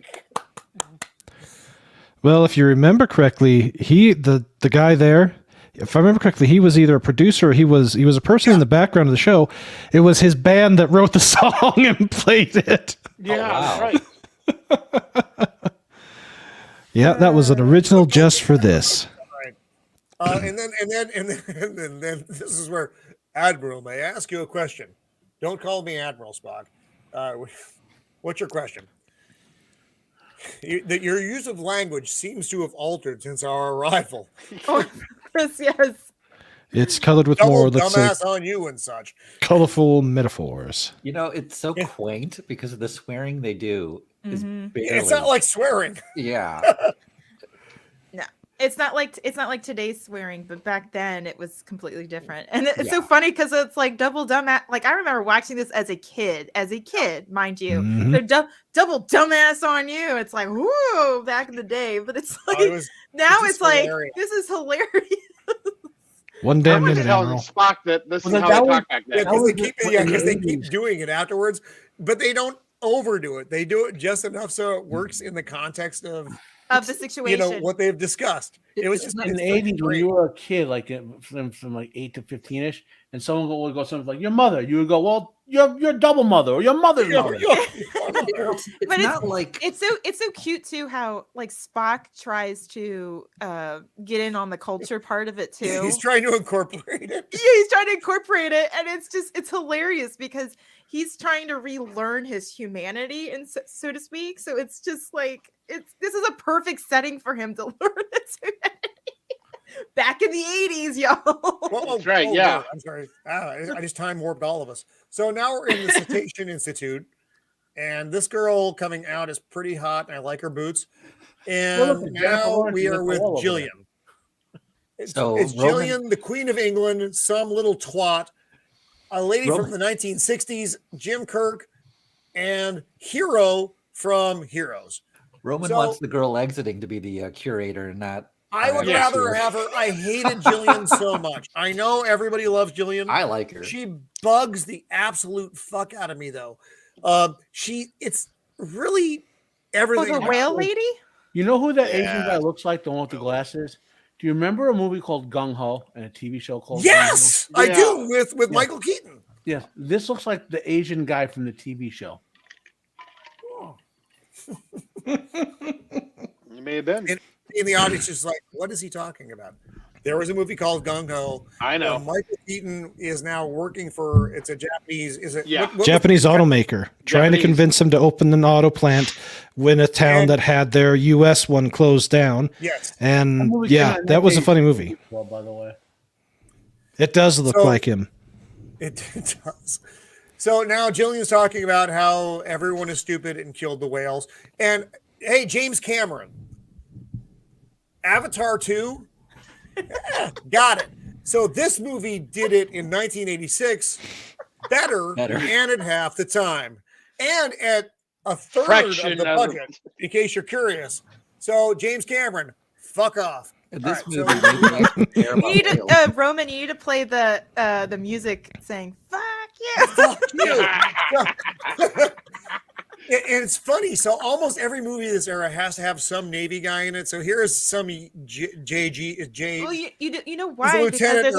Well, if you remember correctly, the guy there, if I remember correctly, he was either a producer or he was a person in the background of the show. It was his band that wrote the song and played it. Yeah, right. Yeah, that was an original just for this. And then this is where, Admiral, may I ask you a question? Don't call me Admiral, Spock. What's your question? Your use of language seems to have altered since our arrival. Oh, yes. It's colored with Double more, let's say, dumbass on you and such. colorful metaphors. You know, it's so quaint because of the swearing they do. Is barely, It's not like swearing. Yeah. No, it's not like today's swearing, but back then it was completely different. And it's so funny because it's like double dumbass. Like I remember watching this as a kid, mind you. They're double dumbass on you. It's like, whoo, back in the day. But it's like now it's like hilarious. This is hilarious. One damn minute, Admiral. Spock that this is how they talk back then. Because they keep doing it afterwards, but they don't overdo it. They do it just enough so it works in the context of the situation. You know what they've discussed. It was just in the 80s when you were a kid, like from like 8 to 15ish, and someone would go something like your mother. You would go, well, your double mother or your mother's mother. But not like it's so cute too how like Spock tries to get in on the culture part of it too. He's trying to incorporate it. Yeah, he's trying to incorporate it, and it's hilarious because he's trying to relearn his humanity, and so to speak. So it's just like this is a perfect setting for him to learn his humanity. Back in the 80s, y'all. That's right. Yeah. I'm sorry. I just time warped all of us. So now we're in the Cetacean Institute, and this girl coming out is pretty hot, and I like her boots. And now we are with Jillian. It's Jillian, the Queen of England, some little twat, a lady from the 1960s, Jim Kirk, and Hero from Heroes. Roman wants the girl exiting to be the curator, not. I would rather have her. I hated Jillian so much. I know everybody loves Jillian. I like her. She bugs the absolute fuck out of me, though. It's really everything. The whale lady? You know who that Asian guy looks like? The one with the glasses? Do you remember a movie called Gung Ho and a TV show called Yes, I do, with Michael Keaton. Yeah, this looks like the Asian guy from the TV show. Oh. You may have been. In the audience is like, what is he talking about? There was a movie called Gung Ho. I know. Michael Keaton is now working for, it's a Japanese, is it? Yeah. Japanese automaker, trying to convince him to open an auto plant in a town that had their U.S. one closed down. Yes. And that was a funny movie. Well, by the way. It does look like him. It does. So now Jillian's talking about how everyone is stupid and killed the whales. And hey, James Cameron, Avatar 2, got it. So this movie did it in 1986 better. And at half the time. And at a third of the budget, in case you're curious. So James Cameron, fuck off. This movie Roman, you need to play the music saying "fuck you." Fuck you. And it's funny. So almost every movie of this era has to have some Navy guy in it. So here's some JG. Well, you know why? Because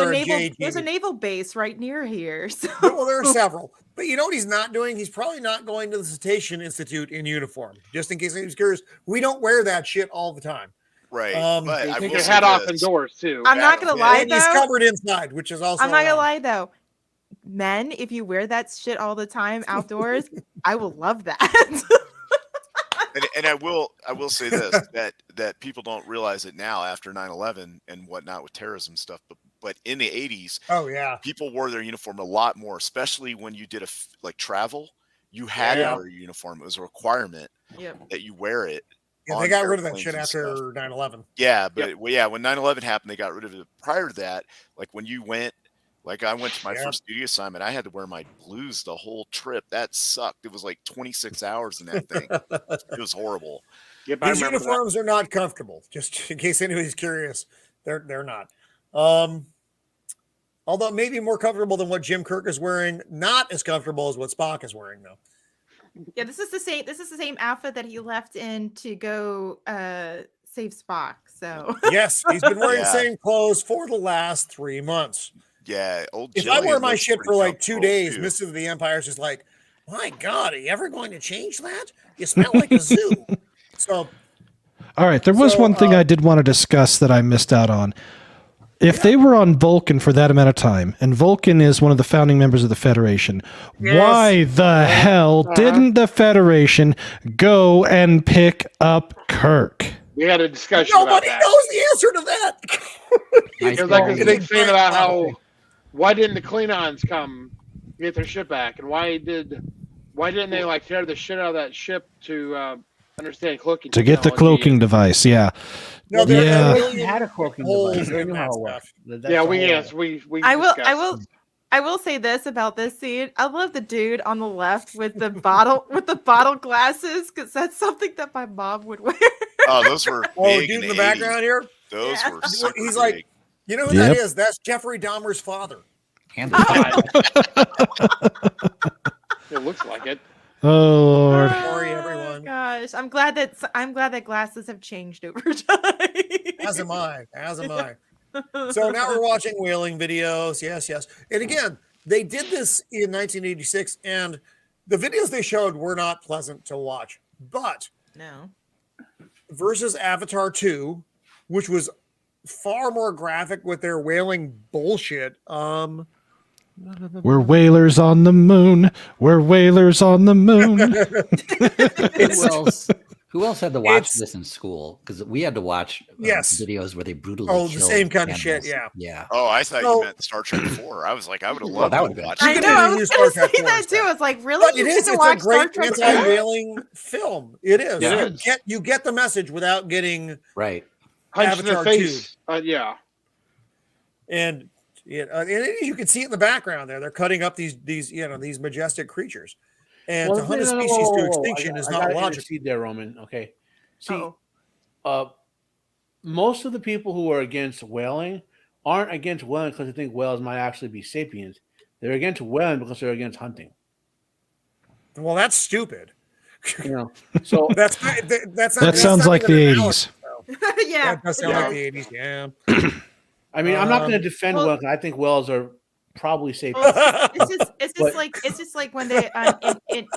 there's a naval base right near here. So. Well, there are several. But you know what he's not doing? He's probably not going to the Cetacean Institute in uniform. Just in case anyone's curious, we don't wear that shit all the time. Right. But I take your hat off indoors too. I'm not gonna lie though. He's covered inside, which is also. I'm not gonna lie though. Men, if you wear that shit all the time outdoors, I will love that. and I will say this that people don't realize it now after 9/11 and whatnot with terrorism stuff, but in the 80s, people wore their uniform a lot more, especially when you did travel. You had to wear your uniform; it was a requirement that you wear it. Yeah, they got rid of that shit after 9/11. Yeah, but when 9/11 happened, they got rid of it. Prior to that, like when you went. Like I went to my first studio assignment, I had to wear my blues the whole trip. That sucked. It was like 26 hours in that thing. It was horrible. These uniforms are not comfortable. Just in case anybody's curious, they're not. Although maybe more comfortable than what Jim Kirk is wearing. Not as comfortable as what Spock is wearing, though. Yeah, this is the same outfit that he left in to go save Spock. So yes, he's been wearing the same clothes for the last 3 months. Yeah, if I wear my shit for like 2 days, Mr. of the Empire is just like, my God, are you ever going to change that? You smell like a zoo. So, all right, there was one thing I did want to discuss that I missed out on. If they were on Vulcan for that amount of time, and Vulcan is one of the founding members of the Federation, why the hell didn't the Federation go and pick up Kirk? We had a discussion. Nobody about that. knows the answer to that. There's like this big thing about how why didn't the Klingons come get their ship back, and why didn't they like tear the shit out of that ship to understand cloaking? To get the cloaking device, yeah. No, they had a cloaking device. They knew how it worked. Yeah, we. I will say this about this scene. I love the dude on the left with the bottle glasses, because that's something that my mom would wear. Oh, those were big dude in the background here. Those were super He's big. like, you know who that is? That's Jeffrey Dahmer's father. And it looks like it. Oh Lord! Sorry, everyone. Gosh, I'm glad that glasses have changed over time. As am I. So now we're watching whaling videos. Yes. And again, they did this in 1986, and the videos they showed were not pleasant to watch. But no, versus Avatar 2, which was far more graphic with their whaling bullshit. We're whalers on the moon. We're whalers on the moon. Who else had to watch this in school? Because we had to watch videos where they brutally killed the same kind of animals. shit, Yeah. Oh, I thought you meant Star Trek 4. I was like, I would have loved that to watch I it. know, I was going to say that too. It's like, really? But it's a great anti-whaling film. It is. Yeah. You get the message without getting Punch in the Avatar face. 2. Yeah. And you can see it in the background there. They're cutting up these majestic creatures. And to hunt a species to extinction is not logical. There, Roman. Okay. See, most of the people who are against whaling aren't against whaling because they think whales might actually be sapiens. They're against whaling because they're against hunting. Well, that's stupid. So that sounds like the 80s. Yeah, that does sound like the 80s. Yeah. I mean, I'm not going to defend whales. I think whales are probably safe. It's just like when they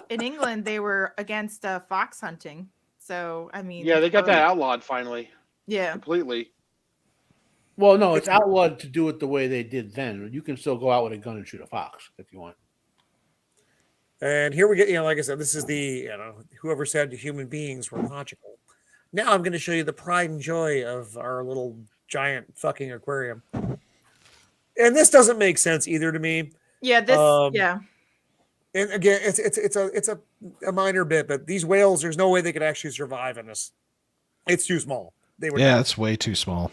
in England they were against fox hunting. So I mean, they got that outlawed finally. Yeah, completely. Well, no, it's outlawed to do it the way they did then. You can still go out with a gun and shoot a fox if you want. And here we get, like I said, this is the whoever said human beings were logical. Now I'm going to show you the pride and joy of our little giant fucking aquarium. And this doesn't make sense either to me. Yeah, And again, it's a minor bit, but these whales, there's no way they could actually survive in this. It's too small. They would. Yeah, it's way too small.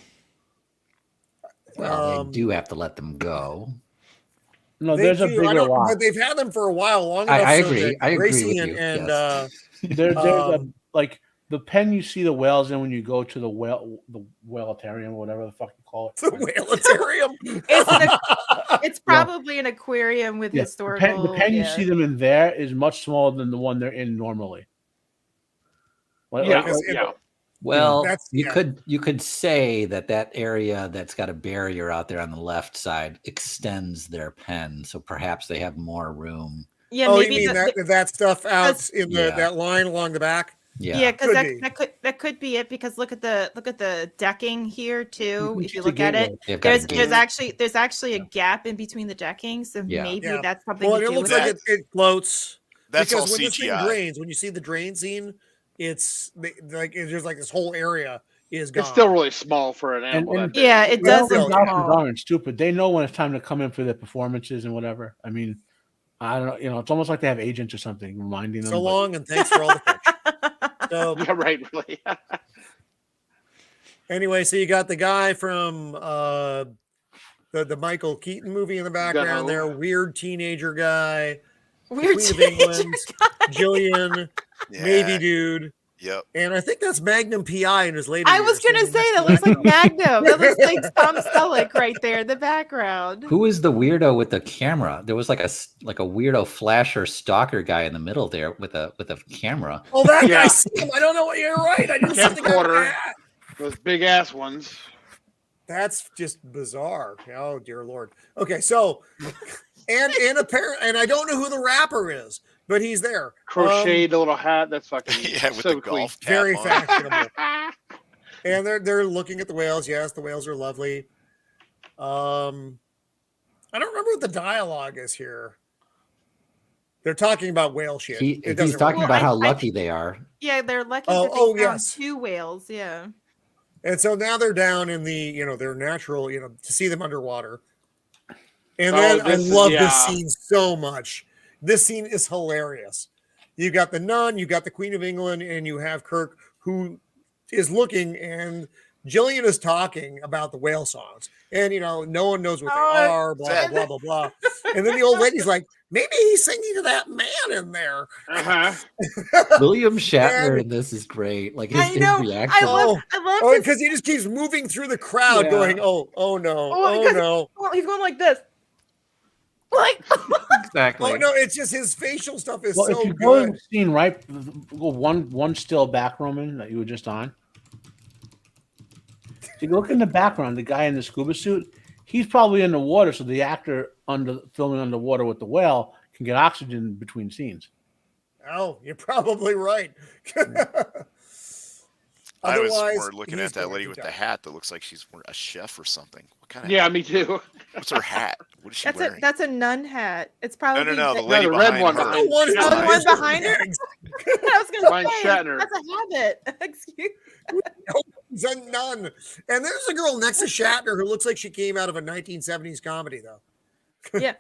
Well, they do have to let them go. No, there's a bigger rock. But they've had them for a while, long enough. I agree. I agree with you. And there's like the pen you see the whales in when you go to the whaleatarium, whatever the fuck you call it. The whaleatarium. It's probably an aquarium with historical. The pen you see them in there is much smaller than the one they're in normally. Well, you could say that area that's got a barrier out there on the left side extends their pen, so perhaps they have more room. Yeah, maybe you mean that stuff out in that line along the back? Yeah, because that could be it. Because look at the decking here too. If you look at it, there's actually a gap in between the decking, so maybe that's something. Well, it looks like it floats. That's because all when CGI. This thing drains, when you see the drain scene, it's like there's like this whole area is gone. It's still really small for an animal. It does. Aren't stupid. They know when it's time to come in for their performances and whatever. I mean, I don't know. It's almost like they have agents or something reminding them. So long, and thanks for all the fish. So, yeah, right, really. Anyway, so you got the guy from the Michael Keaton movie in the background there, weird teenager guy, weird Queen of England, Jillian, Navy dude. Yep. And I think that's Magnum PI in his later I was going to say that looks like Magnum. That looks like Tom Selleck right there in the background. Who is the weirdo with the camera? There was like a weirdo flasher stalker guy in the middle there with a camera. Oh, that guy! I don't know what you're right. I didn't see the guy. Those big ass ones. That's just bizarre. Oh dear Lord. Okay, so and I don't know who the rapper is, but he's there. Crocheted little hat. That's fucking with the golf cap very on. fashionable. And they're looking at the whales. Yes, the whales are lovely. I don't remember what the dialogue is here. They're talking about whale shit. He's talking about how lucky they are. Yeah, they're lucky that they found 2 whales. Yeah. And so now they're down in the, their natural, to see them underwater. And Oh, then I this is- love yeah. this scene so much. This scene is hilarious. You got the nun, you got the Queen of England, and you have Kirk, who is looking, and Jillian is talking about the whale songs. And, no one knows what they are, blah, blah, blah, blah, blah. And then the old lady's like, maybe he's singing to that man in there. William Shatner in this is great. Like his reaction. I love because he just keeps moving through the crowd going, oh no, no. Well, he's going like this. Like exactly. Oh no, it's just his facial stuff is well, so if you go in good. the scene right, go one still back, Roman, that you were just on. If you look in the background, the guy in the scuba suit, he's probably in the water, so the actor filming underwater with the whale can get oxygen between scenes. Oh, you're probably right. I was more looking at that lady with the hat that looks like she's a chef or something. What kind of? Yeah, me too. What's her hat? What is she wearing? That's a nun hat. It's probably No. The lady the behind red one. her. The one behind her. I was going to say Shatner. that's a habit. Excuse. He's a nun, and there's a girl next to Shatner who looks like she came out of a 1970s comedy, though. Yeah.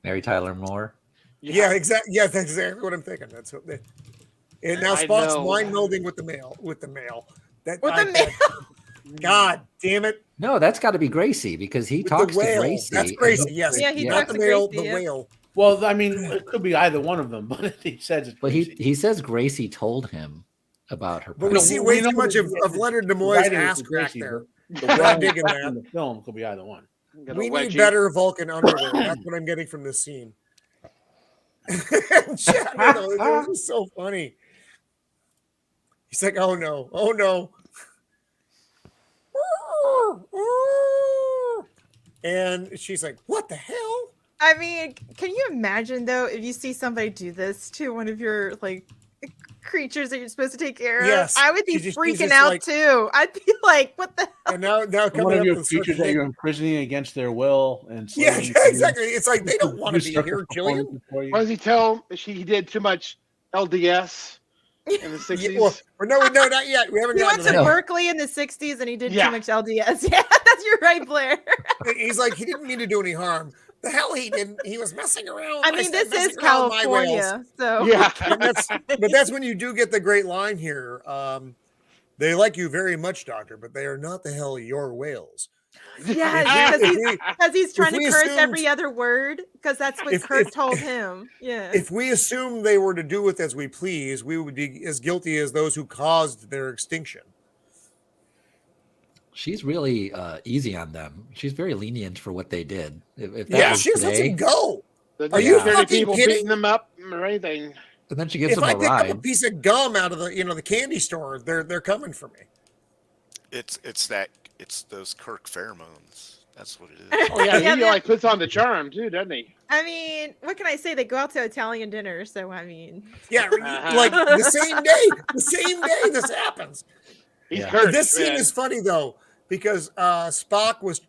Mary Tyler Moore. Yeah, exactly. Yeah, that's exactly what I'm thinking. That's what they. And now I Spock's know. mind melding with the male. Male. God damn it! No, that's got to be Gracie because he talks to whale. Gracie. That's Gracie. Yes. Yeah, he Not talks the to male. Gracie, The whale. Well, I mean, it could be either one of them, but he says it's But Gracie. he says Gracie told him about her. But we presence. see we way know too much the- of Leonard the Nimoy's writing is ass with crack Gracie, there. but The I'm whale digging stuff that. in the film could be either one. We need better Vulcan underwear. That's what I'm getting from this scene. Shatner, though, it was so funny. He's like, oh no. And she's like, what the hell? I mean, can you imagine though if you see somebody do this to one of your creatures that you're supposed to take care of? Yes. I would be She's freaking just out like- too. I'd be like, what the hell? And now One coming of up your with creatures that you're imprisoning against their will and yeah, slaving to exactly. It's like they don't do want to be circus here, Jillian. performances for you. Why does he tell he did too much LDS in the 60s? Yeah, well, no, not yet. We haven't He gotten went to to that. Berkeley in the 60s and he did Yeah. too much LDS. Yeah, you're right, Blair. He's like, he didn't mean to do any harm. The hell he didn't. He was messing around. I mean, said this is messing around with my whales. California, so Yeah. But that's when you do get the great line here. They like you very much, Doctor, but they are not the hell your whales. yeah, because he's trying to we curse assumed- every other word because that's what Kurt told him. Yeah. If we assume they were to do with as we please, we would be as guilty as those who caused their extinction. She's really easy on them. She's very lenient for what they did. If that Yeah, was she just lets today, him go. Are you you fucking people kidding? beating them up or anything? and then she gives If him I a pick up a ride. piece of gum out of the candy store, they're coming for me. It's those Kirk pheromones. That's what it is. Oh yeah, Yeah, he yeah. puts on the charm too, doesn't he? I mean, what can I say? They go out to Italian dinner, so I mean, Yeah, Uh-huh. like the same day this happens. He's Yeah. Kurt. This scene man. is funny though because Spock was.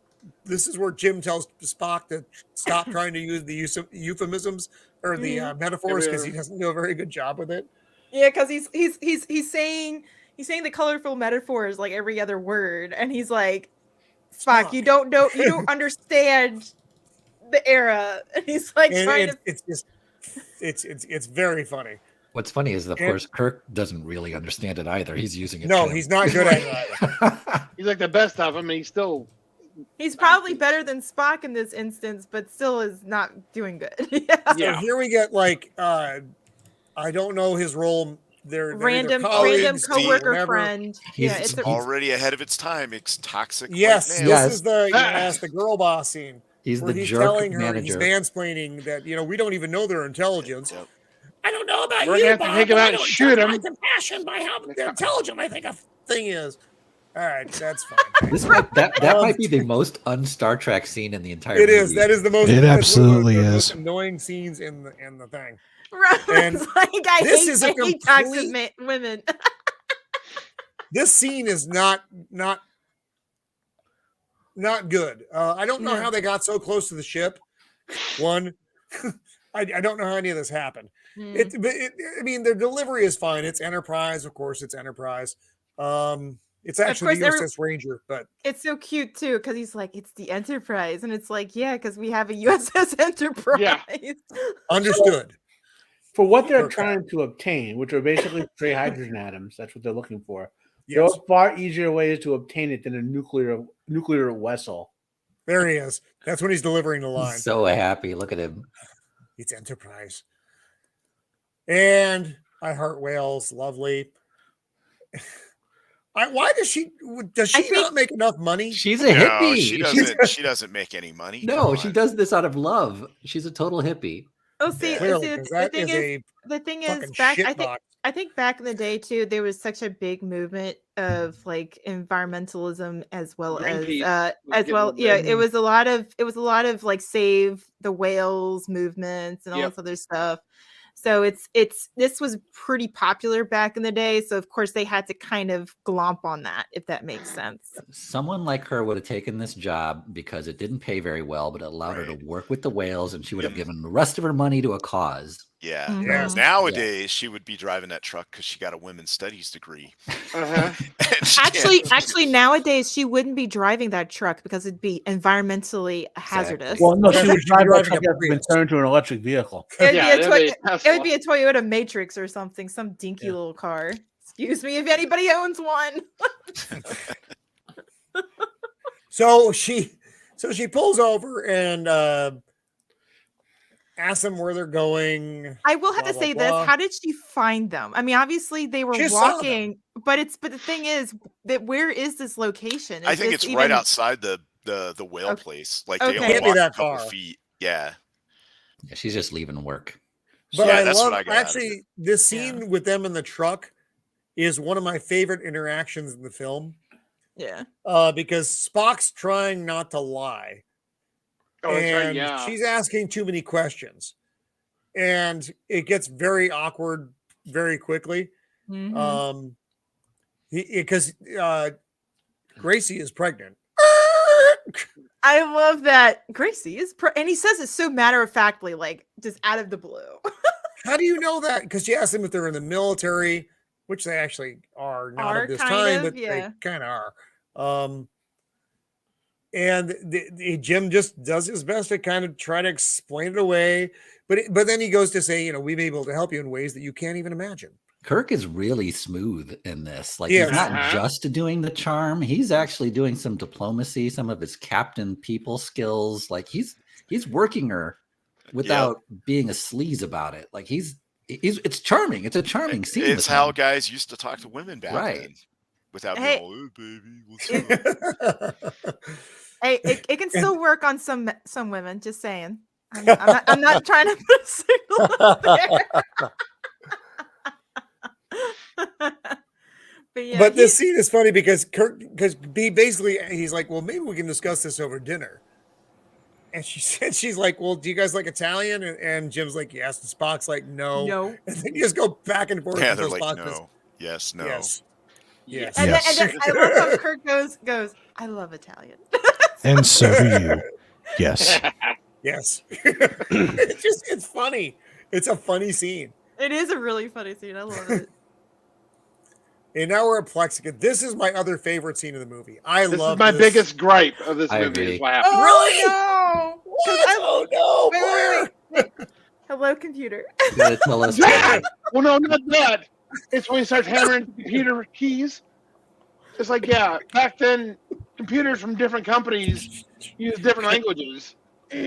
This is where Jim tells Spock to stop trying to use the use of euphemisms or the metaphors because he doesn't do a very good job with it. yeah, because he's saying the colorful metaphors like every other word, and he's like, Spock, you don't understand the era, and he's like And trying to. it's just it's very funny. What's funny is, of And- course, Kirk doesn't really understand it either. He's using it. No, too. he's not good at it either. He's like the best of them, and he's still. He's probably better than Spock in this instance, but still is not doing good. So here we get I don't know his role. They're Random colleagues, coworker whatever. friend. He's- Yeah, it's It's already ahead of its time. It's toxic. white Yes, male. Yes. this is the girl boss scene. He's where the he's jerk telling her, manager. he's mansplaining that we don't even know their intelligence. Yep. I don't know about We're you, gonna have to Bob, take him but out I and don't shoot judge him. my compassion by how intelligent I think a thing is. All right, that's fine. This that might be the most un-Star Trek scene in the entire It movie. is. That is the most. It that's one of absolutely the is. most annoying scenes in the thing. Roman's like, I this hate, is a I hate toxic complete- women. This scene is not good. I don't know Yeah. how they got so close to the ship. One, I don't know how any of this happened. Hmm. I mean, their delivery is fine. It's Enterprise, of course. It's Enterprise. It's actually the USS Ranger, but it's so cute too because he's like, it's the Enterprise, and it's like, yeah, because we have a USS Enterprise. Yeah. Understood. For what they're trying to obtain, which are basically stray hydrogen atoms, that's what they're looking for. Yes. There are far easier ways to obtain it than a nuclear vessel. There he is. That's when he's delivering the line. He's so happy. Look at him. It's Enterprise. And I heart whales. Lovely. Why does she not make enough money? She's a hippie. She doesn't make any money. No, she does this out of love. She's a total hippie. Oh, see, the thing is, I think back in the day too, there was such a big movement of like environmentalism as well as yeah, it was a lot of like save the whales movements and all this other stuff. So this was pretty popular back in the day. So of course they had to kind of glomp on that, if that makes sense. Someone like her would have taken this job because it didn't pay very well, but it allowed her to work with the whales, and she would have given the rest of her money to a cause. Yeah. Mm-hmm. Yeah. Nowadays, she would be driving that truck because she got a women's studies degree. Actually, nowadays she wouldn't be driving that truck because it'd be environmentally hazardous. Well, no, she would drive that truck and turn to an electric vehicle. It would be a Toyota Matrix or something, some dinky little car. Excuse me, if anybody owns one. So she pulls over and asks them where they're going. I will have to say this: how did she find them? I mean, obviously they were walking, but the thing is that where is this location? I think it's right outside the whale place. Like they only walk a couple feet. Yeah. She's just leaving work. But I love actually this scene with them in the truck is one of my favorite interactions in the film. Yeah. Because Spock's trying not to lie. Oh, and she's asking too many questions. And it gets very awkward very quickly. Mm-hmm. Because Gracie is pregnant. I love that Gracie is and he says it so matter-of-factly, like just out of the blue. How do you know that? Because she asked them if they're in the military, which they actually are not at this time, but they kind of are. And Jim just does his best to kind of try to explain it away, but then he goes to say, we've been able to help you in ways that you can't even imagine. Kirk is really smooth in this. Like he's not just doing the charm; he's actually doing some diplomacy, some of his captain people skills. Like he's working her without being a sleaze about it. Like it's charming. It's a charming scene. It's how guys used to talk to women back then. Without being all, "Oh, baby, what's up?" Hey, it can still work on some women. Just saying. I'm not trying to put a signal up there. But this scene is funny because he's like, well, maybe we can discuss this over dinner. And she's like, well, do you guys like Italian? And Jim's like, yes. And Spock's like, no. And then you just go back and forth. Yeah, they're like, no. Yes, no. Yes. And then I love how Kirk goes, I love Italian. And so do you. Yes. Yes. It's funny. It's a funny scene. It is a really funny scene. I love it. And now we're at Plexica. This is my other favorite scene of the movie. This is my biggest gripe of this movie. Is what happened. Really? No. What? Oh no! Wait. Hello, computer. You gotta tell us. Well, no, not that. It's when he starts hammering computer keys. It's like, back then, computers from different companies use different languages.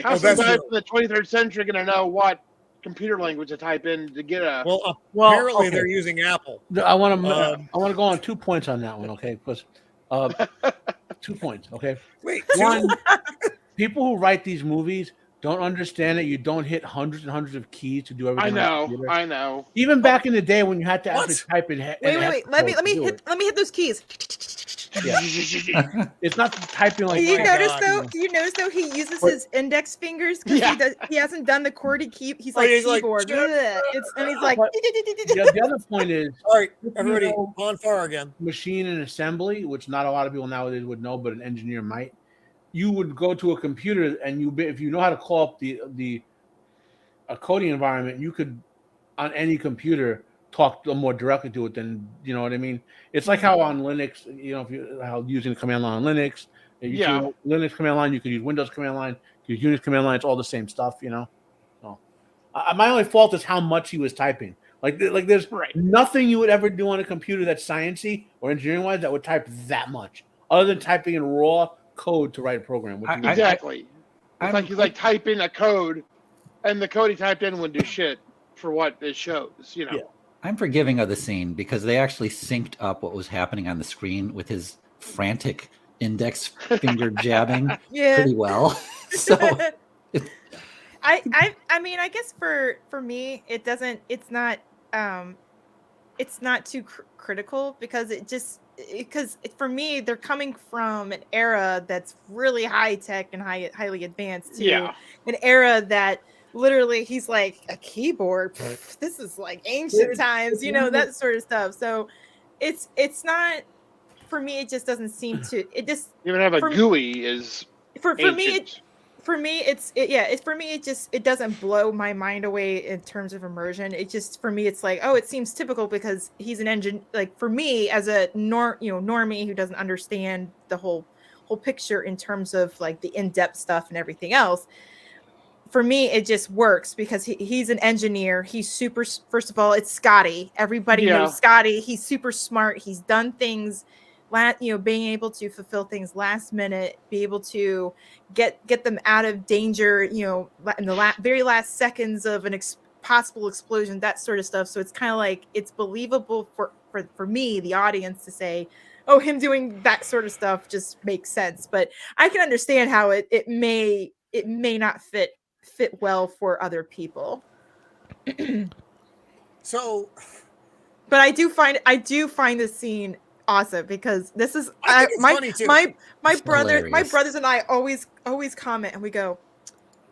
How's the guy from the 23rd century going to know what computer language to type in to get a? Well, apparently they're using Apple. I want to go on 2 points on that one, okay? Because 2 points, okay? Wait, one, people who write these movies don't understand that you don't hit hundreds and hundreds of keys to do everything. I know. Even back in the day when you had to actually type in. Wait. Let me hit those keys. Yeah. It's not typing like. Do you notice though? He uses his index fingers because he hasn't done the QWERTY key. He's like keyboard. And he's like. The other point is. All right, everybody, on fire again. Machine and assembly, which not a lot of people nowadays would know, but an engineer might. You would go to a computer and if you know how to call up a coding environment, you could on any computer talk more directly to it than, you know what I mean? It's like how on Linux, you know, how using the command line on Linux, if you use Linux command line, you can use Windows command line, you can use Unix command line, it's all the same stuff, you know? So my only fault is how much he was typing. Like there's nothing you would ever do on a computer that's sciencey or engineering wise that would type that much, other than typing in raw code to write a program. Exactly. It's like type in a code, and the code he typed in wouldn't do shit for what it shows. You know. Yeah. I'm forgiving of the scene because they actually synced up what was happening on the screen with his frantic index finger jabbing pretty well. So. I mean, I guess for me, it's not too critical because for me, they're coming from an era that's really high tech and highly advanced to an era that literally he's like a keyboard. This is like ancient times, you know, that sort of stuff. So it's not, for me, it just doesn't seem to, it just even have a GUI is for me. For me, it doesn't blow my mind away in terms of immersion. It just, for me, it's like, oh, it seems typical because he's an engine. Like for me, as a normie who doesn't understand the whole picture in terms of like the in-depth stuff and everything else. For me, it just works because he's an engineer. He's super. First of all, it's Scotty. Everybody knows Scotty. He's super smart. He's done things. Being able to fulfill things last minute, be able to get them out of danger, in the very last seconds of an possible explosion, that sort of stuff. So it's kind of like it's believable for me, the audience, to say, oh, him doing that sort of stuff just makes sense. But I can understand how it may not fit well for other people. So, but I do find this scene awesome because this is my brothers and I always comment and we go,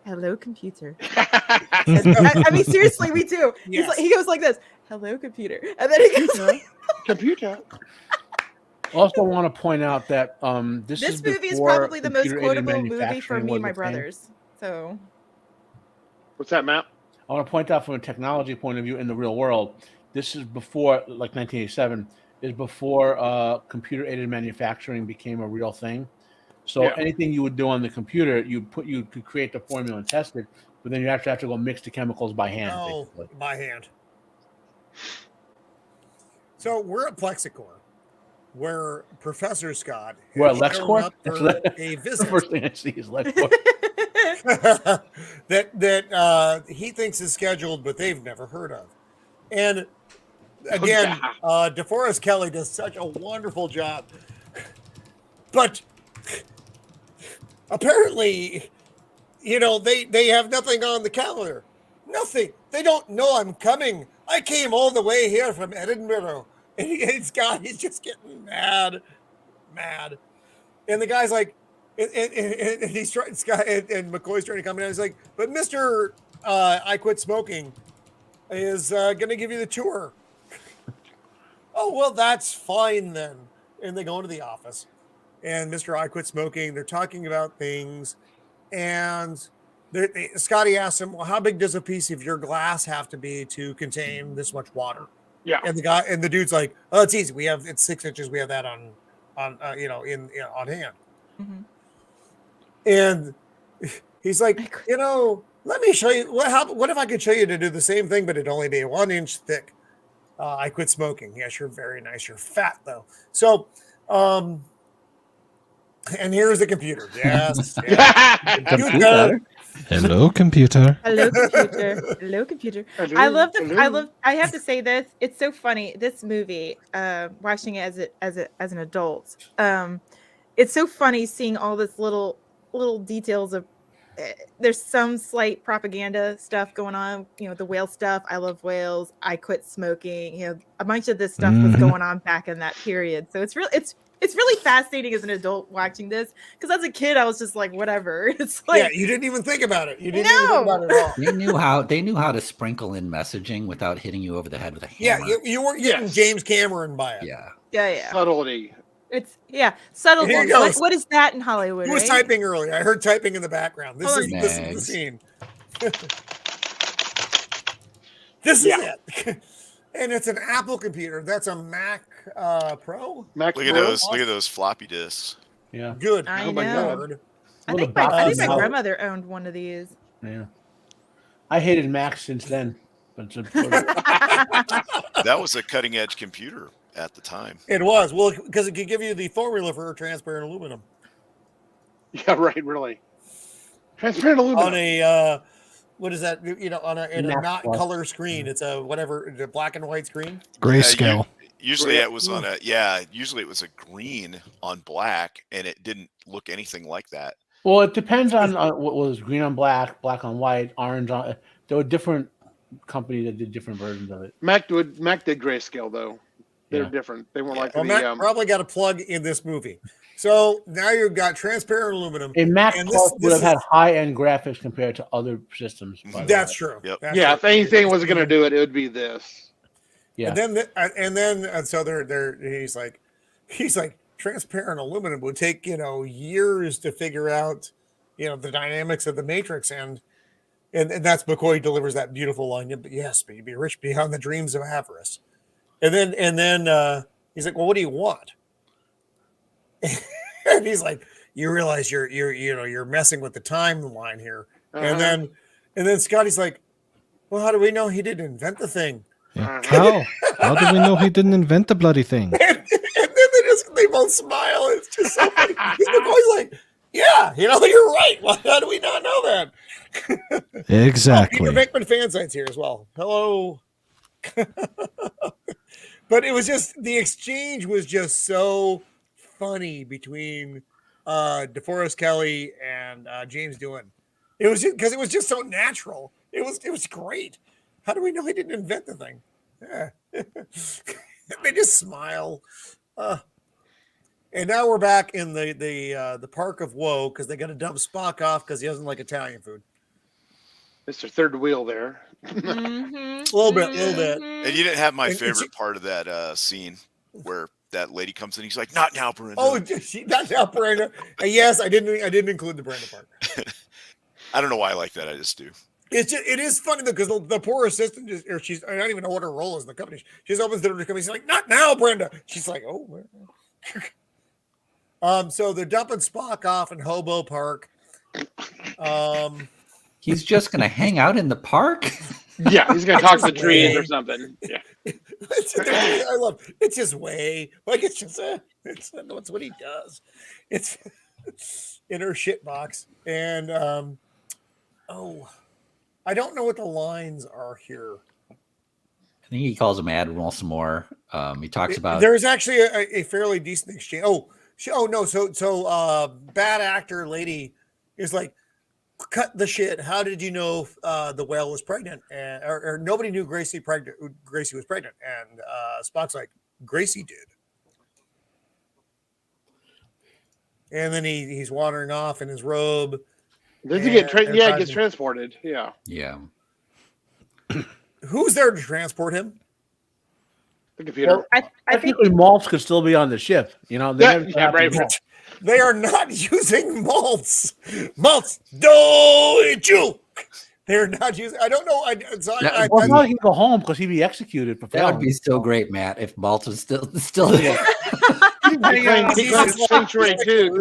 hello computer. I mean seriously, we do. Yes. He goes like this, hello computer, and then he goes like, computer. Also want to point out that this movie is probably the most quotable movie for me and my brothers. So what's that, Matt? I want to point out from a technology point of view in the real world, this is before, like 1987, is before computer-aided manufacturing became a real thing. So anything you would do on the computer, you could create the formula and test it, but then you actually have to go mix the chemicals by hand. Oh, by hand. So we're at Plexicore, where Professor Scott we're at LexCorp for a visit. The first thing I see is LexCorp. that he thinks is scheduled, but they've never heard of. And again, DeForest Kelley does such a wonderful job. But apparently, they have nothing on the calendar. Nothing. They don't know I'm coming. I came all the way here from Edinburgh. And he's just getting mad. And the guy's like, and he's trying, and McCoy's trying to come in. And he's like, but Mr. I Quit Smoking is going to give you the tour. Oh, well, that's fine then. And they go into the office, and Mr. I Quit Smoking, they're talking about things, and Scotty asks him, well, how big does a piece of your glass have to be to contain this much water? Yeah. And the dude's like, oh, it's easy. It's 6 inches. We have that on hand. Mm-hmm. And he's like, let me show you. What if I could show you to do the same thing, but it'd only be 1 inch thick? I quit smoking. Yes, you're very nice. You're fat though. So, and here's the computer. Yes. Computer. Hello, computer. Hello, computer. Hello, computer. Hello. I have to say this. It's so funny. This movie, watching it as an adult, it's so funny seeing all this little details of. There's some slight propaganda stuff going on, the whale stuff. I love whales. I quit smoking. A bunch of this stuff was going on back in that period. So it's really fascinating as an adult watching this, because as a kid I was just like, whatever. It's like, you didn't even think about it. You didn't even think about it at all. They knew how to sprinkle in messaging without hitting you over the head with a hammer. Yeah, you weren't getting James Cameron by it. Yeah. Subtlety. It's subtle. What is that in Hollywood? Who was typing earlier? I heard typing in the background. This is the scene. This is it. And it's an Apple computer. That's a Mac Pro. Mac Look Pro. at those floppy disks. Yeah. Good. I Oh my know. God. I think my grandmother owned one of these. Yeah. I hated Macs since then. But that was a cutting edge computer at the time. It was. Well, because it could give you the formula for transparent aluminum. Yeah, right, really. Transparent aluminum. On a what is that? You know, on a not Plus. color screen. It's a whatever, the black and white screen. Grayscale. Usually it was on usually it was a green on black, and it didn't look anything like that. Well, it depends on what was green on black, black on white, orange on. There were different companies that did different versions of it. Mac did grayscale though. They're different. They weren't like Mac probably got a plug in this movie. So now you've got transparent aluminum. A Mac Plus would have had high-end graphics compared to other systems. That's true. Yep. That's if true. anything was going to do it, it would be this. Yeah. And then so he's like transparent aluminum would take years to figure out the dynamics of the matrix, and that's McCoy delivers that beautiful line. But yes, but you'd be rich beyond the dreams of avarice. And then he's like, well, what do you want? And he's like, you realize you're messing with the timeline here. And then Scotty's like, well, how do we know he didn't invent the thing? Yeah. How do we know he didn't invent the bloody thing? And then they both smile. It's just so funny. McCoy's like, yeah, you're right. Well, how do we not know that? Exactly. Peter Beckman fan sites here as well. Hello. But it was just, the exchange was just so funny between DeForest Kelley and James Doohan. It was just because it was just so natural. It was great. How do we know he didn't invent the thing? Yeah. They just smile. And now we're back in the park of woe because they got to dump Spock off because he doesn't like Italian food. Mr. Third Wheel there. A little bit. And you didn't have my favorite part of that scene where that lady comes in. He's like, "Not now, Brenda." Oh, not now, Brenda. Yes, I didn't include the Brenda part. I don't know why I like that. I just do. It is funny though because the poor assistant I don't even know what her role is in the company. She just opens the door to come in. She's like, "Not now, Brenda." She's like, "Oh." So they're dumping Spock off in Hobo Park. He's just going to hang out in the park? Yeah, he's going to talk to the trees or something. Yeah. I love it's his way. Like it's just it's what he does. It's in her shit box. And I don't know what the lines are here. I think he calls him Admiral some more. He talks about there's actually a fairly decent exchange. So bad actor lady is like, cut the shit. How did you know the whale was pregnant? And or nobody knew Gracie was pregnant. And Spock's like, Gracie did. And then he's wandering off in his robe. Does he get he gets transported? Yeah. Yeah. Who's there to transport him? The computer. Well, I think malts could still be on the ship. They are not using malts. Malts do you? They're not using. I don't know. I thought he can go home because he'd be executed. That would be so great, Matt, if Malt was still there. Sanctuary too.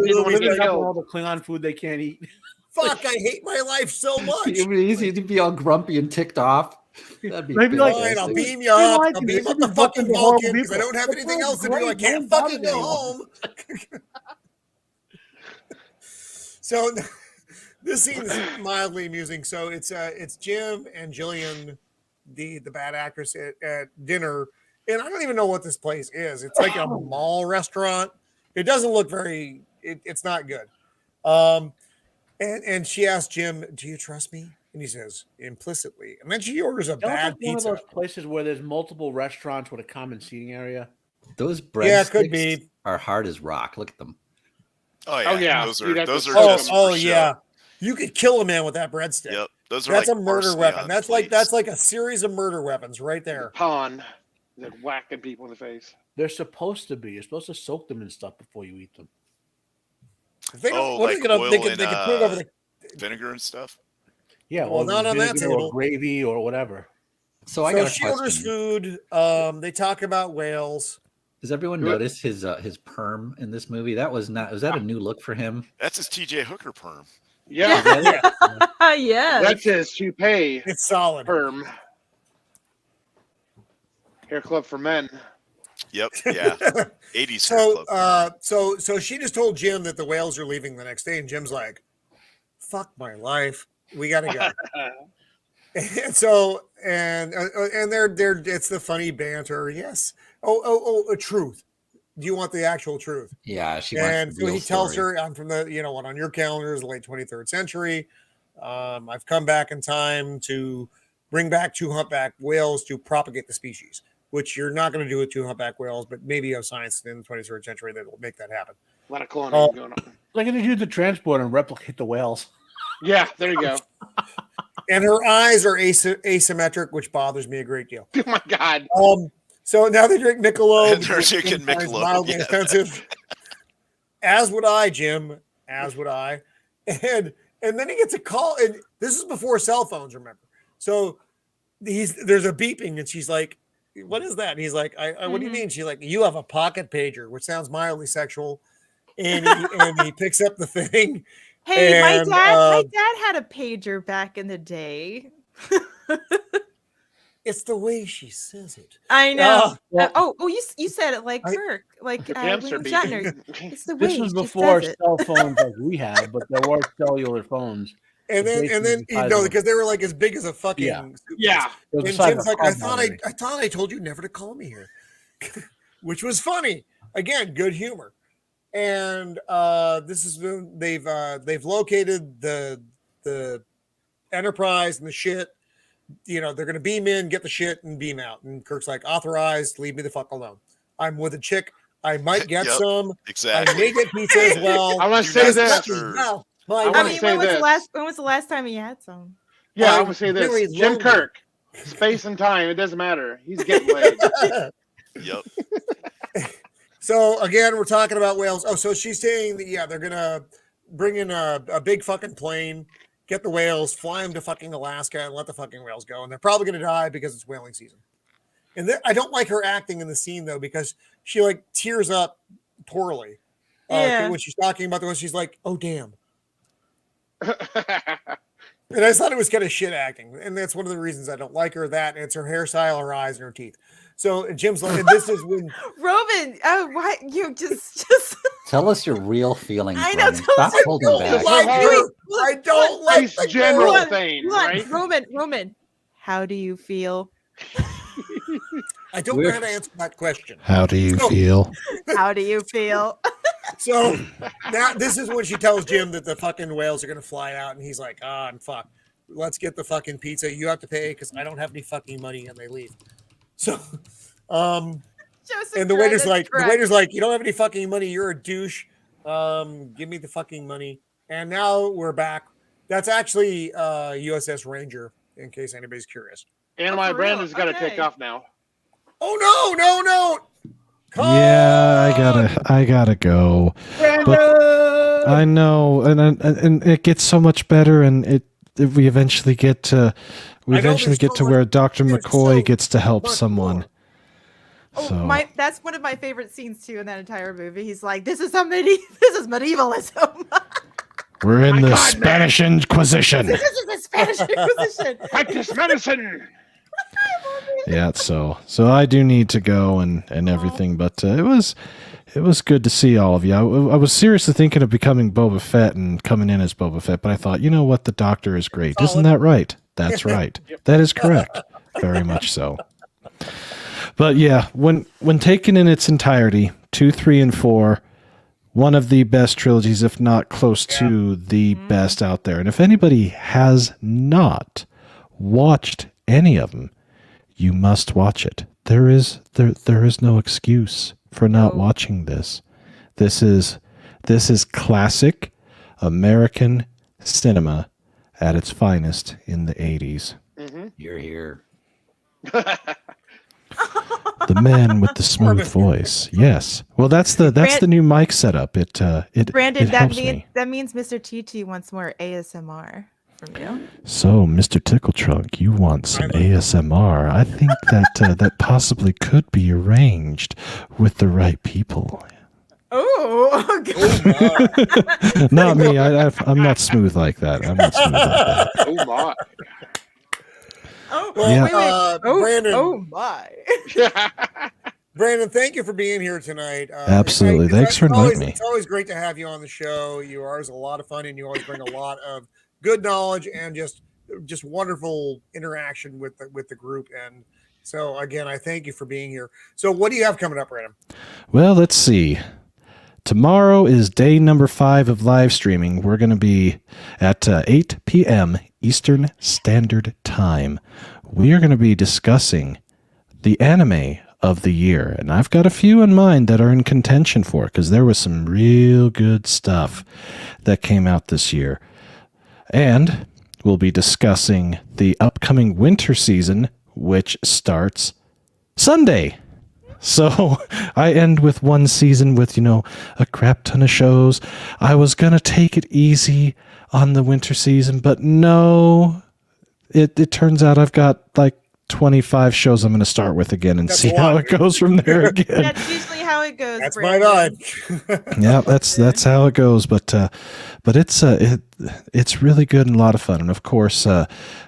All the Klingon food they can't eat. Fuck! I hate my life so much. It'd be easy to be all grumpy and ticked off. That'd be maybe fine. I'll beam you up. I'll beam up the fucking Vulcan because I don't have anything else to do. I can't fucking go home. So this scene is mildly amusing. So it's Jim and Jillian, the bad actress at dinner, and I don't even know what this place is. It's like a mall restaurant. It doesn't look very. It's not good. And she asked Jim, "Do you trust me?" And he says implicitly. And then she orders a bad pizza. One of those places where there's multiple restaurants with a common seating area. Those breadsticks could be. Are hard as rock. Look at them. Oh yeah. Those are yeah. You could kill a man with that breadstick. Yep. That's a murder weapon. That's like a series of murder weapons right there. Pawn. They're whacking people in the face. They're supposed to be. You're supposed to soak them in stuff before you eat them. They can put it over the vinegar and stuff. Yeah, well, not on that table. Or gravy or whatever. So I got a Shielder's question. food. They talk about whales. Does everyone notice his perm in this movie? Was that a new look for him? That's his TJ Hooker perm. Yeah. Yeah. That's his toupee. It's solid. Perm. Hair club for men. Yep. Yeah. 80s hair club. So she just told Jim that the whales are leaving the next day, and Jim's like, "Fuck my life. We gotta go." And so and they're it's the funny banter. Yes. A truth. Do you want the actual truth? Yeah, she wants. And so he tells her, "I'm from the what on your calendar is the late 23rd century. I've come back in time to bring back 2 humpback whales to propagate the species." Which you're not going to do with 2 humpback whales, but maybe you have science in the 23rd century that will make that happen. A lot of cloning going on. They're going to use the transport and replicate the whales. Yeah, there you go. And her eyes are asymmetric, which bothers me a great deal. Oh my god. So now they drink Michelob. They're drinking Michelob. Mildly offensive. As would I, Jim. As would I. And then he gets a call, and this is before cell phones. Remember, so there's a beeping, and she's like, "What is that?" And he's like, "What do you mean?" She's like, "You have a pocket pager," which sounds mildly sexual. And he picks up the thing. Hey, my dad had a pager back in the day. It's the way she says it. I know. You said it like Kirk, like William Shatner. It's the way this was before cell phones like we have, but there were cellular phones. And then because they were like as big as a fucking yeah. And Jim's like, I thought I told you never to call me here, which was funny. Again, good humor. And this is they've located the Enterprise and the shit. They're gonna beam in, get the shit, and beam out. And Kirk's like, authorized. Leave me the fuck alone. I'm with a chick. I might get some. Exactly. I may get pizza as well. I want to say this. No. When was the last time he had some? Yeah, I want to say this. Really Jim Kirk, space and time, it doesn't matter. He's getting laid. Yep. So again, we're talking about whales. Oh, so she's saying that they're gonna bring in a big fucking plane, get the whales, fly them to fucking Alaska, and let the fucking whales go. And they're probably gonna die because it's whaling season. And I don't like her acting in the scene though, because she like tears up poorly. When she's talking about the one, she's like, "Oh damn." And I thought it was kind of shit acting, and that's one of the reasons I don't like her. That and it's her hairstyle, her eyes, and her teeth. So Jim's like, and this is when Roman. Oh, what you just tell us your real feelings. I know. Stop holding back. I don't like the general thing, right? Roman, how do you feel? I don't know how to answer that question. How do you feel? How do you feel? So now this is when she tells Jim that the fucking whales are going to fly out, and he's like, I'm fucked. Let's get the fucking pizza. You have to pay because I don't have any fucking money, and they leave. So, and the waiter's like, you don't have any fucking money. You're a douche. Give me the fucking money. And now we're back. That's actually USS Ranger, in case anybody's curious. And my Brandon's got to take off now. Oh no! Yeah, I gotta go. But I know, and it gets so much better, and we eventually get to where Dr. McCoy gets to help someone. That's one of my favorite scenes too in that entire movie. He's like, "This is medievalism." We're in the Spanish Inquisition. This is the Spanish Inquisition. Practice medicine. Yeah, so I do need to go and everything, but it was good to see all of you. I was seriously thinking of becoming Boba Fett and coming in as Boba Fett, but I thought, you know what, the Doctor is great. Isn't that right? That's right. That is correct. Very much so. But yeah, when taken in its entirety, 2, 3, and 4, one of the best trilogies, if not close to the best out there. And if anybody has not watched any of them, you must watch it. There is no excuse for not watching this. This is classic American cinema at its finest in the 80s. Mm-hmm. You're here. The man with the smooth voice. Yes. Well, that's the new mic setup. Brandon, that means Mr. TT wants more ASMR. from you. So, Mr. Tickletrunk, you want some ASMR? I think that that possibly could be arranged with the right people. Oh, not me. I'm not smooth like that. I'm not smooth like that. Oh my. Oh, well, wait. Brandon. Oh my. Brandon, thank you for being here tonight. Absolutely. Thanks for inviting me. It's always great to have you on the show. You are always a lot of fun, and you always bring a lot of good knowledge and just wonderful interaction with the group. And so, again, I thank you for being here. So what do you have coming up, Brandon? Well, let's see. Tomorrow is day number 5 of live streaming. We're going to be at 8 p.m. Eastern Standard Time. We are going to be discussing the anime of the year. And I've got a few in mind that are in contention for it, because there was some real good stuff that came out this year. And we'll be discussing the upcoming winter season, which starts Sunday. So I end with one season with, a crap ton of shows. I was going to take it easy on the winter season, but no, it turns out I've got like 25 shows I'm going to start with again and see how it goes from there again. That's usually how it goes. That's Brandon. my vibe. Yeah, that's how it goes. But it's really good and a lot of fun. And of course,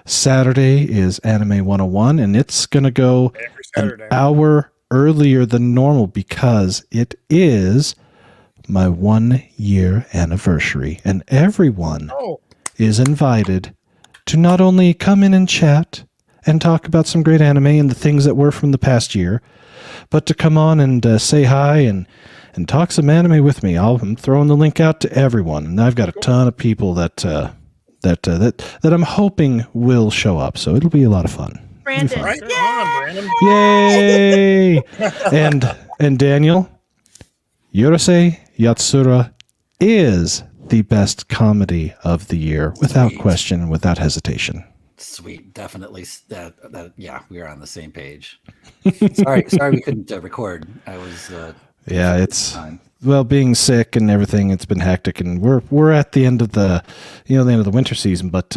Saturday is Anime 101, and it's going to go an hour earlier than normal because it is my 1-year anniversary, and everyone is invited to not only come in and chat and talk about some great anime and the things that were from the past year, but to come on and say hi and talk some anime with me. I'm throwing the link out to everyone, and I've got a ton of people that I'm hoping will show up. So it'll be a lot of fun. Brandon, right on, Brandon. Yay! and Daniel, Yorosei Yatsura is the best comedy of the year, without question, without hesitation. Sweet, definitely. Yeah, we are on the same page. Sorry, we couldn't record. I was. It's well, being sick and everything. It's been hectic, and we're at the end of the end of the winter season. But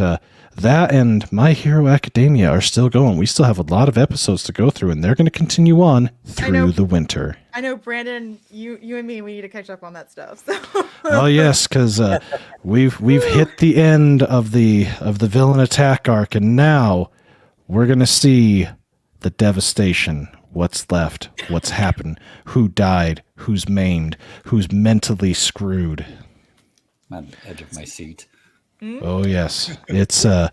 that and My Hero Academia are still going. We still have a lot of episodes to go through, and they're going to continue on through the winter. I know, Brandon. You and me, we need to catch up on that stuff. So. Oh yes, because we've hit the end of the villain attack arc, and now we're going to see the devastation. What's left? What's happened? Who died? Who's maimed? Who's mentally screwed? I'm on the edge of my seat. Oh yes, it's that's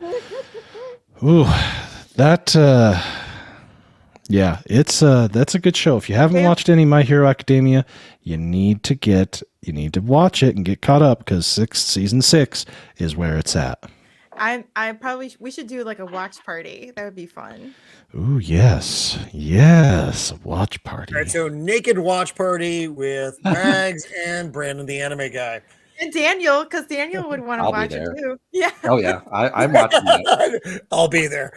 a good show. If you haven't watched any My Hero Academia, you need to watch it and get caught up, because season 6 is where it's at. We should do like a watch party. That would be fun. Ooh, yes, a watch party. All right, so naked watch party with Mags and Brandon, the anime guy. And Daniel, because Daniel would want to watch it too. Yeah. Oh yeah, I'm watching it. I'll be there.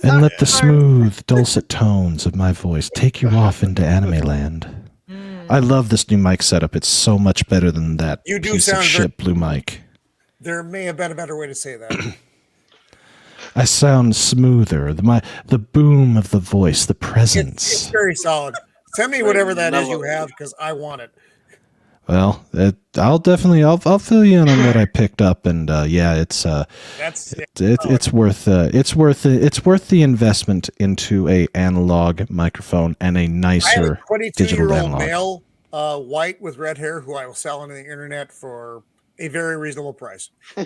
And let the smooth, dulcet tones of my voice take you off into anime land. I love this new mic setup. It's so much better than that piece of shit blue mic. There may have been a better way to say that. I sound smoother. The boom of the voice, the presence. It's very solid. Send me whatever that is you have, because I want it. Well, I'll fill you in on what I picked up, and it's worth the investment into a analog microphone and a nicer digital analog. Male, white with red hair, who I will sell on the internet for a very reasonable price. I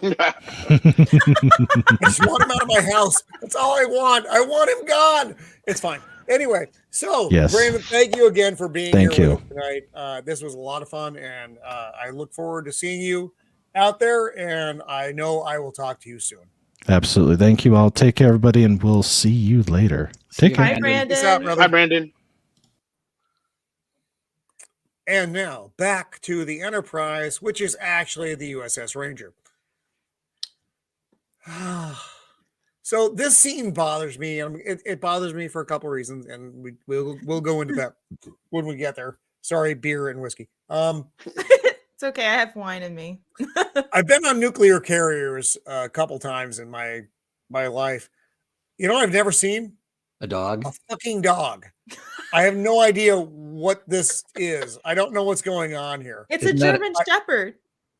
just want him out of my house. That's all I want. I want him gone. It's fine. Anyway, so Brandon, thank you again for being here with us tonight. This was a lot of fun, and I look forward to seeing you out there, and I know I will talk to you soon. Absolutely. Thank you all. Take care, everybody, and we'll see you later. Take care. Bye, Brandon. Peace out, brother. Hi, Brandon. And now back to the Enterprise, which is actually the USS Ranger. So this scene bothers me. It bothers me for a couple of reasons, and we'll go into that when we get there. Sorry, beer and whiskey. It's It's okay. I have wine in me. I've been on nuclear carriers a couple times in my life. You know what I've never seen? A dog. A fucking dog. I have no idea what this is. I don't know what's going on here. It's a German Shepherd.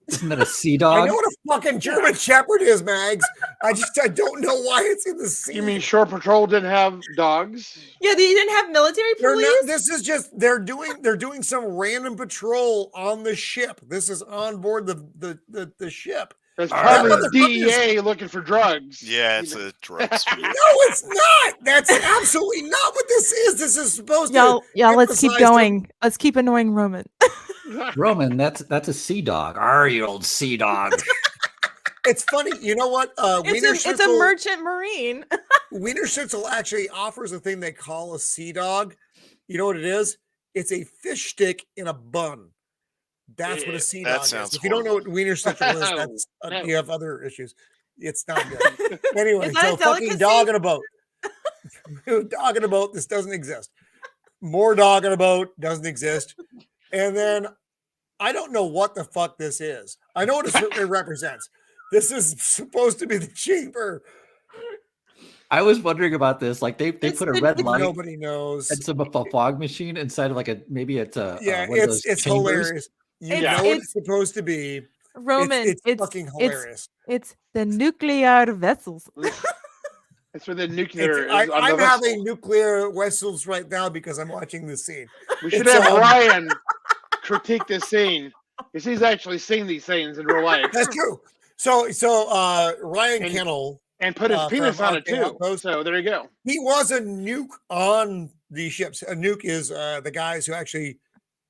Isn't that a sea dog? I know what a fucking German Shepherd is, Mags. I don't know why it's in the sea. You mean Shore Patrol didn't have dogs? Yeah, they didn't have military police. This is just they're doing some random patrol on the ship. This is on board the ship. It's probably the DEA looking for drugs. Yeah, it's a drugs. No, it's not. That's absolutely not what this is. This is supposed to. Y'all, let's keep going. Let's keep annoying Roman. Roman, that's a sea dog. You old sea dog. It's funny. You know what? It's a merchant marine. Wiener Schnitzel actually offers a thing they call a sea dog. You know what it is? It's a fish stick in a bun. That's what a sea dog is. If you don't know what Wiener Schnitzel is, you have other issues. It's not good. Anyway, so fucking dog in a boat. Dog in a boat. This doesn't exist. More dog in a boat doesn't exist. And then I don't know what the fuck this is. I know what it represents. This is supposed to be the chamber. I was wondering about this. Like they put a red light. Nobody knows. And some fog machine inside of it's hilarious. You know what it's supposed to be. Roman, it's fucking hilarious. It's the nuclear vessels. That's where the nuclear is. I'm having nuclear vessels right now because I'm watching this scene. We should have Ryan critique this scene because he's actually seen these scenes in real life. That's true. So Ryan Kennel and put his penis on it too. So there you go. He was a nuke on the ships. A nuke is the guys who actually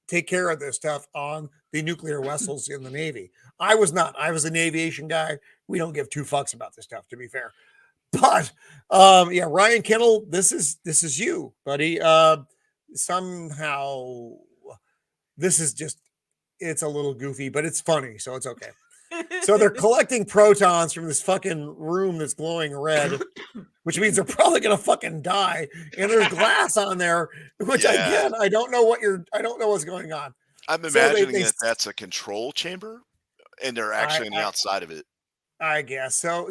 take care of this stuff on the nuclear vessels in the Navy. I was not. I was an aviation guy. We don't give two fucks about this stuff, to be fair. But Ryan Kennel, this is you, buddy. Somehow this is just, it's a little goofy, but it's funny, so it's okay. So they're collecting protons from this fucking room that's glowing red, which means they're probably gonna fucking die. And there's glass on there, which again, I don't know what's going on. I'm imagining that's a control chamber, and they're actually on the outside of it. I guess so.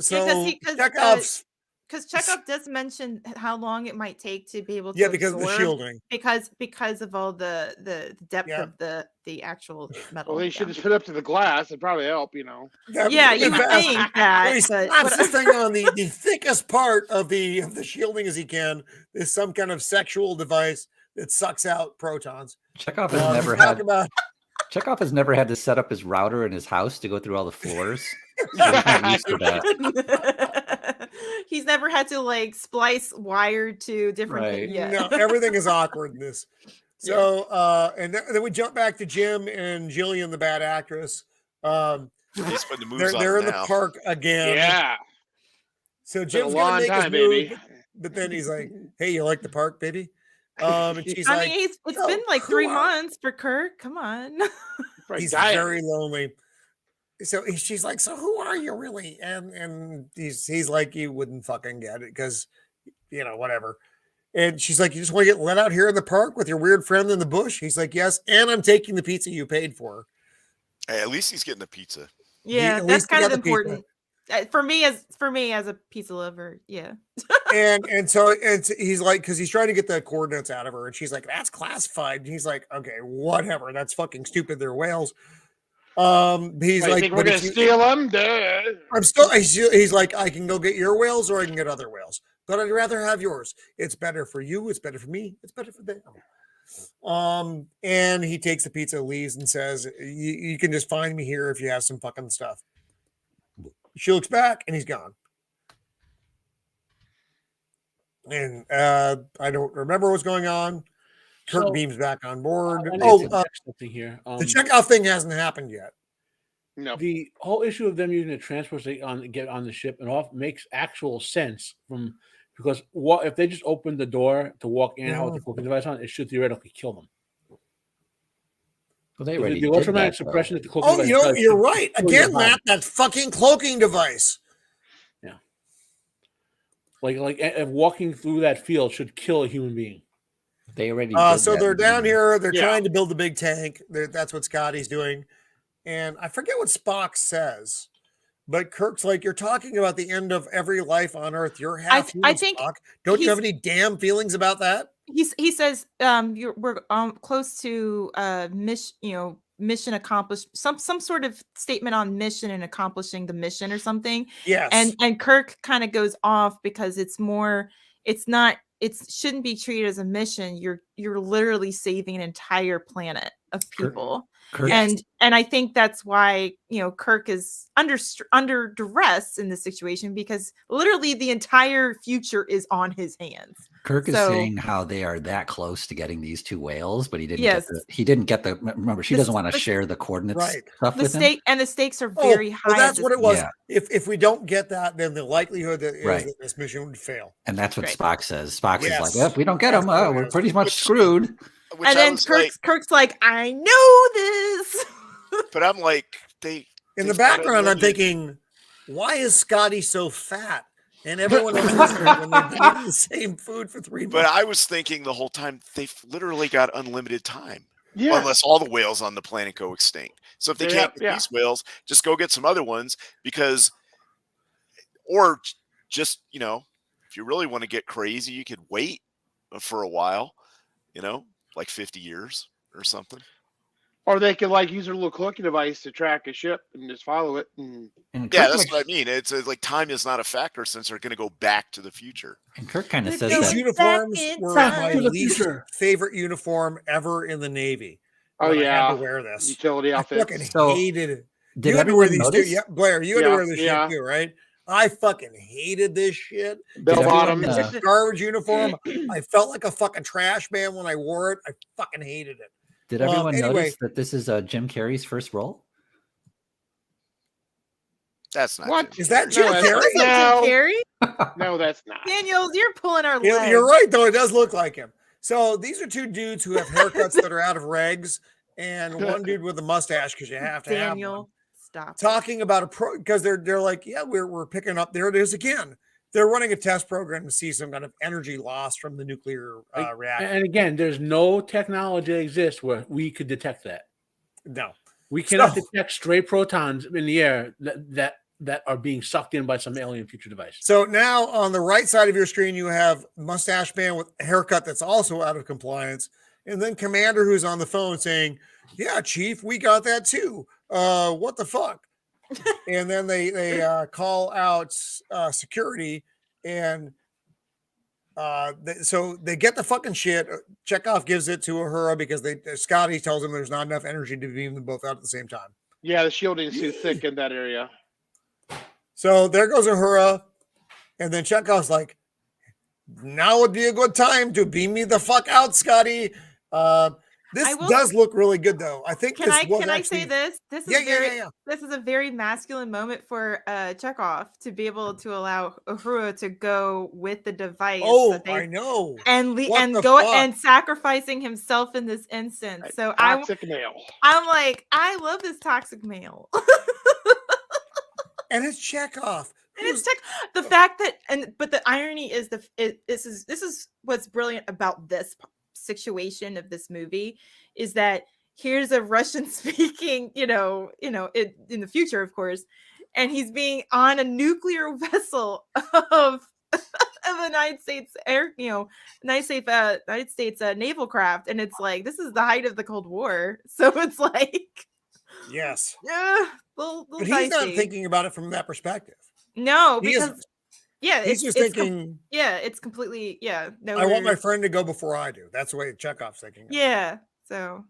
Because Chekhov does mention how long it might take to be able to because of the shielding. Because of all the depth of the actual metal. Well, they should just put up to the glass. It'd probably help, you know. Yeah, you would think that. He slaps this thing on the thickest part of the shielding as he can. There's some kind of sexual device that sucks out protons. Chekhov has never had to set up his router in his house to go through all the floors. He's not used to that. He's never had to splice wire to different things. Yeah. No, everything is awkward in this. So and then we jump back to Jim and Jillian, the bad actress. They're in the park again. Yeah. So Jim's gonna make his move, but then he's like, "Hey, you like the park, baby?" And she's it's been like 3 months for Kirk. Come on. He's very lonely. So she's like, "So who are you really?" And he's like, "You wouldn't fucking get it because, whatever." And she's like, "You just want to get let out here in the park with your weird friend in the bush?" He's like, "Yes, and I'm taking the pizza you paid for." Hey, at least he's getting the pizza. Yeah, that's kind of important for me as a pizza lover. Yeah. and so he's like, because he's trying to get the coordinates out of her, and she's like, "That's classified." And he's like, "Okay, whatever. That's fucking stupid. They're whales." He's like, think we're gonna steal them? Duh. He's like, "I can go get your whales or I can get other whales, but I'd rather have yours. It's better for you. It's better for me. It's better for them." And he takes the pizza, leaves, and says, you can just find me here if you have some fucking stuff. She looks back and he's gone. And I don't remember what's going on. Kirk beams back on board. The Chekhov thing hasn't happened yet. No. The whole issue of them using the transport to get on the ship and off makes actual sense because if they just opened the door to walk in and out with the cloaking device on, it should theoretically kill them. Well, they already the electromagnetic suppression that the cloaking device does. You're right. Again, Matt, that fucking cloaking device. Yeah. Like walking through that field should kill a human being. They already so they're down here. They're trying to build a big tank. That's what Scotty's doing. and I forget what Spock says, but Kirk's like, "You're talking about the end of every life on Earth. You're half human, I think Spock. Don't you have any damn feelings about that?" He says, we're close to mission accomplished, some sort of statement on mission and accomplishing the mission or something. Yes. And Kirk kind of goes off because it's not, it shouldn't be treated as a mission. You're literally saving an entire planet of people. Kirk. And I think that's why, Kirk is under duress in this situation, because literally the entire future is on his hands. Kirk is saying how they are that close to getting these 2 whales, but he didn't get the remember, she doesn't want to share the coordinates stuff with him. And the stakes are very high. Well, that's what it was. Yeah. If we don't get that, then the likelihood is that this mission would fail. And that's what Spock says. Spock is like, if we don't get them, we're pretty much screwed. And then Kirk's like, I know this. But I'm like, in the background, I'm thinking, why is Scotty so fat? And everyone else is when they've been eating the same food for 3 months. But I was thinking the whole time, they've literally got unlimited time. Yeah. Unless all the whales on the planet go extinct. So if they can't get these whales, just go get some other ones, or just, if you really want to get crazy, you could wait for a while, like 50 years or something. Or they could use their little cloaking device to track a ship and just follow it. And that's what I mean. It's like time is not a factor since they're going to go back to the future. And Kirk kind of says these uniforms were my least favorite uniform ever in the Navy. Oh yeah, I had to wear this utility outfit. I fucking hated it. Did everyone notice? Yeah, Blair, you had to wear this shit too, right? I fucking hated this shit. Bell bottom, it's a garbage uniform. I felt like a fucking trash man when I wore it. I fucking hated it. Did everyone notice that this is Jim Carrey's first role? That's not. What is that, Jim Carrey? No. Jim Carrey? No, that's not. Daniel, you're pulling our legs. You're right, though. It does look like him. So these are 2 dudes who have haircuts that are out of regs, and one dude with a mustache because you have to have one. Stop. Talking about because they're like, yeah, we're picking up. There it is again. They're running a test program to see some kind of energy loss from the nuclear reactor. And again, there's no technology that exists where we could detect that. No. We cannot detect stray protons in the air that are being sucked in by some alien future device. So now on the right side of your screen, you have mustache man with a haircut that's also out of compliance. And then Commander who's on the phone saying, yeah, Chief, we got that too. What the fuck? And then they call out security, and so they get the fucking shit. Chekhov gives it to Uhura because Scotty tells him there's not enough energy to beam them both out at the same time. Yeah, the shielding is too thick in that area. So there goes Uhura, and then Chekhov's like, now would be a good time to beam me the fuck out, Scotty. This does look really good, though. I think. Can I say this? This is a very masculine moment for Chekhov to be able to allow Uhura to go with the device. Oh, I know. And and sacrificing himself in this instance. So toxic male. I'm like, I love this toxic male. And it's Chekhov. And it's the fact that but the irony is this is what's brilliant about this situation of this movie is that here's a Russian speaking, in the future, of course, and he's being on a nuclear vessel of the United States United States naval craft, and it's like this is the height of the Cold War, so it's like yes, yeah, but he's not thinking about it from that perspective. No, because. Yeah, he's just thinking. It's completely. Yeah, no. I want my friend to go before I do. That's the way Chekhov's thinking. Yeah. So,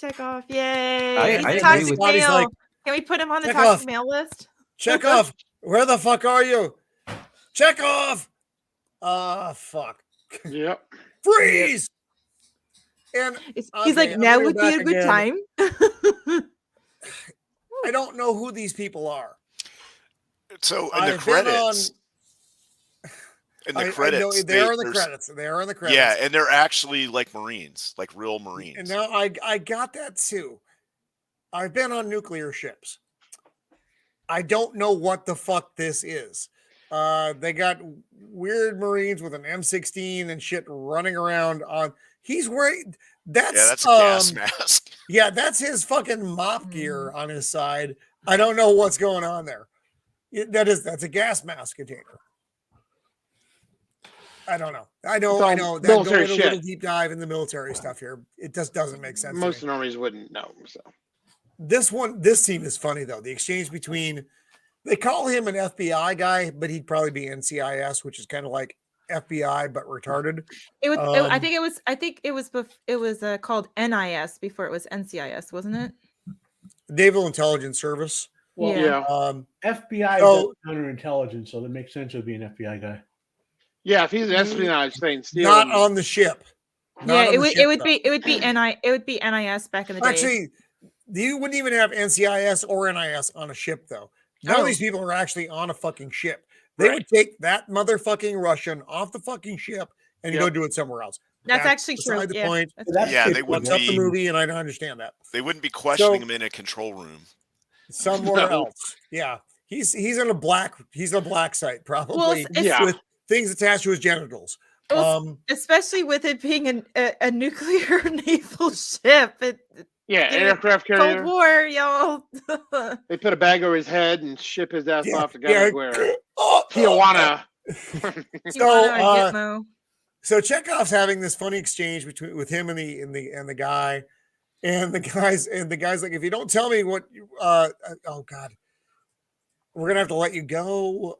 Chekhov, yay! I toxic male. Like, can we put him on the toxic male list? Chekhov, where the fuck are you? Chekhov. Fuck. Yep. Freeze. And he's like, now would be a good time. I don't know who these people are. So in the credits. They're in the credits. They're in the credits. Yeah, and they're actually like Marines, like real Marines. And now I got that too. I've been on nuclear ships. I don't know what the fuck this is. They got weird Marines with an M16 and shit running around on. He's wearing that's a gas mask. Yeah, that's his fucking mop gear on his side. I don't know what's going on there. That's a gas mask container. I don't know. I know. That going a little deep dive in the military stuff here. It just doesn't make sense. Most armies wouldn't know. So this scene is funny though. The exchange between, they call him an FBI guy, but he'd probably be NCIS, which is kind of like FBI but retarded. It was. I think it was called NIS before it was NCIS, wasn't it? Naval Intelligence Service. Well, yeah. FBI is counterintelligence, so that makes sense. It would be an FBI guy. Yeah, if he's an espionage thing, not on the ship. It would be NIS back in the day. Actually, you wouldn't even have NCIS or NIS on a ship though. None of these people are actually on a fucking ship. They would take that motherfucking Russian off the fucking ship and go do it somewhere else. That's actually true. The point. They wouldn't up the movie, and I don't understand that. They wouldn't be questioning him in a control room somewhere else. Yeah, he's in a black site probably with things attached to his genitals. Especially with it being a nuclear naval ship. Aircraft carrier. Cold War, y'all. They put a bag over his head and ship his ass off to God where. Tijuana. So Chekhov's having this funny exchange with him and the guy, and the guy's like, if you don't tell me what, oh God, we're gonna have to let you go.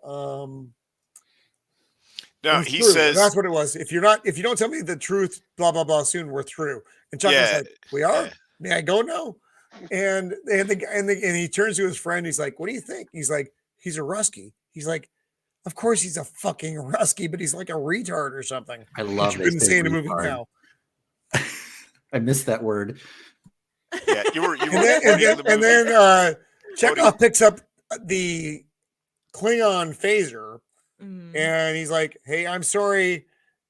No, he says that's what it was. If you don't tell me the truth, blah blah blah, soon we're through. And Chekhov's like, we are. Yeah. May I go now? And he turns to his friend. He's like, what do you think? He's like, he's a Rusky. He's like, of course he's a fucking Rusky, but he's like a retard or something. I love it. You couldn't say in a movie now. I missed that word. Yeah, you were. And then Chekhov picks up the Klingon phaser, and he's like, "Hey, I'm sorry.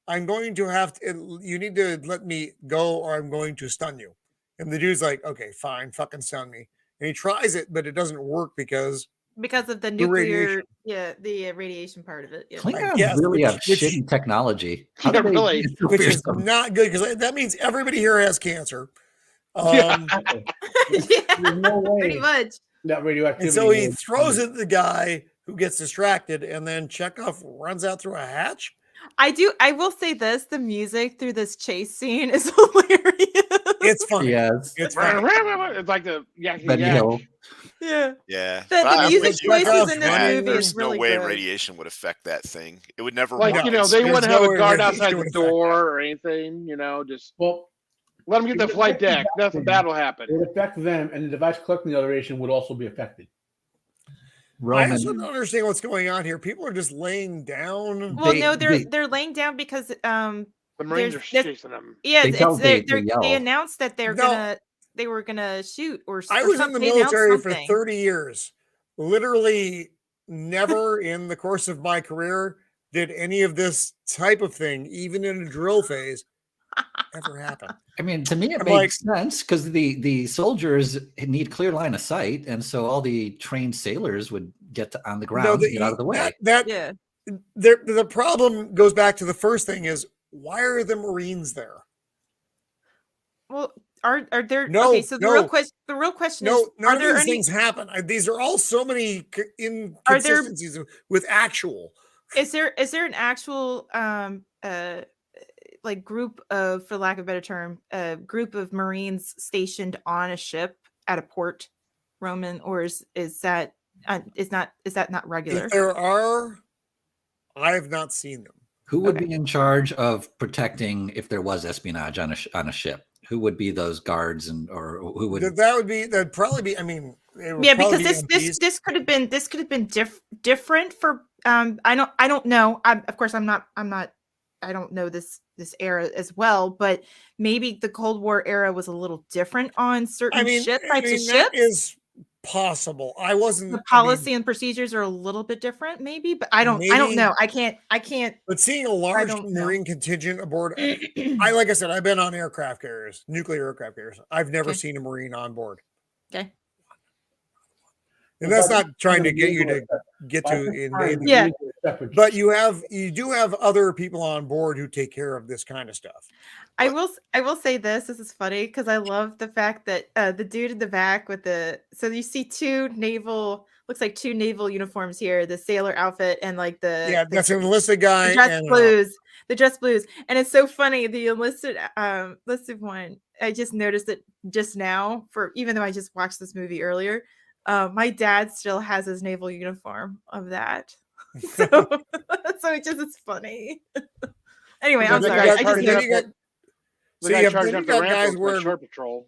I'm going to have to. You need to let me go, or I'm going to stun you." And the dude's like, "Okay, fine, fucking stun me." And he tries it, but it doesn't work because of the nuclear, the radiation part of it. Yeah. Klingons really have shitty technology. Which is not good because that means everybody here has cancer. No way. Pretty much. That radioactivity. And so he throws it at the guy who gets distracted, and then Chekhov runs out through a hatch. I will say this: the music through this chase scene is hilarious. It's funny. Yes. It's like the Yeah. The music choices in this movie there's is really no way good. radiation would affect that thing. It would never. They wouldn't have a guard outside the door or anything. Just let them get the flight deck. That's what that'll happen. It would affect them, and the device collecting the radiation would also be affected. I just don't understand what's going on here. People are just laying down. Well, they're laying down because the Marines are chasing them. Yeah, they announced that they were gonna shoot or. I was in the military for 30 years. Literally, never in the course of my career did any of this type of thing, even in a drill phase, ever happen. I mean, to me, it makes sense because the soldiers need clear line of sight, and so all the trained sailors would get on the ground, get out of the way. The problem goes back to the first thing: is why are the Marines there? Well, are there? Okay, so the real question is: none of these things happen. These are all so many inconsistencies with actual. Is there an actual like group of, for lack of a better term, a group of Marines stationed on a ship at a port, Roman, or is that not regular? If there are, I have not seen them. Who would be in charge of protecting if there was espionage on a ship? Who would be those guards, or who would that'd probably be? I mean, because this could have been different for I don't know. Of course, I don't know this era as well, but maybe the Cold War era was a little different on certain types of ships. That is possible. I wasn't. The policy and procedures are a little bit different, maybe, but I don't know. I can't. But seeing a large Marine contingent aboard, like I said, I've been on aircraft carriers, nuclear aircraft carriers. I've never seen a Marine on board. Okay. And that's not trying to get you to get to invade. Yeah. But you do have other people on board who take care of this kind of stuff. I will say this is funny because I love the fact that the dude in the back with so you see two naval uniforms here, the sailor outfit and like that's an enlisted guy, the dress blues, and it's so funny. The enlisted one, I just noticed it just now. Even though I just watched this movie earlier, my dad still has his naval uniform of that, so it's funny. Anyway, I'm sorry. So you got guys wearing shore patrol.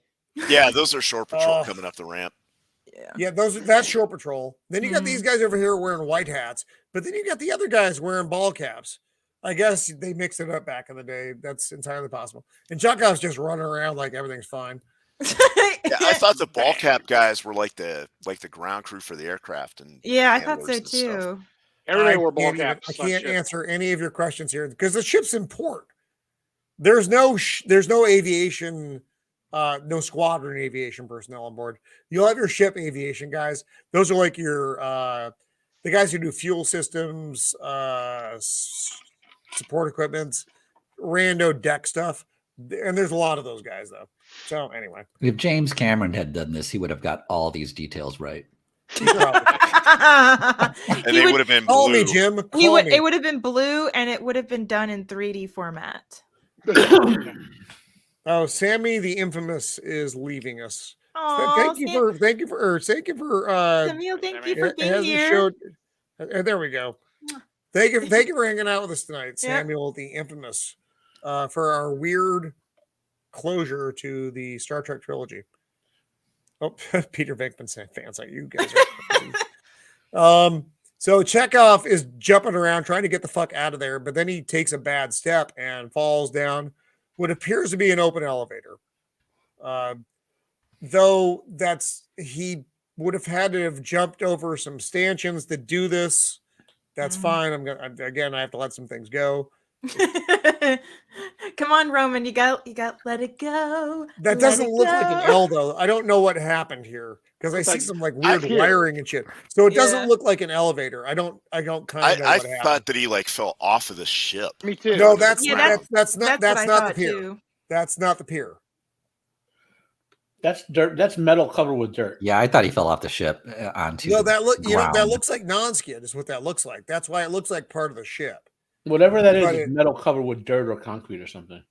Yeah, those are shore patrol coming up the ramp. Yeah, that's shore patrol. Then you got these guys over here wearing white hats, but then you got the other guys wearing ball caps. I guess they mixed it up back in the day. That's entirely possible. And Chekhov's just running around like everything's fine. Yeah, I thought the ball cap guys were like the ground crew for the aircraft, and I thought so too. Everybody wore ball caps. I can't answer any of your questions here because the ship's in port. There's no aviation, no squadron aviation personnel on board. You'll have your ship aviation guys. Those are like your the guys who do fuel systems, support equipment, rando deck stuff. And there's a lot of those guys though. So anyway, if James Cameron had done this, he would have got all these details right. And they would have been blue. Call me, Jim. It would have been blue, and it would have been done in 3D format. Oh, Sammy the Infamous is leaving us. Aww, thank you for Samuel, thank you for being here. There we go. Thank you for hanging out with us tonight, Samuel the Infamous, for our weird closure to the Star Trek trilogy. Oh, Peter Venkman saying fans like you guys are so Chekhov is jumping around trying to get the fuck out of there, but then he takes a bad step and falls down what appears to be an open elevator. Though he would have had to have jumped over some stanchions to do this. That's fine. I have to let some things go. Come on, Roman, you got let it go. That doesn't look like an L though. I don't know what happened here because I see some like weird wiring and shit. So it doesn't look like an elevator. I don't kind of know what happened. I thought that he like fell off of the ship. Me too. No, that's not the pier. Too. That's not the pier. That's dirt. That's metal covered with dirt. Yeah, I thought he fell off the ship onto. No, that looks like non-skid is what that looks like. That's why it looks like part of the ship. Whatever that is metal covered with dirt or concrete or something.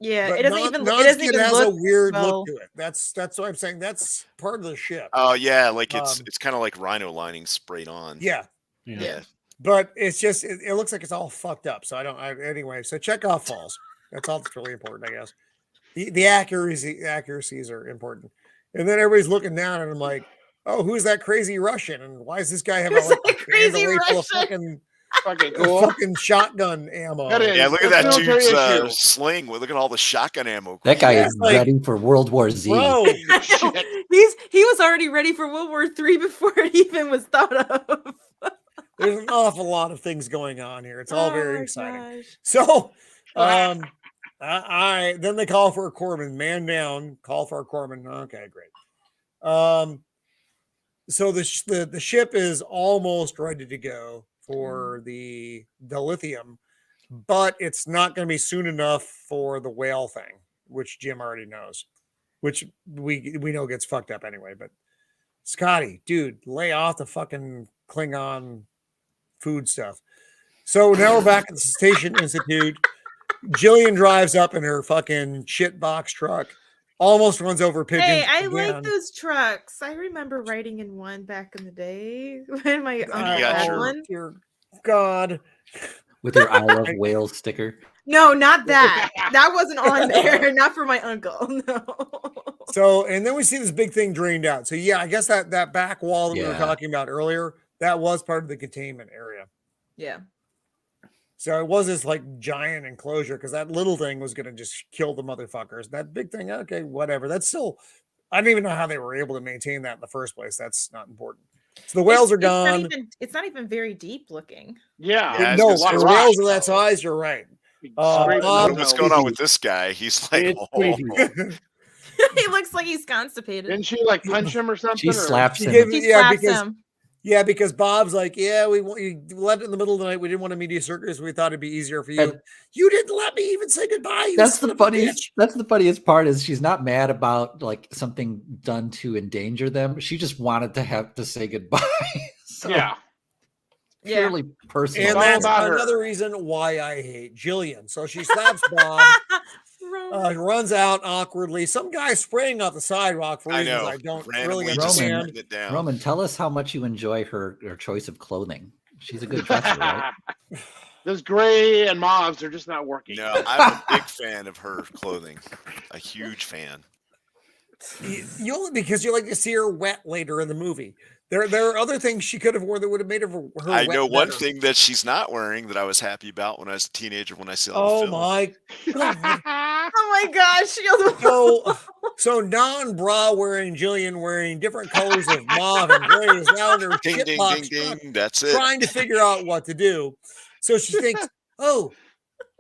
Yeah, it doesn't even has a weird look to it. That's what I'm saying. That's part of the ship. Oh yeah, like it's kind of like rhino lining sprayed on. Yeah. But it's just it looks like it's all fucked up. So anyway. So Chekhov falls. That's all that's really important, I guess. The accuracies are important. And then everybody's looking down, and I'm like, oh, who's that crazy Russian? And why does this guy have a crazy Russian? Fucking shotgun ammo. Yeah, look at that dude's sling. Look at all the shotgun ammo. That guy is ready for World War Z. Bro, he was already ready for World War III before it even was thought of. There's an awful lot of things going on here. It's all very exciting. Gosh. So, then they call for a corpsman. Man down. Call for a corpsman. Okay, great. So the ship is almost ready to go for the dilithium, but it's not going to be soon enough for the whale thing, which Jim already knows, which we know gets fucked up anyway. But Scotty, dude, lay off the fucking Klingon food stuff. So now we're back at the Station Institute. Jillian drives up in her fucking shit box truck, almost runs over pigeons. Hey, I like those trucks. I remember riding in one back in the day when my uncle had one. Dear God. With your I Love Whales sticker? No, not that. That wasn't on there. Not for my uncle. No. So, and then we see this big thing drained out. So, yeah, I guess that back wall that we were talking about earlier, that was part of the containment area. Yeah. So it was this like giant enclosure because that little thing was going to just kill the motherfuckers. That big thing, okay, whatever. That's still, I don't even know how they were able to maintain that in the first place. That's not important. So the whales are gone. It's not even very deep looking. Yeah. No, the whales are that size. You're right. What's going on with this guy? He's like, He looks like he's constipated. Didn't she like punch him or something? She slaps him. She slaps him. Yeah, because Bob's like, yeah, we left it in the middle of the night. We didn't want a media circus. We thought it'd be easier for you. And you didn't let me even say goodbye. That's the funniest. That's the funniest part is she's not mad about like something done to endanger them. She just wanted to have to say goodbye. So, yeah. Purely personal. And that's another reason why I hate Jillian. So she slaps Bob. Runs out awkwardly. Some guy spraying off the sidewalk for reasons I don't really understand. Roman, tell us how much you enjoy her choice of clothing. She's a good dresser, right? Those gray and mauves are just not working. No, I'm a big fan of her clothing. A huge fan. You only because you like to see her wet later in the movie. There are other things she could have worn that would have made her I know wet one better. thing that she's not wearing that I was happy about when I was a teenager when I saw the film. My God. Oh my gosh. So non-bra wearing Jillian wearing different colors of mauve and gray is now in her shitbox truck That's it. trying to figure out what to do. So she thinks, oh,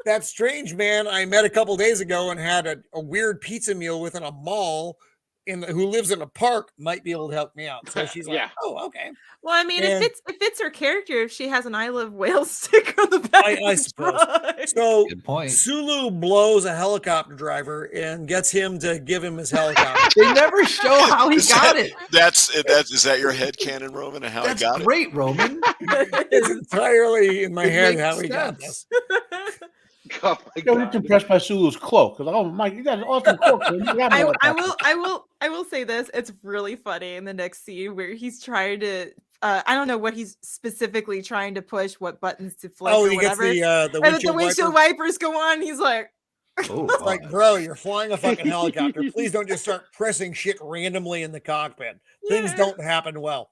that strange man I met a couple days ago and had a weird pizza meal with in a mall who lives in a park might be able to help me out. So she's like, oh, okay. Well, I mean, it fits her character if she has an I Love Wales sticker on the back. I suppose. So good point. Sulu blows a helicopter driver and gets him to give him his helicopter. They never show how he got it. Is that your headcanon, Roman, and how That's he got great, it? Roman. It's entirely in my head how he got this. Oh I was impressed by Sulu's cloak. Like, oh my, you got an awesome cloak. I will say this. It's really funny in the next scene where he's trying to. I don't know what he's specifically trying to push, what buttons to flip or whatever. Gets the windshield wipers go on. He's like, it's like, bro, you're flying a fucking helicopter. Please don't just start pressing shit randomly in the cockpit. Things don't happen well.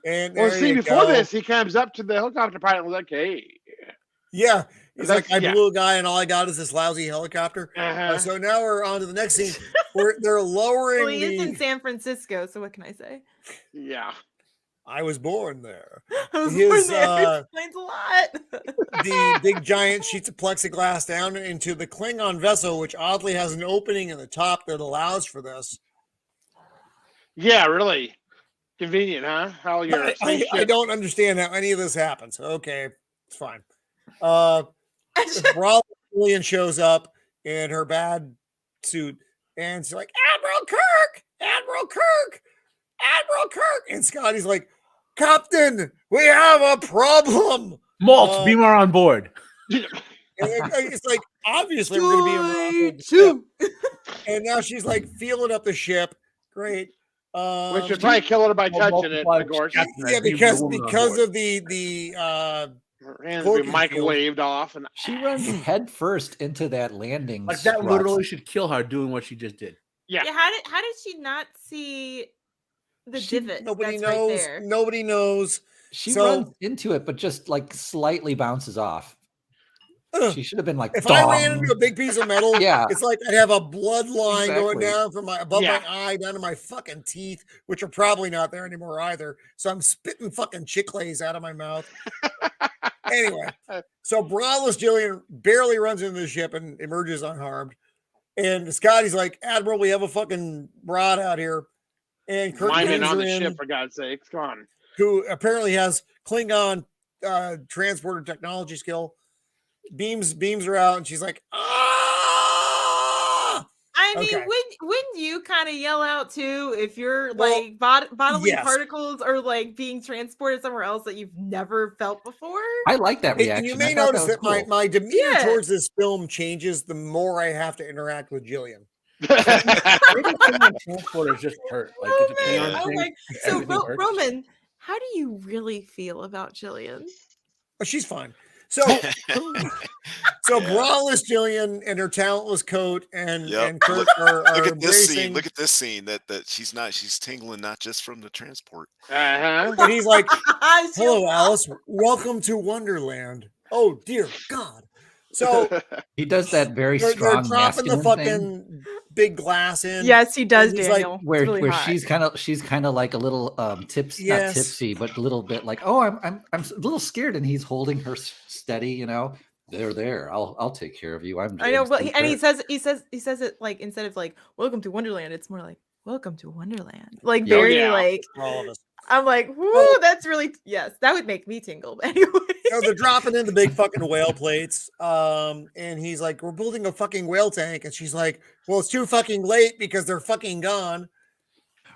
And before this, he comes up to the helicopter pilot and was like, hey. Yeah. He's like, I blew a guy and all I got is this lousy helicopter. So now we're on to the next scene where they're lowering. Well, he is in San Francisco, so what can I say? Yeah. I was born there. Explains a lot. The big giant sheets of plexiglass down into the Klingon vessel, which oddly has an opening in the top that allows for this. Yeah, really. Convenient, huh? How you're I don't understand how any of this happens. Okay, it's fine. Julian shows up in her bad suit and she's like, Admiral Kirk, and Scotty's like, Captain, we have a problem. Malt, beam her on board. It's like obviously we're gonna be around. And now she's like feeling up the ship. Great. Which should probably kill her by touching it, of course. Yeah, because of the her hands will be microwaved off, and she runs head first into that landing. Like that literally should kill her doing what she just did. Yeah. How did she not see the divot? Nobody knows. Right there? Nobody knows. She runs into it, but just like slightly bounces off. She should have been like, if I ran into a big piece of metal, it's like I'd have a bloodline going down from above my eye down to my fucking teeth, which are probably not there anymore either. So I'm spitting fucking chiclets out of my mouth. Anyway, so braless Jillian barely runs into the ship and emerges unharmed. And Scotty's like, Admiral, we have a fucking broad out here. And Kirk Lyman on the ship, for God's sakes. Come on. Who apparently has Klingon transporter technology skill. Beams her out, and she's like, ah! I mean, wouldn't you kind of yell out too if you're like bodily particles are like being transported somewhere else that you've never felt before? I like that reaction. And you may notice that my demeanor towards this film changes the more I have to interact with Jillian. Transporters just hurt. Like so Roman, how do you really feel about Jillian? Oh, she's fine. So braless Jillian and her talentless coat and Kirk are look at this embracing. scene. Look at this scene that she's tingling not just from the transport. And he's like, hello, Alice. Welcome to Wonderland. Oh dear God. So he does that very strong. They're dropping the fucking big glass in. Yes, he does, Daniel. Like, where she's kind of like a little tipsy, not tipsy, but a little bit like, oh, I'm a little scared, and he's holding her steady, you know. they're there. I'll take care of you. I'm. I know, but he says it like instead of like "Welcome to Wonderland," it's more like "Welcome to Wonderland." Like very like all of us. I'm like, whoo, that's really yes, that would make me tingle. But anyway, so they're dropping in the big fucking whale plates, and he's like, "We're building a fucking whale tank," and she's like, "Well, it's too fucking late because they're fucking gone."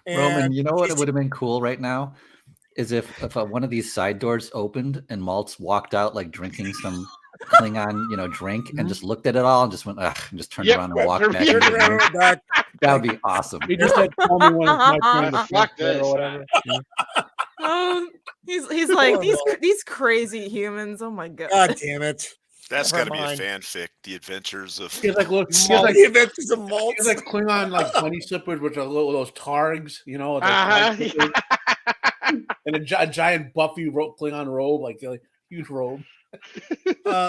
And Roman, you know what would have been cool right now is if one of these side doors opened and Maltz walked out like drinking some Klingon, drink, and just looked at it all and just went, ugh, and just turned around and walked back. That would be awesome. He just said, "Tell me when it's my turn to fuck this," or whatever. He's like these crazy humans. Oh my god! God damn it! That's got to be a fanfic. The Adventures of the Adventures of Maltz. He's like Klingon like bunny slippers, which are those targs, and a giant buffy Klingon robe, like huge robe.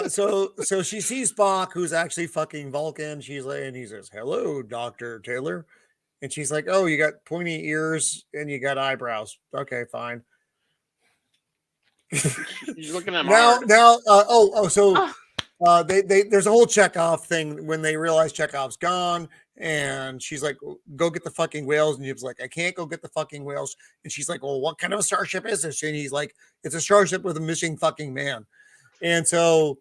So she sees Spock, who's actually fucking Vulcan. She's like, and he says, "Hello, Dr. Taylor," and she's like, "Oh, you got pointy ears and you got eyebrows. Okay, fine." You're looking at there's a whole Chekhov thing when they realize Chekhov's gone, and she's like, "Go get the fucking whales," and he was like, "I can't go get the fucking whales," and she's like, "Well, what kind of a starship is this?" And he's like, "It's a starship with a missing fucking man." And so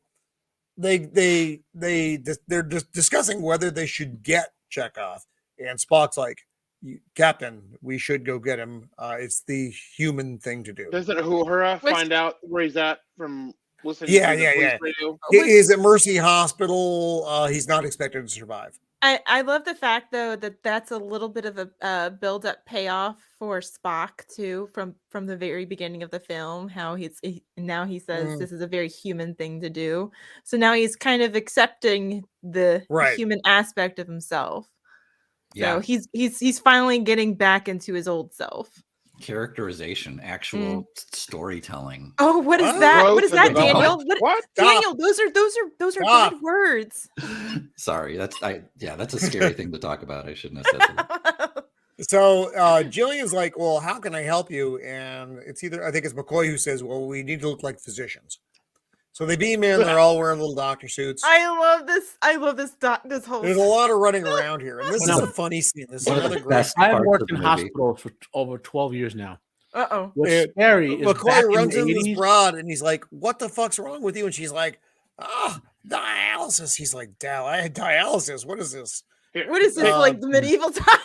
they're just discussing whether they should get Chekhov, and Spock's like, "Captain, we should go get him. It's the human thing to do." Doesn't Uhura find out where he's at from listening to the police radio? He's at Mercy Hospital. He's not expected to survive. I love the fact though that that's a little bit of a build-up payoff for Spock too from the very beginning of the film. How now he says this is a very human thing to do. So now he's kind of accepting the human aspect of himself. Yeah. So he's finally getting back into his old self. Characterization, actual storytelling. Oh, what is that? What is that, Daniel? What? Daniel, those are bad words. Sorry, that's a scary thing to talk about. I shouldn't have said that. So Jillian's like, "Well, how can I help you?" And I think it's McCoy who says, "Well, we need to look like physicians." So they beam in. They're all wearing little doctor suits. I love this whole. There's a lot of running around here, and this is a funny scene. This is another great. I've worked in hospitals for over 12 years now. What's scary is McCoy runs into this broad, and he's like, "What the fuck's wrong with you?" And she's like, "Dialysis." He's like, I had dialysis. What is this? What is this, like the medieval times?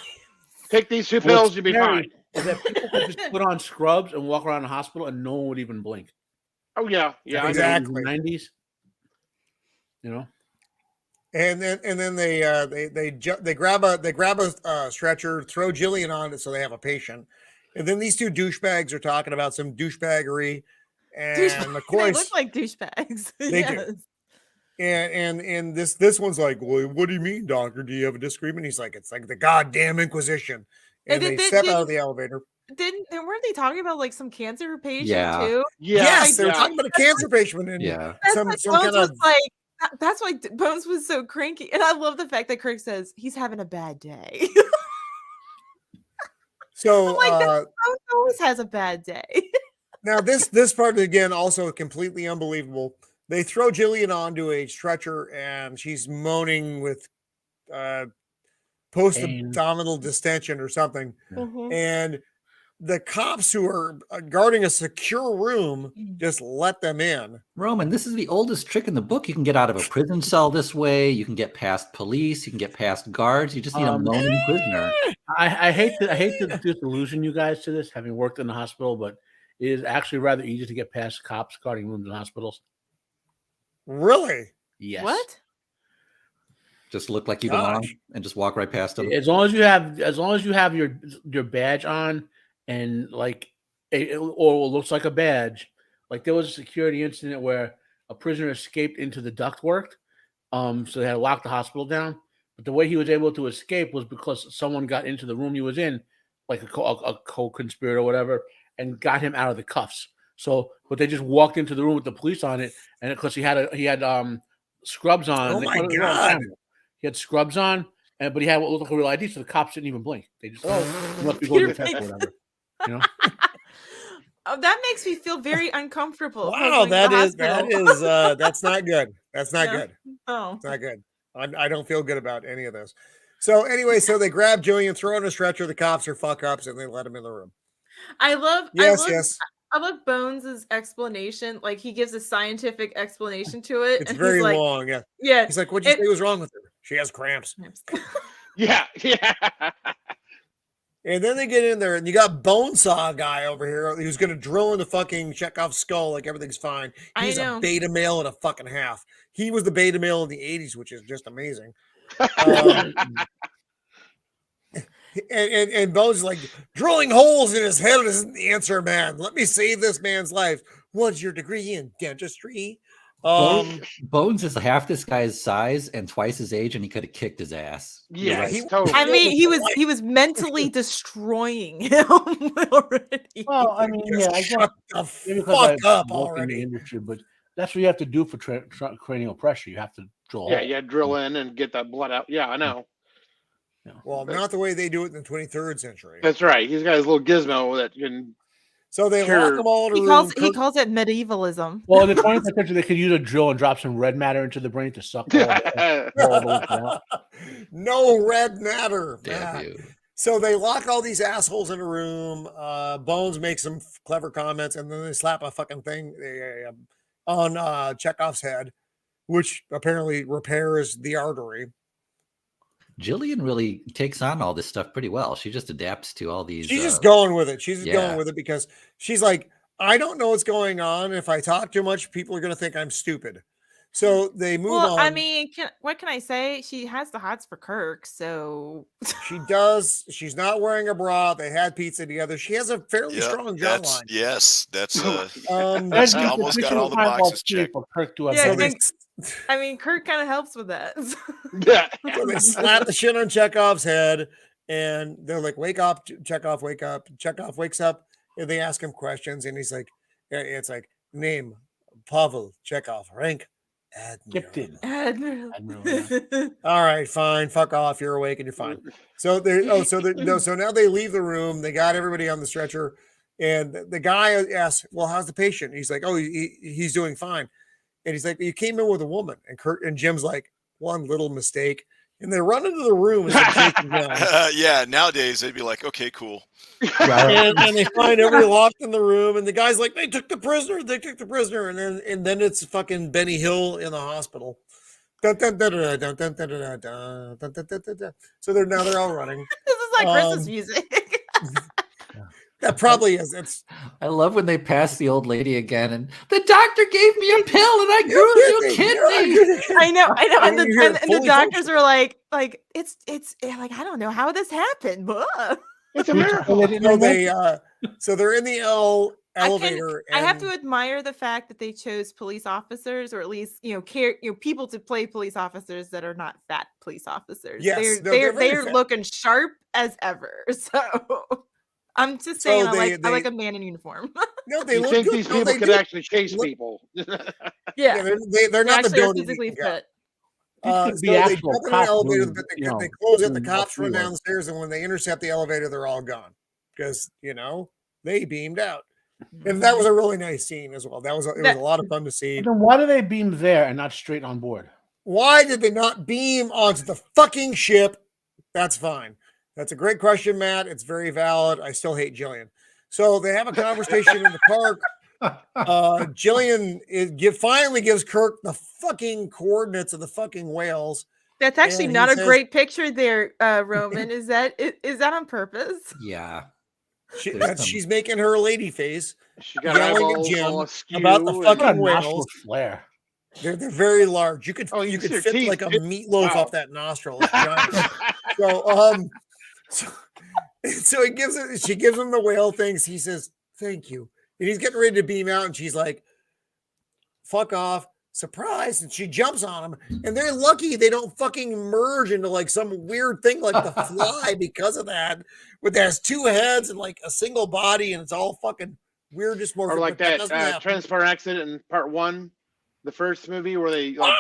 Take these 2 pills, you'll be fine. Is that people could just put on scrubs and walk around the hospital, and no one would even blink. Oh yeah, exactly. 90s, And then they grab a stretcher, throw Jillian on it so they have a patient, and then these 2 douchebags are talking about some douchebaggery, and McCoy they look like douchebags. They do. And this one's like, "Well, what do you mean, doctor? Do you have a disagreement?" He's like, "It's like the goddamn Inquisition." And they step out of the elevator. Weren't they talking about like some cancer patient too? Yes, they were talking about a cancer patient. And some kind of like that's why Bones was so cranky. And I love the fact that Kirk says he's having a bad day. So Bones always has a bad day. Now this part again also completely unbelievable. They throw Jillian onto a stretcher and she's moaning with post-abdominal distension or something, and the cops who are guarding a secure room just let them in. Roman, this is the oldest trick in the book. You can get out of a prison cell this way. You can get past police. You can get past guards. You just need a moaning prisoner. I hate to disillusion you guys to this, having worked in the hospital, but it is actually rather easy to get past cops guarding rooms in hospitals. Really? Yes. What? Just look like you belong and just walk right past them. As long as you have your badge on. And like, or what looks like a badge. Like there was a security incident where a prisoner escaped into the ductwork, so they had to lock the hospital down. But the way he was able to escape was because someone got into the room he was in, like a co-conspirator or whatever, and got him out of the cuffs. So, but they just walked into the room with the police on it, and because he had scrubs on. Oh my god! He had scrubs on, but he had what looked like a real ID, so the cops didn't even blink. They just you must be going to the test or whatever. Oh, that makes me feel very uncomfortable. Wow, that's not good. That's not good. Oh, it's not good. I don't feel good about any of this. So anyway, so they grab Jillian, throw her on a stretcher. The cops are fuck ups, and they let him in the room. I love Bones' explanation. Like, he gives a scientific explanation to it. It's very long. Yeah. Yeah. He's like, what'd you say was wrong with her? She has cramps. Yeah. And then they get in there, and you got Bonesaw guy over here who's going to drill into fucking Chekhov's skull like everything's fine. He's a beta male and a fucking half. He was the beta male in the 80s, which is just amazing. And Bones is like, drilling holes in his head isn't the answer, man. Let me save this man's life. What's your degree in dentistry? Bones is half this guy's size and twice his age, and he could have kicked his ass. Yeah, totally. I mean, he was mentally destroying him already. Well, I mean, I shut the fuck up already. Industry, but that's what you have to do for cranial pressure. You have to drill. Yeah, you drill in and get that blood out. Yeah, I know. Well, not the way they do it in the 23rd century. That's right. He's got his little gizmo that can. So they lock them all in a room. He calls it medievalism. Well, in the 20th century, they could use a drill and drop some red matter into the brain to suck all No red matter. Damn you. So they lock all these assholes in a room. Bones makes some clever comments, and then they slap a fucking thing on Chekhov's head, which apparently repairs the artery. Jillian really takes on all this stuff pretty well. She just adapts to all these. She's just going with it. She's just going with it because she's like, I don't know what's going on. If I talk too much, people are going to think I'm stupid. So they move on. I mean, what can I say? She has the hots for Kirk, so she does. She's not wearing a bra. They had pizza together. She has a fairly strong jawline. Yes, that's almost got all the boxes checked. Kirk to I mean, Kirk kind of helps with that. So they slap the shit on Chekhov's head, and they're like, "Wake up, Chekhov! Wake up!" Chekhov wakes up, and they ask him questions, and he's like, "It's like name, Pavel Chekhov, rank." Admiral. All right, fine. Fuck off. You're awake and you're fine. So so now they leave the room. They got everybody on the stretcher, and the guy asks, "Well, how's the patient?" He's like, "Oh, he's doing fine." And he's like, "You came in with a woman," and Kurt and Jim's like, "One little mistake." And they run into the room. Yeah, nowadays they'd be like, "Okay, cool." and they find everybody locked in the room, and the guy's like, "They took the prisoner. And then it's fucking Benny Hill in the hospital. So they're all running. This is like Christmas music. That probably is. I love when they pass the old lady again, and the doctor gave me a pill, and I grew a new kidney. I know, and the doctors are like it's like, I don't know how this happened, but it's a miracle. So they're in the elevator. I have to admire the fact that they chose police officers, or at least people to play police officers that are not fat police officers. Yes, they're looking sharp as ever. So. I'm just saying, I like a man in uniform. No, they look think good. These people could actually chase people. Yeah, they're not the building physically fit. So they jump in an elevator, but they close it. The cops run downstairs, and when they intercept the elevator, they're all gone because they beamed out. And that was a really nice scene as well. It was a lot of fun to see. Then why do they beam there and not straight on board? Why did they not beam onto the fucking ship? That's fine. That's a great question, Matt. It's very valid. I still hate Jillian. So they have a conversation in the park. Jillian finally gives Kirk the fucking coordinates of the fucking whales. That's actually not a great picture there, Roman. Is that on purpose? Yeah. She's making her lady face. She got yelling at Jim about the fucking whales. Flare. They're very large. You could fit teeth. Like a meatloaf off that nostril. It's giant. So she gives him the whale things. He says, "Thank you." And he's getting ready to beam out, and she's like, "Fuck off." Surprise. And she jumps on him, and they're lucky they don't fucking merge into like some weird thing like the Fly because of that. But there's two heads and like a single body, and it's all fucking weird, dysmorphic. Or like that transport accident in part 1, the first movie where they like,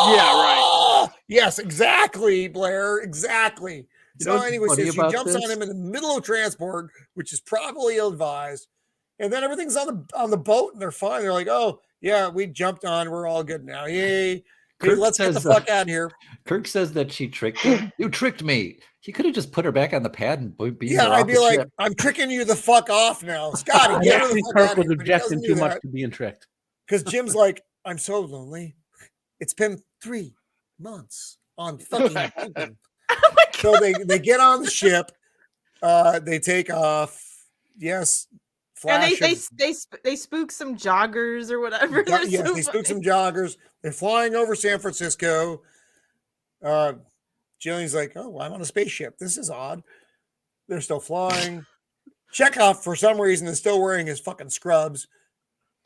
yeah, right. Yes, exactly, Blair. Exactly. So anyway, she jumps on him in the middle of transport, which is probably ill-advised. And then everything's on the boat, and they're fine. They're like, "Oh yeah, we jumped on. We're all good now. Yay! Hey, let's get the fuck out of here." Kirk says that she tricked him. You tricked me. He could have just put her back on the pad and beamed her off I'd be like, ship. "I'm tricking you the fuck off now, Scotty." Get her the fuck Kirk out was of here. objecting too much to being tricked. Because Jim's like, "I'm so lonely. It's been 3 months on fucking Vulcan." So they get on the ship. They take off. Yes. And they spook some joggers or whatever. Yes, they spook some joggers. They're flying over San Francisco. Jillian's like, "Oh, I'm on a spaceship. This is odd." They're still flying. Chekhov, for some reason, is still wearing his fucking scrubs.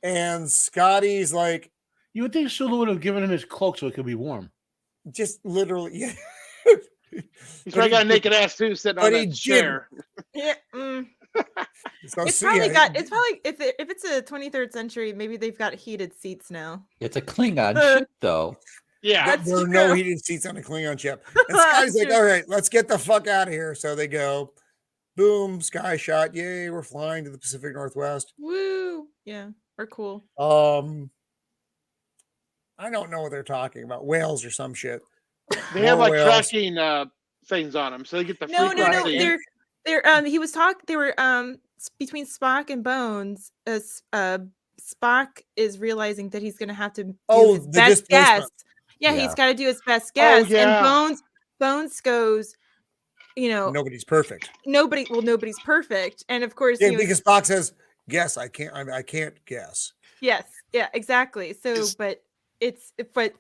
And Scotty's like, you would think Sulu would have given him his cloak so it could be warm. Just literally, yeah. He's probably got a naked ass too sitting on that chair. Yeah. So it's probably if it's a 23rd century, maybe they've got heated seats now. It's a Klingon ship, though. Yeah, there are no heated seats on a Klingon ship. And Scotty's like, "All right, let's get the fuck out of here." So they go. Boom, sky shot. Yay, we're flying to the Pacific Northwest. Woo! Yeah, we're cool. I don't know what they're talking about. Whales or some shit. They have like tracking things on them, so they get the frequency. They're he was talking. They were between Spock and Bones. Spock is realizing that he's going to have to do his best guess. Yeah, he's got to do his best guess. And Bones goes, nobody's perfect. Nobody's perfect. And of course, because Spock says, "Guess, I can't guess." Yes, yeah, exactly. So, but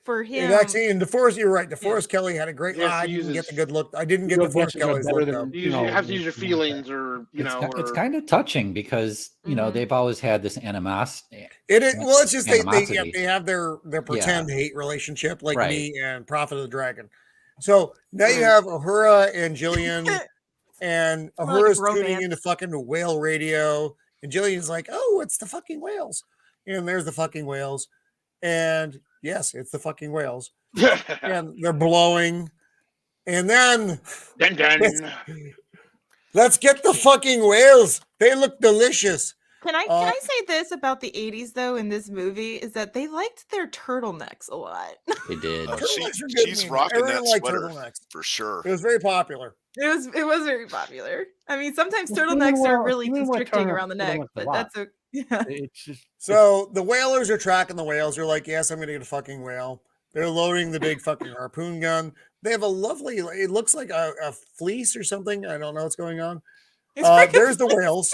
for him, actually, in DeForest, you're right. DeForest Kelly had a great line. I didn't get the good look. I didn't get DeForest Kelly's look. You have to use your feelings, or it's kind of touching because they've always had this animosity. It is well. It's just they have their pretend hate relationship, like me and Prophet of the Dragon. So now you have Uhura and Jillian, and Uhura's tuning into fucking whale radio, and Jillian's like, "Oh, it's the fucking whales," and there's the fucking whales. And yes, it's the fucking whales. And they're blowing. And then let's get the fucking whales. They look delicious. Can I say this about the 80s though in this movie is that they liked their turtlenecks a lot. They did. She's rocking that sweater for sure. It was very popular. It was very popular. I mean, sometimes turtlenecks are really constricting around the neck, but that's okay. Yeah. So the whalers are tracking the whales. They're like, "Yes, I'm going to get a fucking whale." They're loading the big fucking harpoon gun. They have a lovely, it looks like a fleece or something. I don't know what's going on. There's the whales.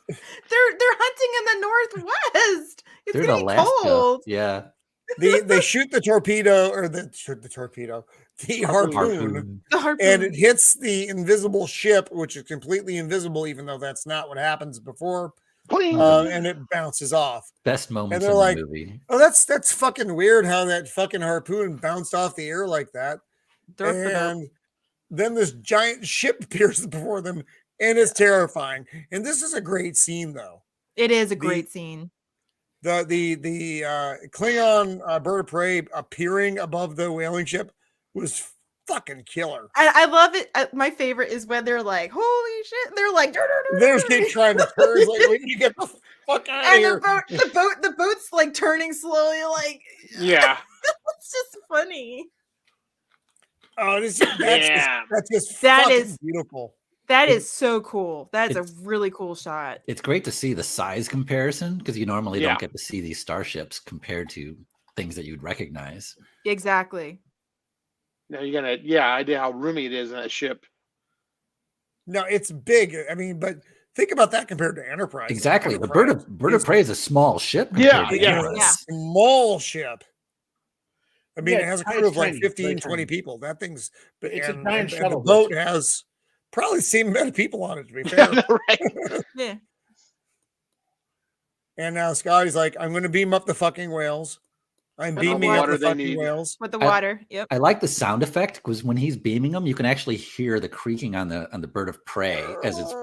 They're hunting in the Northwest. It's They're getting cold. Yeah. They shoot the torpedo or the harpoon, and it hits the invisible ship, which is completely invisible, even though that's not what happens before. And it bounces off. Best moments in the movie. "Oh, that's fucking weird how that fucking harpoon bounced off the air like that." And then this giant ship appears before them, and it's terrifying. And this is a great scene, though. It is a great scene. The Klingon bird of prey appearing above the whaling ship was fucking killer. I love it. My favorite is when they're like, "Holy shit!" They're like, they're trying to turn. Like, when you get the fuck out of here. The boat's like turning slowly. Like, it's just funny. Oh, that's just beautiful. That is so cool. That's a really cool shot. It's great to see the size comparison because you normally don't get to see these starships compared to things that you'd recognize. Exactly. Now you got idea how roomy it is in that ship. No, it's big. I mean, but think about that compared to Enterprise. Exactly. The bird of prey is a small ship. Small ship. I mean, it has a crew of like 15, 20 people. That thing's and the boat has probably the same amount of people on it, to be fair. Yeah. And now Scotty's like, "I'm going to beam up the fucking whales. I'm beaming up the fucking whales with the water." Yep. I like the sound effect because when he's beaming them, you can actually hear the creaking on the bird of prey as it's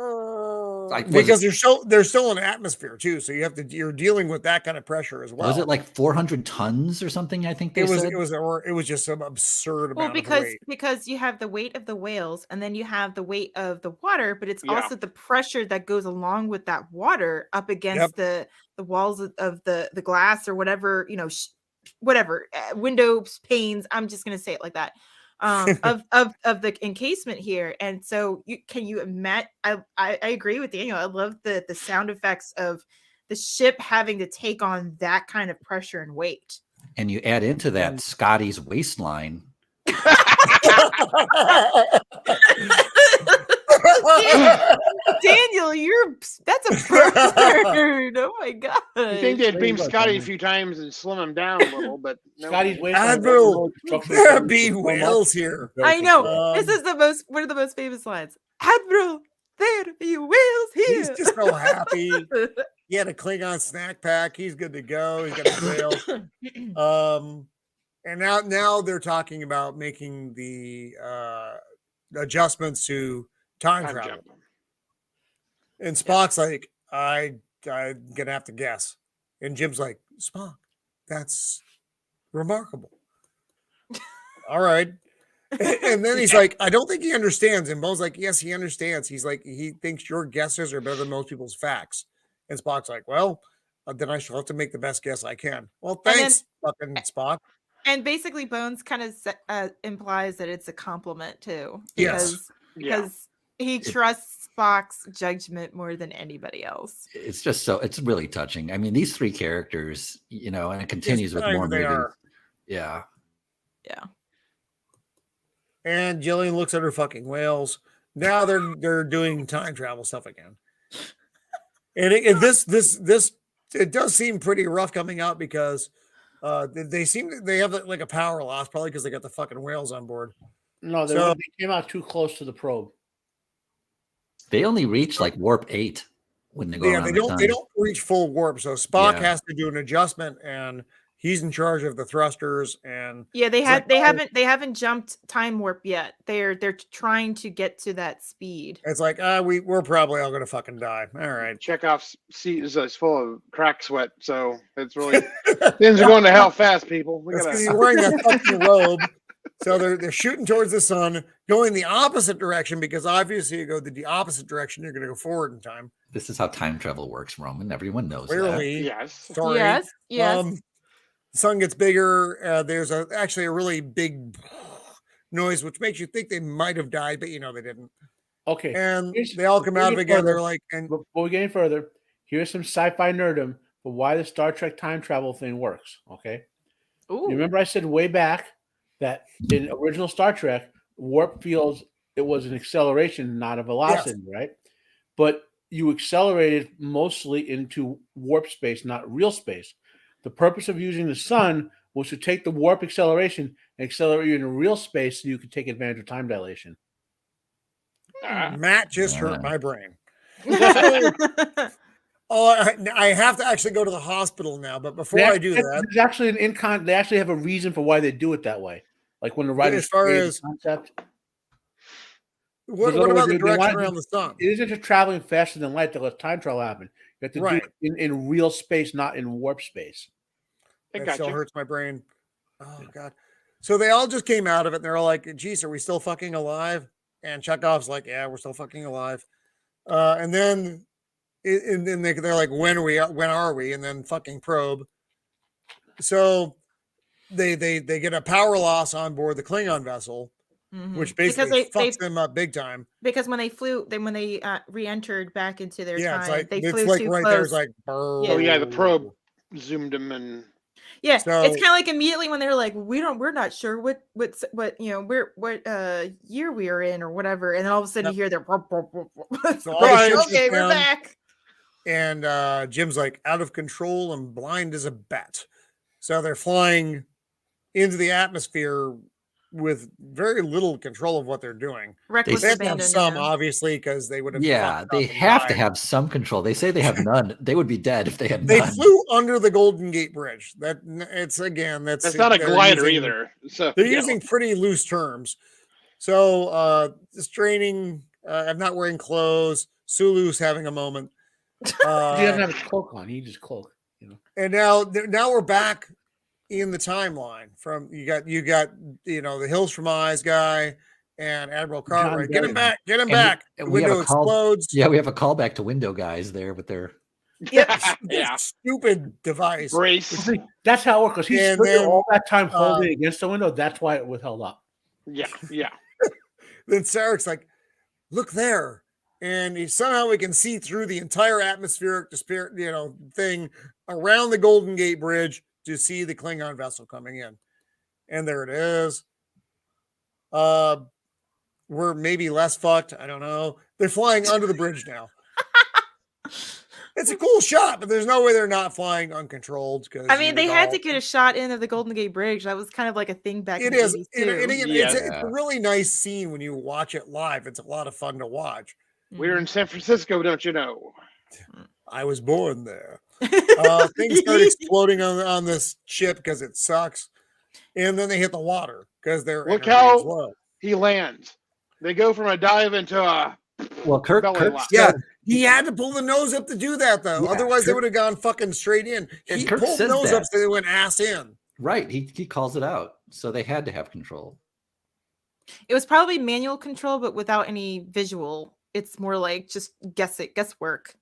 because they're still in atmosphere too, so you're dealing with that kind of pressure as well. Was it like 400 tons or something? I think it was just some absurd amount of weight. Because you have the weight of the whales, and then you have the weight of the water, but it's also the pressure that goes along with that water up against the walls of the glass or whatever, whatever windows, panes. I'm just gonna say it like that. Of the encasement here, and so can you imagine? I agree with Daniel. I love the sound effects of the ship having to take on that kind of pressure and weight. And you add into that Scotty's waistline. Daniel, that's a bird. Oh my god! You think they'd beam Scotty a few times and slim him down a little, but Scotty's Admiral, there be whales here. I know. This is one of the most famous lines. Admiral, there be whales here. He's just so happy. He had a Klingon snack pack. He's good to go. He's got a whale. And now they're talking about making the adjustments to time travel. And Spock's like, I'm gonna have to guess. And Jim's like, Spock, that's remarkable. All right. And then he's like, I don't think he understands. And Bo's like, yes, he understands. He's like, he thinks your guesses are better than most people's facts. And Spock's like, well, then I shall have to make the best guess I can. Well, thanks, fucking Spock. And basically, Bones kind of implies that it's a compliment too, because he trusts Spock's judgment more than anybody else. It's just it's really touching. I mean, these three characters, and it continues with more movies. Yeah. And Jillian looks at her fucking whales. Now they're doing time travel stuff again. And it does seem pretty rough coming out because they have like a power loss, probably because they got the fucking whales on board. No, they came out too close to the probe. They only reach like warp 8 when they go around the sun. They don't reach full warp. So Spock has to do an adjustment, and he's in charge of the thrusters. And they haven't jumped time warp yet. They're trying to get to that speed. It's like we're probably all gonna fucking die. All right. Chekhov's seat is full of crack sweat, so it's really things are going to hell fast, people. He's wearing that fucking robe. So they're shooting towards the sun, going the opposite direction, because obviously you go the opposite direction, you're going to go forward in time. This is how time travel works, Roman. Everyone knows Clearly, that. Yes. Sorry. Yes. The sun gets bigger. There's actually a really big noise, which makes you think they might have died, but they didn't. Okay. And they all come out of it again. They're like, and before we get any further, here's some sci-fi nerdom for why the Star Trek time travel thing works. Okay. Ooh. You remember I said way back that in original Star Trek, warp fields, it was an acceleration, not a velocity, right? But you accelerated mostly into warp space, not real space. The purpose of using the sun was to take the warp acceleration and accelerate you into real space so you could take advantage of time dilation. Matt just hurt my brain. I have to actually go to the hospital now, but before I do that, there's actually they actually have a reason for why they do it that way. Like when the writers as far as concept. What about the direction around the sun? It isn't just traveling faster than light that lets time travel happen. You have to do it in real space, not in warp space. That still hurts my brain. Oh god! So they all just came out of it, and they're all like, "Geez, are we still fucking alive?" And Chekhov's like, "Yeah, we're still fucking alive." And then they're like, "When are we?" And then fucking probe. So they get a power loss on board the Klingon vessel, which basically fucks them up big time. Because when they re-entered back into their time, it's like, they it's flew like too right close. there's like, the probe zoomed them and. Yeah, so, it's kind of like immediately when they're like, we're not sure what year we are in or whatever, and then all of a sudden you hear their okay, we're back. And Jim's like out of control and blind as a bat. So they're flying into the atmosphere with very little control of what they're doing. They have to have some, obviously, because they would have. Yeah, they have to have some control. They say they have none. They would be dead if they had none. They flew under the Golden Gate Bridge. That's not a glider either. So they're using pretty loose terms. So the training I'm not wearing clothes. Sulu's having a moment. He doesn't have his cloak on. He just cloak. And now we're back in the timeline. From you got the Hills from Eyes guy and Admiral Cartwright. Get him back. The window explodes. We have a callback to Window Guys there with their stupid device. Brace. That's how it works. Because he stood all that time holding against the window. That's why it was held up. Yeah. Then Sarek's like, look there. And somehow we can see through the entire atmospheric thing around the Golden Gate Bridge to see the Klingon vessel coming in. And there it is. We're maybe less fucked. I don't know. They're flying under the bridge now. It's a cool shot, but there's no way they're not flying uncontrolled. Because they had to get a shot in of the Golden Gate Bridge. That was kind of like a thing back in the 80s, It's a really nice scene when you watch it live. It's a lot of fun to watch. We're in San Francisco, don't you know? I was born there. Things start exploding on this ship because it sucks. And then they hit the water because they're look how he lands. They go from a dive into a Kirk he had to pull the nose up to do that though. Yeah, otherwise they would have gone fucking straight in. He pulled the nose up so they went ass in. Right. He calls it out. So they had to have control. It was probably manual control, but without any visual. It's more like just guesswork.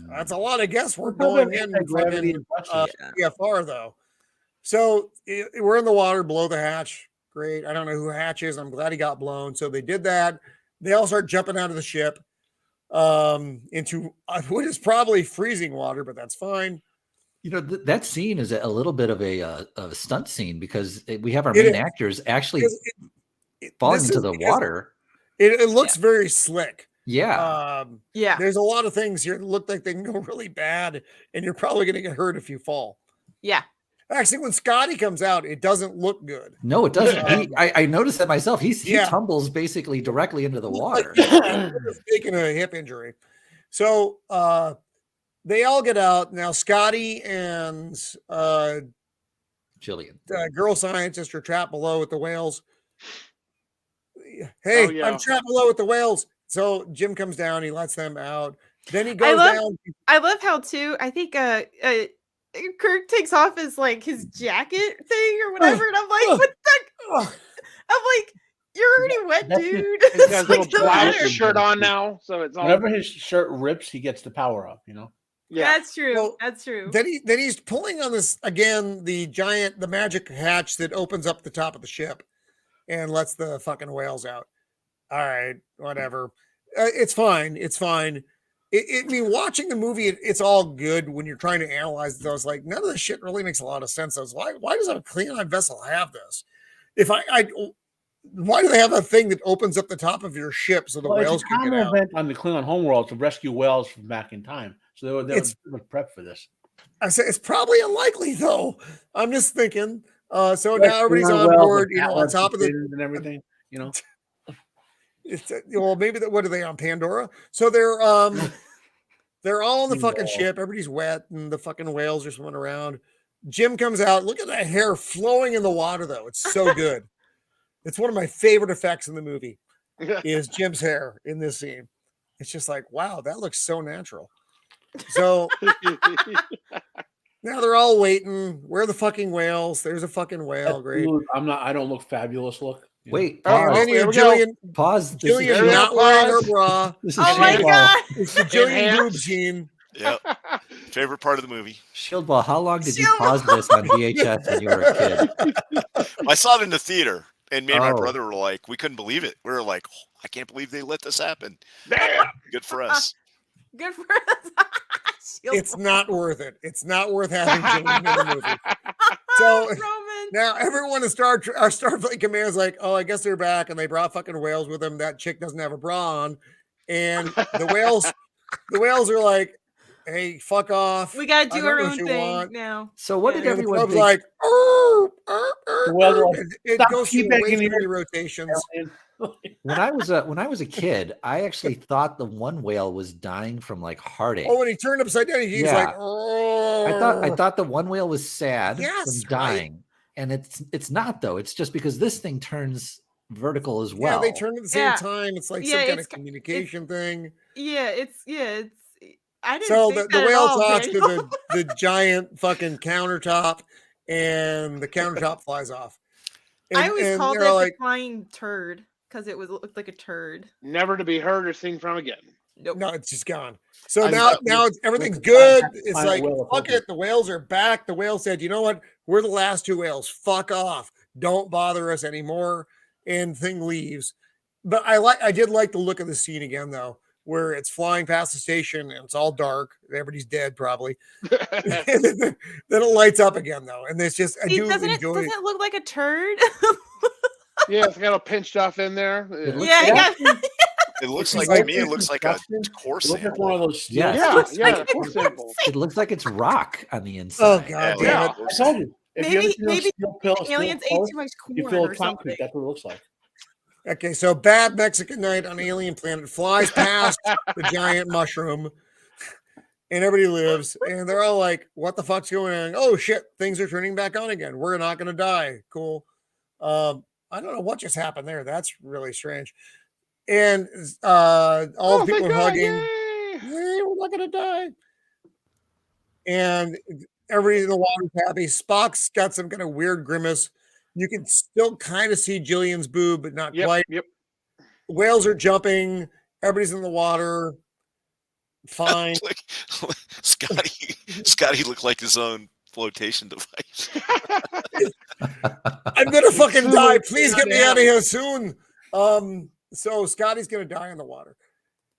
That's a lot of guesswork going in far though. So we're in the water, blow the hatch. Great. I don't know who Hatch is. I'm glad he got blown. So they did that. They all start jumping out of the ship into what is probably freezing water, but that's fine. That scene is a little bit of a stunt scene because we have our main actors actually falling into the water. It looks very slick. Yeah. There's a lot of things here that look like they can go really bad, and you're probably going to get hurt if you fall. Yeah. Actually, when Scotty comes out, it doesn't look good. No, it doesn't. I noticed that myself. He tumbles basically directly into the water. He's taking a hip injury. So they all get out. Now Scotty and Jillian, girl scientist, are trapped below with the whales. Hey, I'm trapped below with the whales. So Jim comes down. He lets them out. Then he goes down. I love how, too, I think Kirk takes off his jacket thing or whatever, and I'm like, what the? I'm like, you're already wet, dude. He's got a little blouse shirt on now, so it's all. Whenever his shirt rips, he gets the power up. Yeah, that's true. Well, that's true. Then he's pulling on this again, the magic hatch that opens up the top of the ship and lets the fucking whales out. All right, whatever. It's fine. It's fine. I mean, watching the movie, it's all good when you're trying to analyze it. I was like, none of this shit really makes a lot of sense. I was like, why does a Klingon vessel have this? Why do they have a thing that opens up the top of your ship so the whales can get out? Event on the Klingon homeworld to rescue whales from back in time. So they were prepped for this. I say it's probably unlikely though. I'm just thinking. So now everybody's on board, on top of and everything, Well, maybe what are they on Pandora? So they're all on the fucking ship. Everybody's wet, and the fucking whales are swimming around. Jim comes out. Look at that hair flowing in the water, though. It's so good. It's one of my favorite effects in the movie. Is Jim's hair in this scene? It's just like, wow, that looks so natural. So now they're all waiting. Where are the fucking whales? There's a fucking whale. Great. I don't look fabulous. Look. Wait, pause. Then you have Jillian. Pause. Jillian not wearing her bra. Oh my god! It's the Jillian boob scene. Yep. Favorite part of the movie. Shieldwall, how long did you pause this on VHS when you were a kid? I saw it in the theater, and me and my brother were like, we couldn't believe it. We were like, I can't believe they let this happen. Good for us. Good for us. It's not worth it. It's not worth having Jillian in the movie. So now everyone in our Starfleet command is like, oh, I guess they're back, and they brought fucking whales with them. That chick doesn't have a bra on, and the whales are like, hey, fuck off. We gotta do our own thing now. So what did everyone think? Like, it goes through way too many rotations. When I was a kid, I actually thought the one whale was dying from heartache. Oh, when he turned upside down, he's like, oh. I thought the one whale was sad from dying, right. and it's not though. It's just because this thing turns vertical as well. Yeah, they turn at the same time. It's like some kind of communication thing. Yeah, it's I didn't so think the that whale at all, talks to Daniel. the giant fucking countertop, and the countertop flies off. I always called it the flying turd because it looked like a turd. Never to be heard or seen from again. Nope. No, it's just gone. So now everything's good. It's like, fuck it. The whales are back. The whale said, you know what? We're the last two whales. Fuck off. Don't bother us anymore. And thing leaves. But I did like the look of the scene again, though, where it's flying past the station and it's all dark. Everybody's dead, probably. And then it lights up again, though. And it's just, doesn't it look like a turd? Yeah, it's got a pinched off in there. It looks like to me. It looks like a core sample. It looks like one of those. Yeah. Core sample. It looks like it's rock on the inside. Oh god, yeah. I told you. Maybe aliens ate too much corn you feel or something. That's what it looks like. Okay, so bad Mexican night on alien planet flies past the giant mushroom, and everybody lives, and they're all like, "What the fuck's going on? Oh shit, things are turning back on again. We're not going to die. Cool." I don't know what just happened there. That's really strange. And all the people are hugging. Yay, we're not going to die. And everybody in the water's happy. Spock's got some kind of weird grimace. You can still kind of see Jillian's boob, but not quite. Yep. Whales are jumping. Everybody's in the water. Fine. Scotty looked like his own flotation device. I'm gonna fucking die. Please get me out of here soon. So Scotty's gonna die in the water.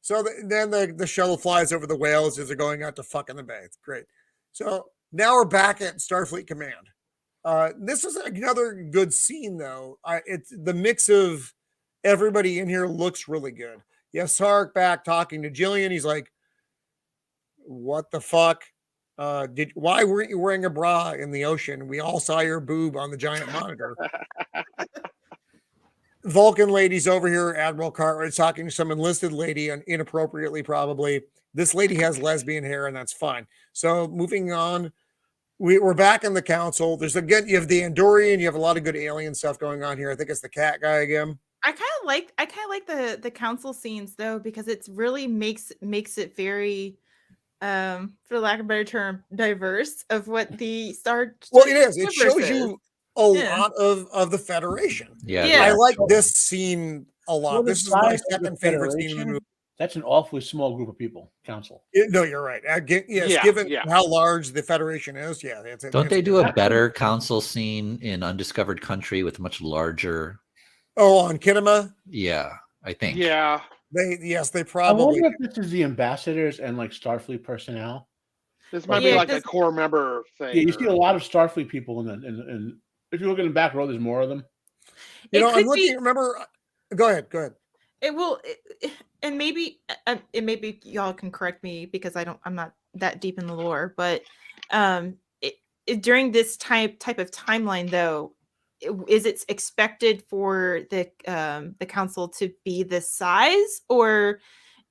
So then the shuttle flies over the whales as they're going out to fuck in the bay. It's great. So now we're back at Starfleet Command. This is another good scene, though. It's the mix of everybody in here looks really good. You have Sark back talking to Jillian. He's like, "What the fuck? Why weren't you wearing a bra in the ocean? We all saw your boob on the giant monitor." Vulcan lady's over here. Admiral Cartwright's talking to some enlisted lady, and inappropriately probably. This lady has lesbian hair, and that's fine. So moving on. We're back in the council. There's again, you have the Andorian, you have a lot of good alien stuff going on here. I think it's the cat guy again. I kind of like the council scenes though, because it's really makes it very, for lack of a better term, diverse of what the Star. Well, it is. It shows you a lot of the Federation. Yeah. I like this scene a lot. Well, this is my second favorite scene in the movie. That's an awfully small group of people. Council. No, you're right. Given how large the Federation is, Don't they do a better council scene in Undiscovered Country with much larger? Oh, on Kinema? Yeah, I think. Yeah. They probably. I wonder if this is the ambassadors and like Starfleet personnel. This might be like a core member thing. Yeah, you see a lot of Starfleet people in if you look in the back row, there's more of them. I'm looking. Remember? Go ahead. It will, and maybe y'all can correct me because I'm not that deep in the lore, but during this type of timeline though, is it expected for the council to be this size, or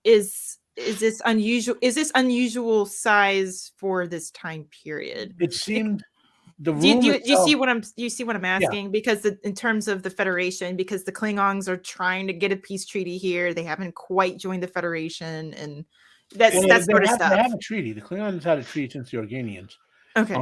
is this unusual? Is this unusual size for this time period? It seemed. Do you see what I'm asking? Yeah. Because in terms of the Federation, because the Klingons are trying to get a peace treaty here, they haven't quite joined the Federation, and that's sort of stuff. They have a treaty. The Klingons had a treaty since the Organians. Okay,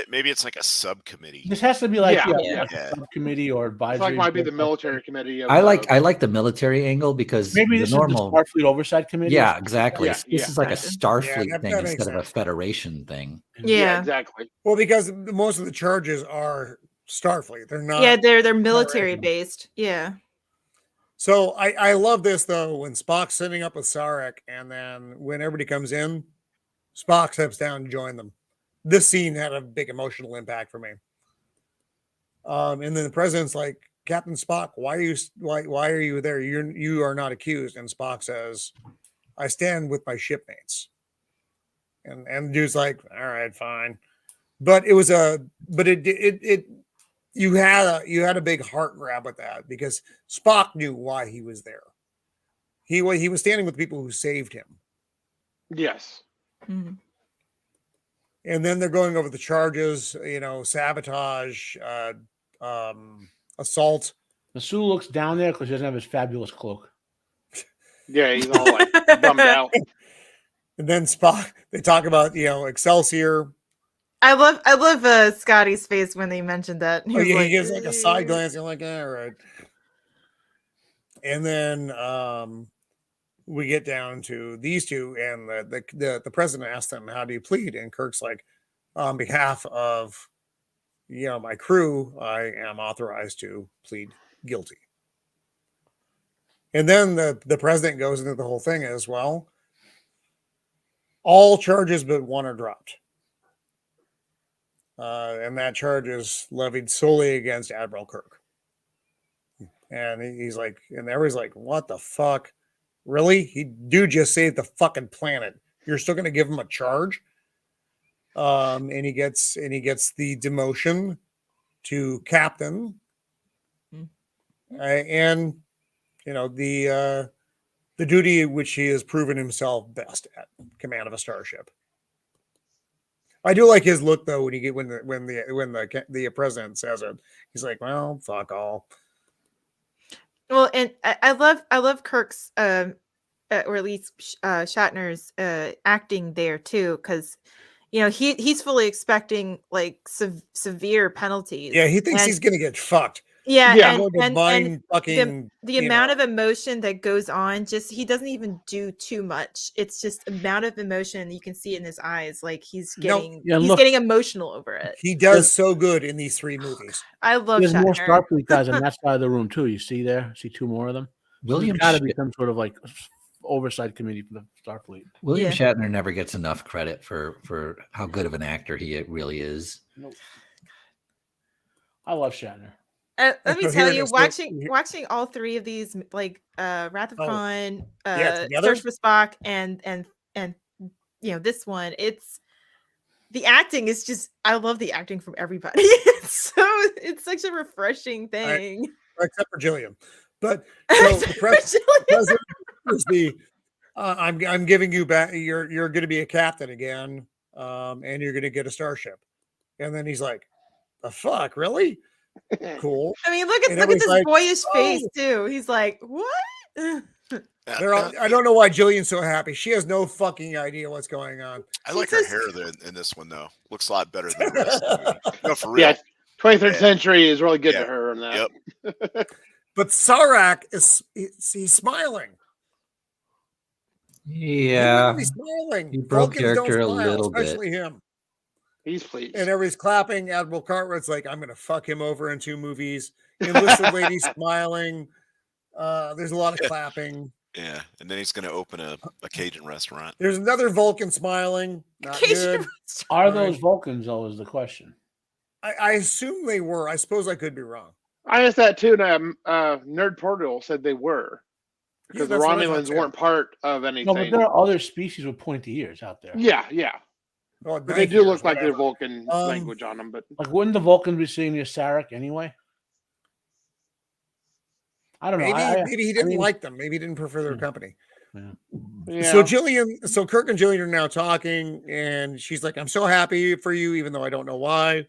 maybe it's like a subcommittee. This has to be like a subcommittee or advisory. It's like might be the military committee. I like the military angle because maybe this is the Starfleet Oversight Committee. Yeah, exactly. This is like a Starfleet thing instead of a Federation thing. Yeah, exactly. Well, because most of the charges are Starfleet. They're not. Yeah, they're military based. Yeah. So I love this though when Spock's sitting up with Sarek, and then when everybody comes in, Spock steps down to join them. This scene had a big emotional impact for me. And then the president's like, "Captain Spock, why are you there? You are not accused." And Spock says, "I stand with my shipmates." And the dude's like, "All right, fine." But you had a big heart grab with that because Spock knew why he was there. He was standing with people who saved him. Yes. Mm-hmm. And then they're going over the charges, sabotage, assault. Sue looks down there because he doesn't have his fabulous cloak. Yeah, he's all like bummed out. And then Spock, they talk about, Excelsior. I love Scotty's face when they mentioned that. He gives like a side glance. You're like, all right. And then we get down to these two, and the president asks them, "How do you plead?" And Kirk's like, "On behalf of my crew, I am authorized to plead guilty." And then the president goes into the whole thing as well. All charges but one are dropped. And that charge is levied solely against Admiral Kirk. And he's like, and everybody's like, what the fuck? Really? Dude just saved the fucking planet. You're still going to give him a charge? And he gets the demotion to captain. And the duty which he has proven himself best at, command of a starship. I do like his look though when the president says it. He's like, "Well, fuck all." Well, and I love Kirk's or at least Shatner's acting there too, because he's fully expecting like severe penalties. Yeah, he thinks he's gonna get fucked. Yeah, and the amount of emotion that goes on, just he doesn't even do too much. It's just amount of emotion you can see in his eyes, like he's getting getting emotional over it. He does so good in these 3 movies. I love There's Shatner. more Starfleet guys on that side of the room too. You see there? See 2 more of them? William got to be some sort of like oversight committee for the Starfleet. William Shatner never gets enough credit for how good of an actor he really is. Nope. I love Shatner. Let me tell you, watching all 3 of these, like Wrath of Khan, Search for Spock, and this one, it's the acting is just, I love the acting from everybody. It's such a refreshing thing, except for Jillian. But so the president, I'm giving you back. You're going to be a captain again, and you're going to get a starship. And then he's like, "The fuck, really?" Cool. I mean, look at this like, boyish face too. He's like, "What?" I don't know why Jillian's so happy. She has no fucking idea what's going on. I like her hair in this one though. Looks a lot better than the rest of the movie. No, for real. Yeah, 23rd century is really good to her in that. Yep. But Sarek he's smiling. Yeah, he's smiling. He broke Vulcans character don't smile, a little especially bit. him. He's pleased. And everybody's clapping. Admiral Cartwright's like, "I'm going to fuck him over in 2 movies." Enlisted lady smiling. There's a lot of clapping. Yeah, and then he's going to open a Cajun restaurant. There's another Vulcan smiling. Not good. Are those Vulcans, though, is the question. I assume they were. I suppose I could be wrong. I asked that too, and Nerdporeal said they were. Because the Romulans weren't part of anything. No, but there are other species with pointy ears out there. Yeah. Oh, but they do look like they're Vulcan language on them. But like, wouldn't the Vulcans be seeing the Sarek anyway? I don't know. Maybe he didn't like them. Maybe he didn't prefer their company. Yeah. So Kirk and Jillian are now talking, and she's like, "I'm so happy for you, even though I don't know why."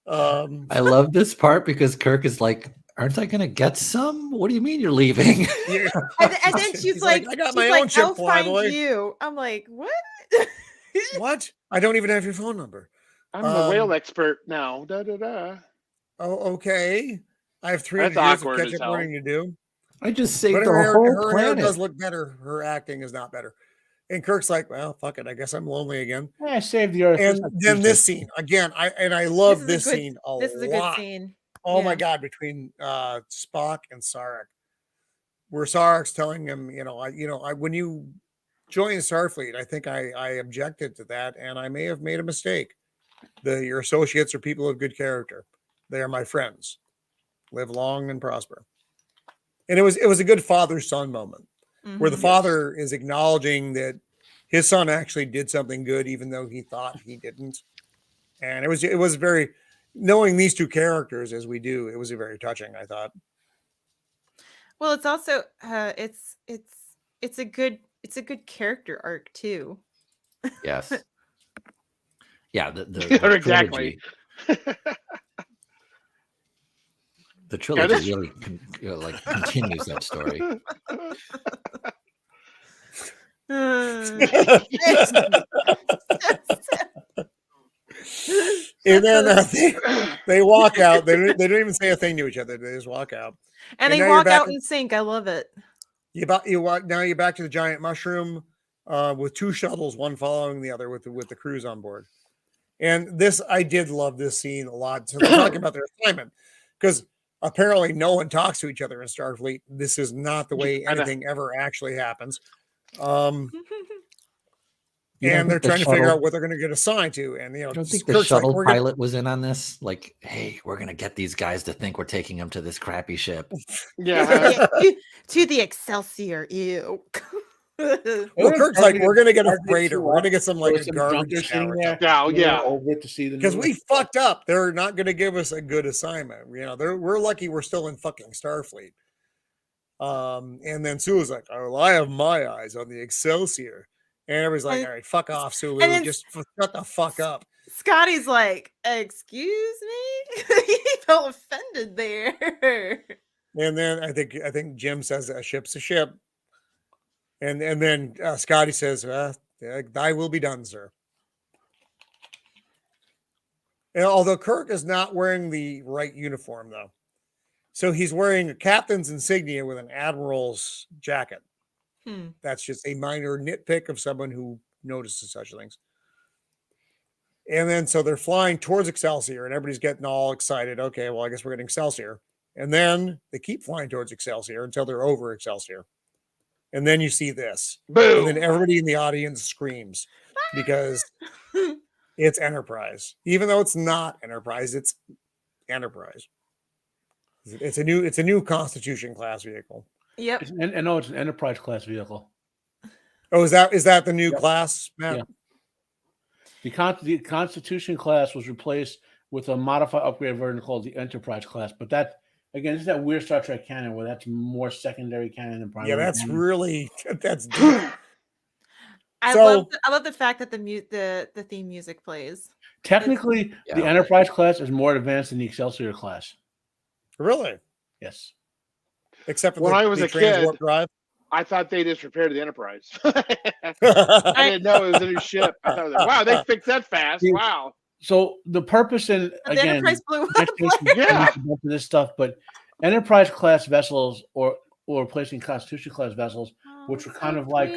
I love this part because Kirk is like, "Aren't I going to get some? What do you mean you're leaving?" Yeah. And then she's like, "I got my own ship, I'll find you." I'm like, "What?" What? I don't even have your phone number. I'm the whale expert now. Oh, okay. I have 300 years of catch-up learning to do. I just saved the whole planet. Her does look better. Her acting is not better. And Kirk's like, "Well, fuck it. I guess I'm lonely again." Yeah, I saved the Earth. And then this scene again. I love this scene a lot. This is a good scene. Oh my god, between Spock and Sarek, where Sarek's telling him, when you join Starfleet, I think I objected to that, and I may have made a mistake. Your associates are people of good character. They are my friends. Live long and prosper. And it was a good father-son moment, where the father is acknowledging that his son actually did something good, even though he thought he didn't. And it was very, knowing these 2 characters as we do, it was very touching, I thought. Well, it's also it's a good character arc too. Yes. Yeah, the exactly. The trilogy really continues that story. And then they walk out. They don't even say a thing to each other. They just walk out. And they walk out in sync. I love it. You walk now. You're back to the giant mushroom with 2 shuttles, one following the other with the crews on board. And I did love this scene a lot. So they're talking about their assignment because apparently no one talks to each other in Starfleet. This is not the way anything ever actually happens. And they're trying to figure out what they're going to get assigned to. And I don't think the shuttle pilot was in on this. Like, hey, we're going to get these guys to think we're taking them to this crappy ship. Yeah, to the Excelsior. Ew. Well, Kirk's like, we're going to get a freighter. We're going to get some like a garbage shower. Yeah. Over to see them because we fucked up. They're not going to give us a good assignment. We're lucky we're still in fucking Starfleet. And then Sulu's like, oh, well, I have my eyes on the Excelsior. And everybody's like, all right, fuck off, Sulu. Just shut the fuck up. Scotty's like, excuse me? He felt offended there. And then I think Jim says a ship's a ship. And then Scotty says, thy will be done, sir. And although Kirk is not wearing the right uniform, though. So he's wearing a captain's insignia with an admiral's jacket. That's just a minor nitpick of someone who notices such things. And then so they're flying towards Excelsior and everybody's getting all excited. Okay, well, I guess we're getting Excelsior. And then they keep flying towards Excelsior until they're over Excelsior. And then you see this. Boom. And then everybody in the audience screams because it's Enterprise. Even though it's not Enterprise, it's Enterprise. It's a new Constitution class vehicle. Yep. it's an Enterprise class vehicle. Oh, is that the new class, Matt? Yeah. The Constitution class was replaced with a modified upgrade version called the Enterprise class. But that, again, is that weird Star Trek canon where that's more secondary canon than primary. Yeah, that's canon. really that's deep. I love the fact that the theme music plays. Technically, the Enterprise class is more advanced than the Excelsior class. Really? Yes. Except for when I was a kid, drive. I thought they just repaired the Enterprise. I didn't know it was a new ship. I thought, wow, they fixed that fast. Wow. So the purpose in The Enterprise blew up. this stuff, but Enterprise class vessels or replacing Constitution class vessels, which were kind of like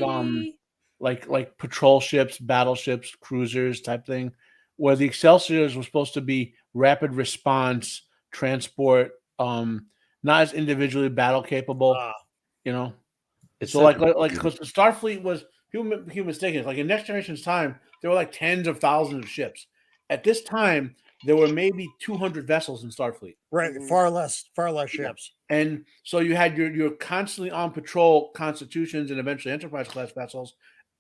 patrol ships, battleships, cruisers type thing, where the Excelsiors were supposed to be rapid response transport, not as individually battle capable, It's so like because the Starfleet was human mistaken. Like in Next Generation's time, there were like tens of thousands of ships. At this time, there were maybe 200 vessels in Starfleet. Right, far less ships. And so you had your constantly on patrol Constitutions and eventually Enterprise class vessels,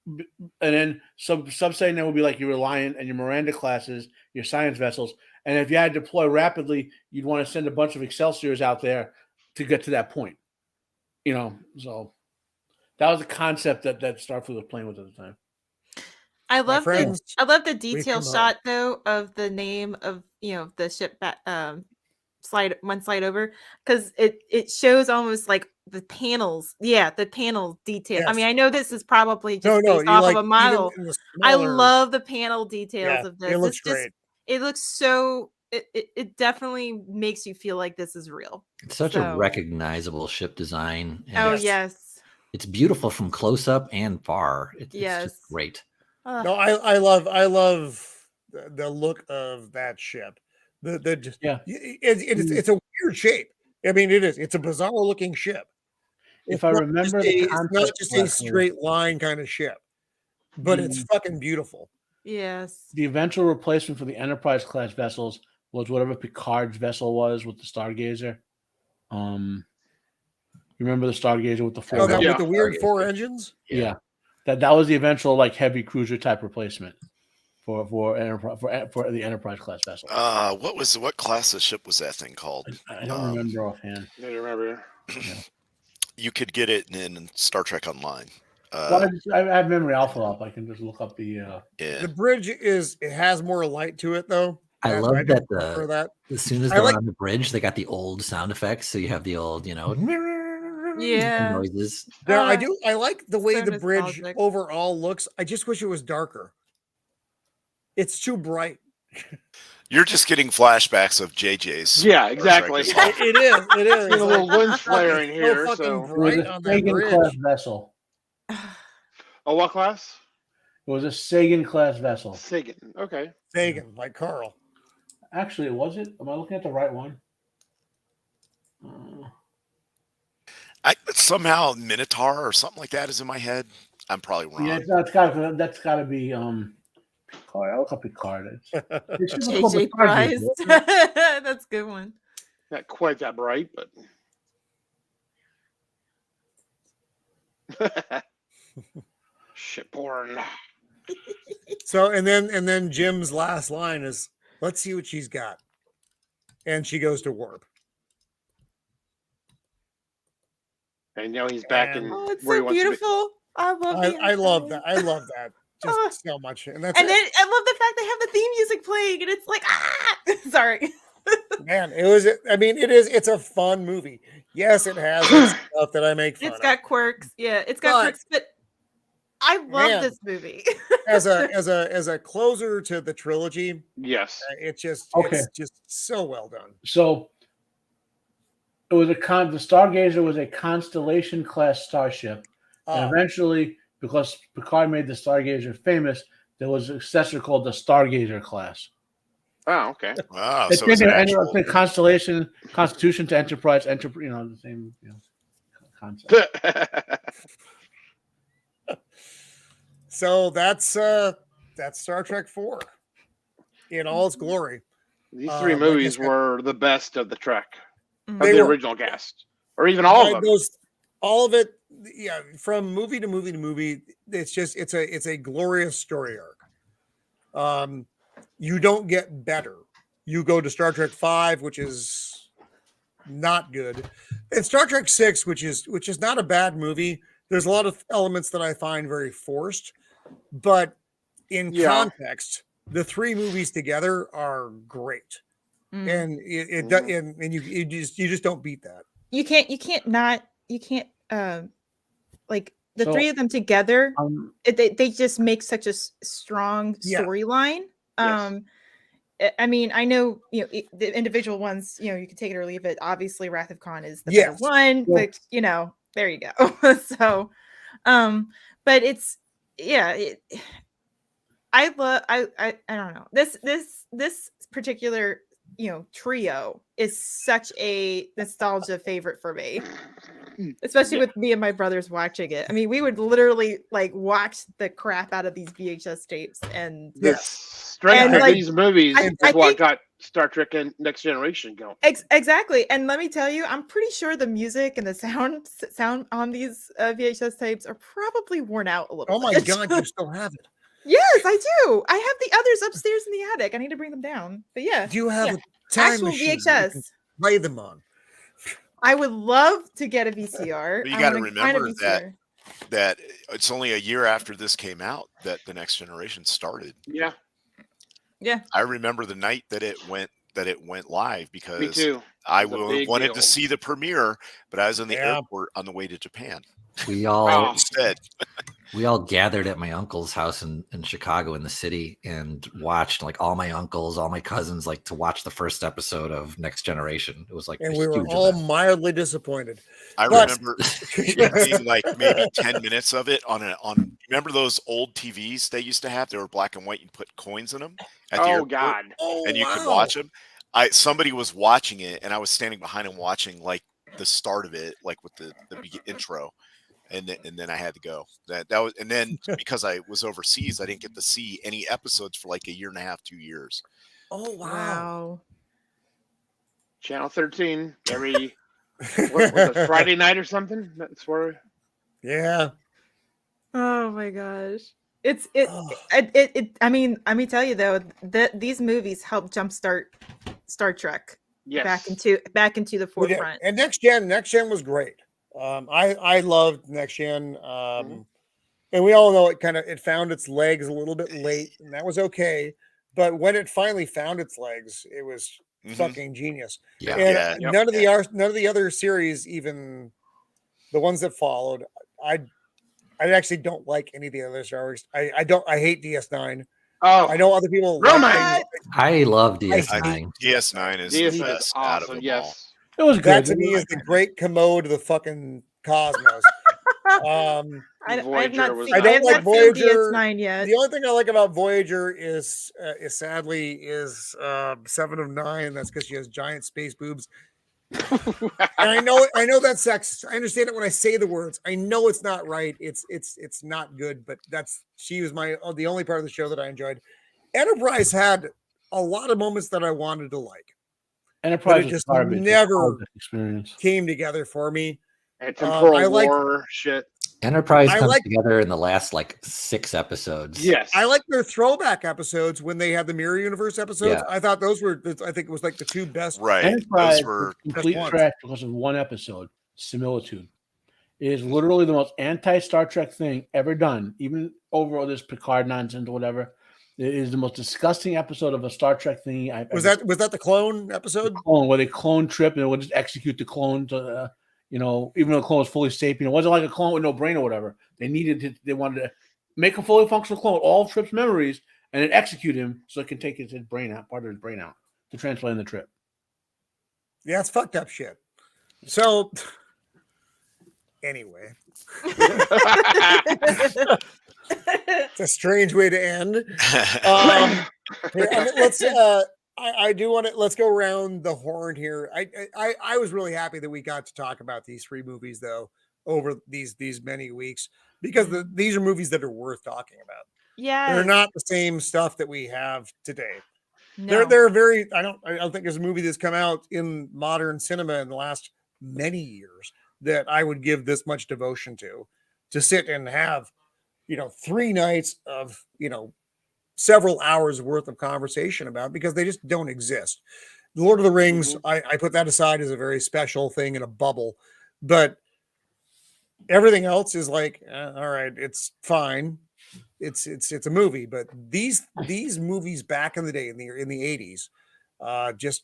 and then some subsetting that would be like your Reliant and your Miranda classes, your science vessels. And if you had to deploy rapidly, you'd want to send a bunch of Excelsiors out there to get to that point. So that was a concept that Starfleet was playing with at the time. I love the detail shot though of the name of the ship slide over, because it shows almost like the panels. Yeah, the panel detail. Yes. I mean, I know this is probably just based off of a model. I love the panel details of this. It looks great. It looks so. It definitely makes you feel like this is real. It's such a recognizable ship design. Yes. It's beautiful from close up and far. It's just great. No, I love the look of that ship. It's a weird shape. I mean, it is. It's a bizarre looking ship. If I remember, it's not just a straight line kind of ship, but it's fucking beautiful. Yes. The eventual replacement for the Enterprise class vessels was whatever Picard's vessel was with the Stargazer. You remember the Stargazer with the four? With the weird four engines. Yeah, that was the eventual like heavy cruiser type replacement for the Enterprise class vessel. What class of ship was that thing called? I don't remember offhand. I don't remember. You could get it in Star Trek Online. I have Memory Alpha up. I can just look up the. The bridge it has more light to it though. I love that that. As soon as they're on the bridge, they got the old sound effects. So you have the old, noises. Yeah, I do. I like the way the bridge overall looks. I just wish it was darker. It's too bright. You're just getting flashbacks of JJ's. Yeah, exactly. It is. It is. There's a little lens flare in here. So bright on that bridge. Class vessel. A what class? It was a Sagan class vessel. Sagan. Okay. Sagan, like Carl. Actually, was it? Am I looking at the right one? Somehow Minotaur or something like that is in my head. I'm probably wrong. Yeah, that's got to be Picard. I'll look up Picard. JJ Price. That's a good one. Not quite that bright, but shitborn. So and then Jim's last line is, "Let's see what she's got," and she goes to warp. And now he's back in. Oh, it's so beautiful. I love that. I love that just so much. And then I love the fact they have the theme music playing, and it's like sorry. Man, it was. I mean, it's a fun movie. Yes, it has stuff that I make fun of. It's got quirks. Yeah, it's got quirks, but I love this movie. as a closer to the trilogy. Yes, it's just so well done. So it was the Stargazer was a Constellation class starship, and eventually, because Picard made the Stargazer famous, there was a successor called the Stargazer class. Oh, okay. Wow. So it's Constellation, Constitution to Enterprise, the same concept. So that's Star Trek 4 in all its glory. These three movies were the best of the Trek, of the original cast, or even all of them. All of it, yeah. From movie to movie to movie, it's a glorious story arc. You don't get better. You go to Star Trek 5, which is not good, and Star Trek 6, which is not a bad movie. There's a lot of elements that I find very forced, but in context, the three movies together are great, and you just don't beat that. You can't like the three of them together. They just make such a strong storyline. Yes. I mean, I know the individual ones. You can take it or leave it. Obviously, Wrath of Khan is the better one, but there you go. So, but it's I don't know, this particular trio is such a nostalgia favorite for me, especially with me and my brothers watching it. I mean, we would literally watch the crap out of these VHS tapes, and strength of these movies is what got Star Trek and Next Generation going. Exactly. And let me tell you, I'm pretty sure the music and the sound on these VHS tapes are probably worn out a little bit. Oh my God, you still have it. Yes, I do. I have the others upstairs in the attic. I need to bring them down. But yeah. Do you have a time actual machine VHS? Play them on. I would love to get a VCR. But you got to remember that it's only a year after this came out that the Next Generation started. Yeah. Yeah. I remember the night that it went live, because me too. I wanted to see the premiere, but I was in the airport on the way to Japan. We all instead. We all gathered at my uncle's house in Chicago in the city and watched, all my uncles, all my cousins, to watch the first episode of Next Generation. It was and we were all mildly disappointed. I remember seeing maybe 10 minutes of it on remember those old TVs they used to have? They were black and white. You put coins in them at the airport, God. And you could watch them. Somebody was watching it, and I was standing behind him watching the start of it, with the intro. And then I had to go. That was, and then because I was overseas, I didn't get to see any episodes for a year and a half, 2 years. Oh wow! Channel 13 every what was it, Friday night or something? That's where. Yeah. Oh my gosh! I mean, let me tell you though that these movies helped jumpstart Star Trek back into the forefront. And Next Gen was great. I loved Next Gen, and we all know it found its legs a little bit late, and that was okay. but when it finally found its legs, it was fucking genius. Yeah. And none of the other series, even the ones that followed, I actually don't like any of the other Star Wars. I hate DS9. Oh, I know other people like I love DS9. DS9 is DS9 the is best out of awesome. them Yes. It was good. That to me is the great commode of the fucking cosmos. I have not was seen, I I don't have like not seen Voyager. DS9 yet. The only thing I like about Voyager is sadly 7 of 9. That's because she has giant space boobs. And I know that's sexist. I understand it when I say the words. I know it's not right. It's not good, but she was the only part of the show that I enjoyed. Enterprise had a lot of moments that I wanted to like. Enterprise it just garbage. never experience came together for me. And temporal war shit. Enterprise comes together in the last 6 episodes. Yes, I like their throwback episodes when they had the Mirror Universe episodes. Yeah. I thought those were. I think it was like the 2 best. Right. Enterprise Those were complete trash because of one episode, Similitude. It is literally the most anti-Star Trek thing ever done, even over all this Picard nonsense or whatever. It is the most disgusting episode of a Star Trek thing I've was that the clone episode? Where they clone Trip and they would just execute the clone to, even though the clone was fully sapient. It wasn't like a clone with no brain or whatever. They wanted to make a fully functional clone, all of Trip's memories, and then execute him so it can take his brain out, part of his brain out, to transplant the Trip. Yeah, it's fucked up shit. So, anyway. It's a strange way to end. Let's I do want to let's go around the horn here. I was really happy that we got to talk about these 3 movies though over these many weeks because these are movies that are worth talking about. Yeah, they're not the same stuff that we have today. No. They're very. I don't think there's a movie that's come out in modern cinema in the last many years that I would give this much devotion to sit and have 3 nights of several hours worth of conversation about, because they just don't exist. The Lord of the Rings, I put that aside as a very special thing in a bubble, but everything else is like, all right, it's fine. It's a movie, but these movies back in the day in the 80s, just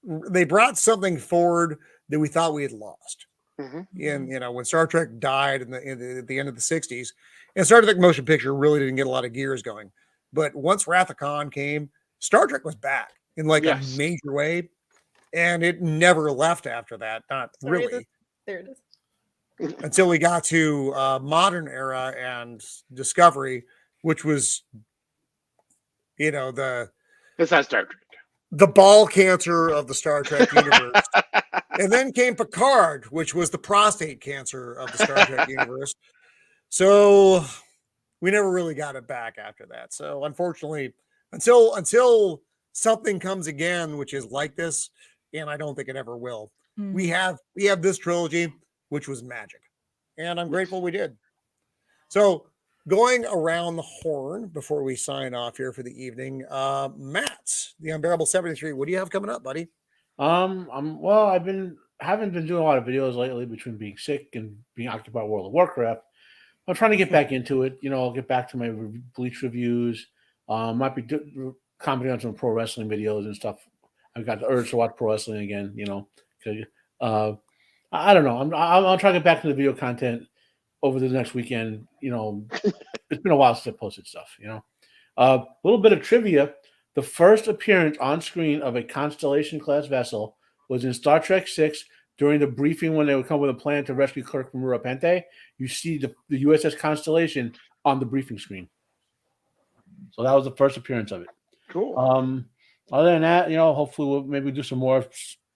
they brought something forward that we thought we had lost. And when Star Trek died at the end of the 60s, and Star Trek motion picture really didn't get a lot of gears going. But once Wrath of Khan came, Star Trek was back in a major way, and it never left after that. Not really. There it is. Until we got to modern era and Discovery, which was, it's not Star Trek, the ball cancer of the Star Trek universe. And then came Picard, which was the prostate cancer of the Star Trek universe. So we never really got it back after that. So unfortunately, until something comes again, which is like this, and I don't think it ever will, we have this trilogy, which was magic. And I'm grateful we did. So going around the horn before we sign off here for the evening, Matt, the Unbearable 73, what do you have coming up, buddy? Haven't been doing a lot of videos lately between being sick and being occupied with World of Warcraft. I'm trying to get back into it. I'll get back to my Bleach reviews. Might be commenting on some pro wrestling videos and stuff. I've got the urge to watch pro wrestling again. I don't know. I'll try to get back to the video content over the next weekend. It's been a while since I posted stuff. A little bit of trivia. The first appearance on screen of a Constellation class vessel was in Star Trek VI during the briefing when they would come with a plan to rescue Kirk from Urapente. You see the USS Constellation on the briefing screen. So that was the first appearance of it. Cool. Other than that, hopefully we'll maybe do some more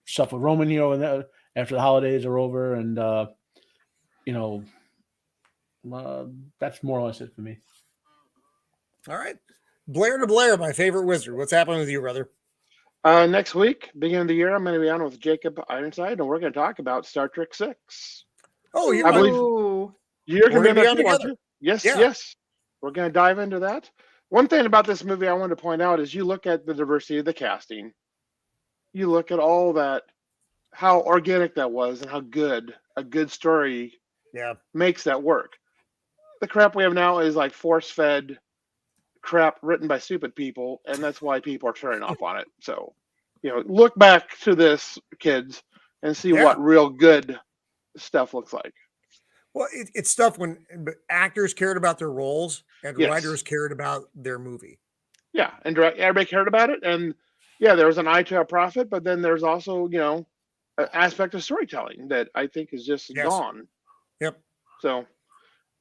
stuff with Roman here after the holidays are over, and that's more or less it for me. All right. Blair de Blair, my favorite wizard. What's happening with you, brother? Next week, beginning of the year, I'm going to be on with Jacob Ironside, and we're going to talk about Star Trek 6. Oh, I believe you're going to be on together. Yes, yes. We're going to dive into that. One thing about this movie I wanted to point out is you look at the diversity of the casting. You look at all that, how organic that was, and how good a good story makes that work. The crap we have now is like force-fed crap written by stupid people, and that's why people are turning off on it. So, look back to this, kids, and see what real good stuff looks like. Well, it's stuff when actors cared about their roles and writers cared about their movie. Yeah, and everybody cared about it, and there was an eye to a profit, but then there's also an aspect of storytelling that I think is just gone. Yep. So,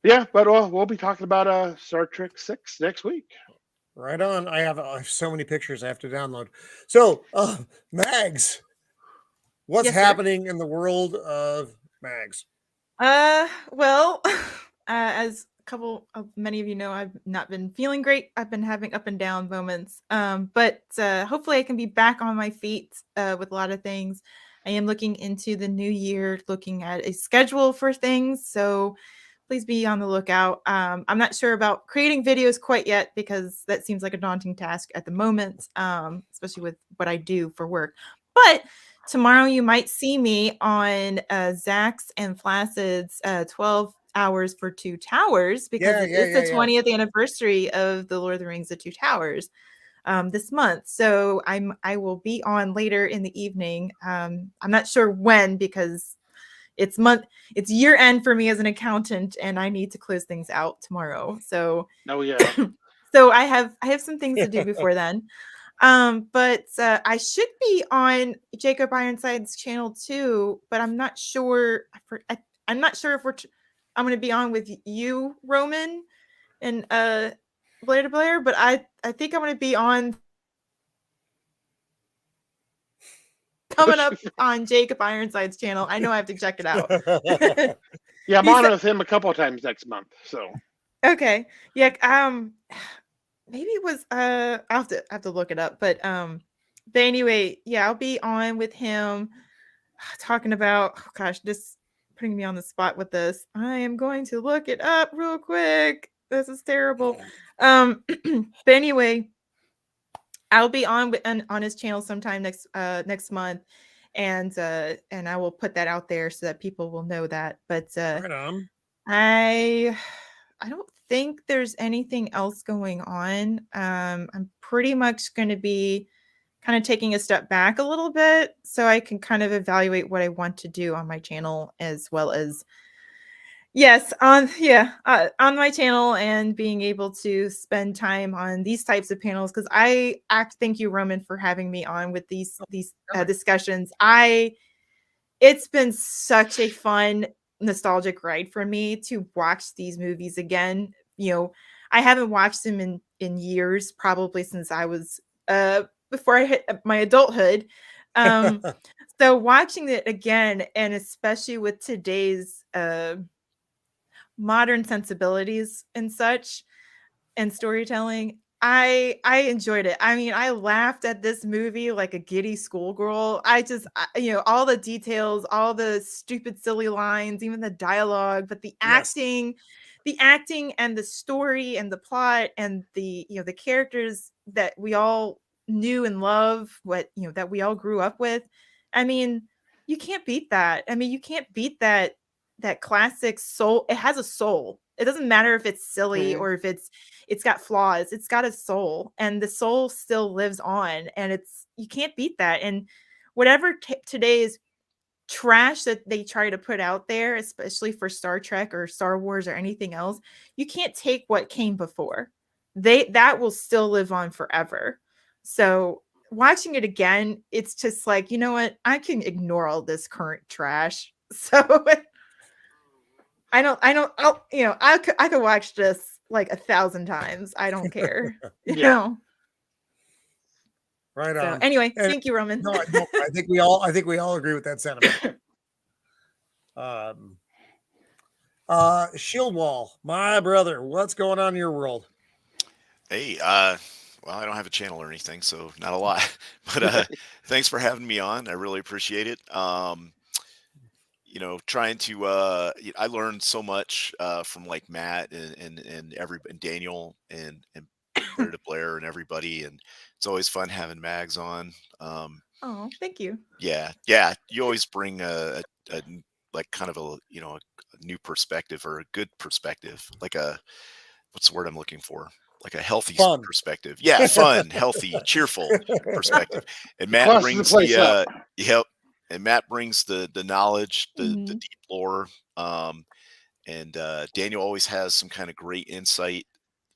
but we'll be talking about Star Trek 6 next week. Right on. I have so many pictures I have to download. So, Mags, what's happening in the world of Mags? Well, as many of you know, I've not been feeling great. I've been having up and down moments. But hopefully I can be back on my feet with a lot of things. I am looking into the new year, looking at a schedule for things. So please be on the lookout. I'm not sure about creating videos quite yet because that seems like a daunting task at the moment, especially with what I do for work. But tomorrow you might see me on Zach's and Flaccid's 12 hours for Two Towers because it's the 20th anniversary of the Lord of the Rings, The Two Towers this month. So I will be on later in the evening. I'm not sure when because it's year end for me as an accountant and I need to close things out tomorrow. So so I have some things to do before then. But I should be on Jacob Ironside's channel too, but I'm not sure. I'm not sure if I'm going to be on with you, Roman, and Blair de Blair, but I think I'm going to be on coming up on Jacob Ironside's channel. I know I have to check it out. I'm on with him a couple of times next month. So maybe it was I'll have to look it up, but anyway, I'll be on with him talking about this putting me on the spot with this. I am going to look it up real quick. This is terrible. But anyway, I'll be on his channel sometime next month, and I will put that out there so that people will know that. But right on. I don't think there's anything else going on. I'm pretty much going to be kind of taking a step back a little bit so I can kind of evaluate what I want to do on my channel, as well as on my channel, and being able to spend time on these types of panels, because thank you, Roman, for having me on with these discussions. It's been such a fun, nostalgic ride for me to watch these movies again. I haven't watched them in years, probably since I was before I hit my adulthood. So watching it again, and especially with today's modern sensibilities and such and storytelling, I enjoyed it. I mean, I laughed at this movie like a giddy schoolgirl. All the details, all the stupid silly lines, even the dialogue, but the acting and the story and the plot and the characters that we all knew and love, that we all grew up with. I mean, you can't beat that. I mean, you can't beat that classic soul. It has a soul. It doesn't matter if it's silly or if it's got flaws. It's got a soul, and the soul still lives on, and you can't beat that. And whatever today's trash that they try to put out there, especially for Star Trek or Star Wars or anything else, you can't take what came before. That will still live on forever. So watching it again, it's just like, you know what? I can ignore all this current trash. So I could watch this like 1,000 times. I don't care. You know. Right on. So, anyway, thank you, Roman. No, I think we all agree with that sentiment. Shieldwall, my brother, what's going on in your world? Hey, well, I don't have a channel or anything, so not a lot. But thanks for having me on. I really appreciate it. Trying to I learned so much from like Matt and Daniel and Blair de Blair and everybody, and it's always fun having Mags on. Oh, thank you. Yeah, you always bring a like kind of a a new perspective, or a good perspective, like what's the word I'm looking for? like a healthy Fun. perspective. Yeah, fun, healthy, cheerful perspective. And Matt Plus brings the place the yep. And Matt brings the knowledge, the Mhm. deep lore. And Daniel always has some kind of great insight.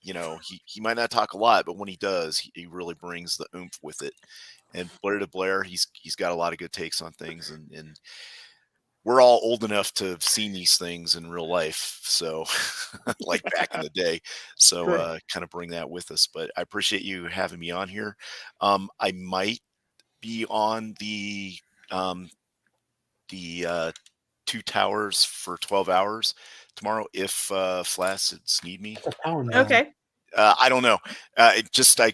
You know, he might not talk a lot, but when he does, he really brings the oomph with it. And Blair de Blair, he's got a lot of good takes on things, and we're all old enough to have seen these things in real life, so like back in the day. So kind of bring that with us. But I appreciate you having me on here. I might be on the Two Towers for 12 hours tomorrow if Flacids need me. Okay. I don't know. I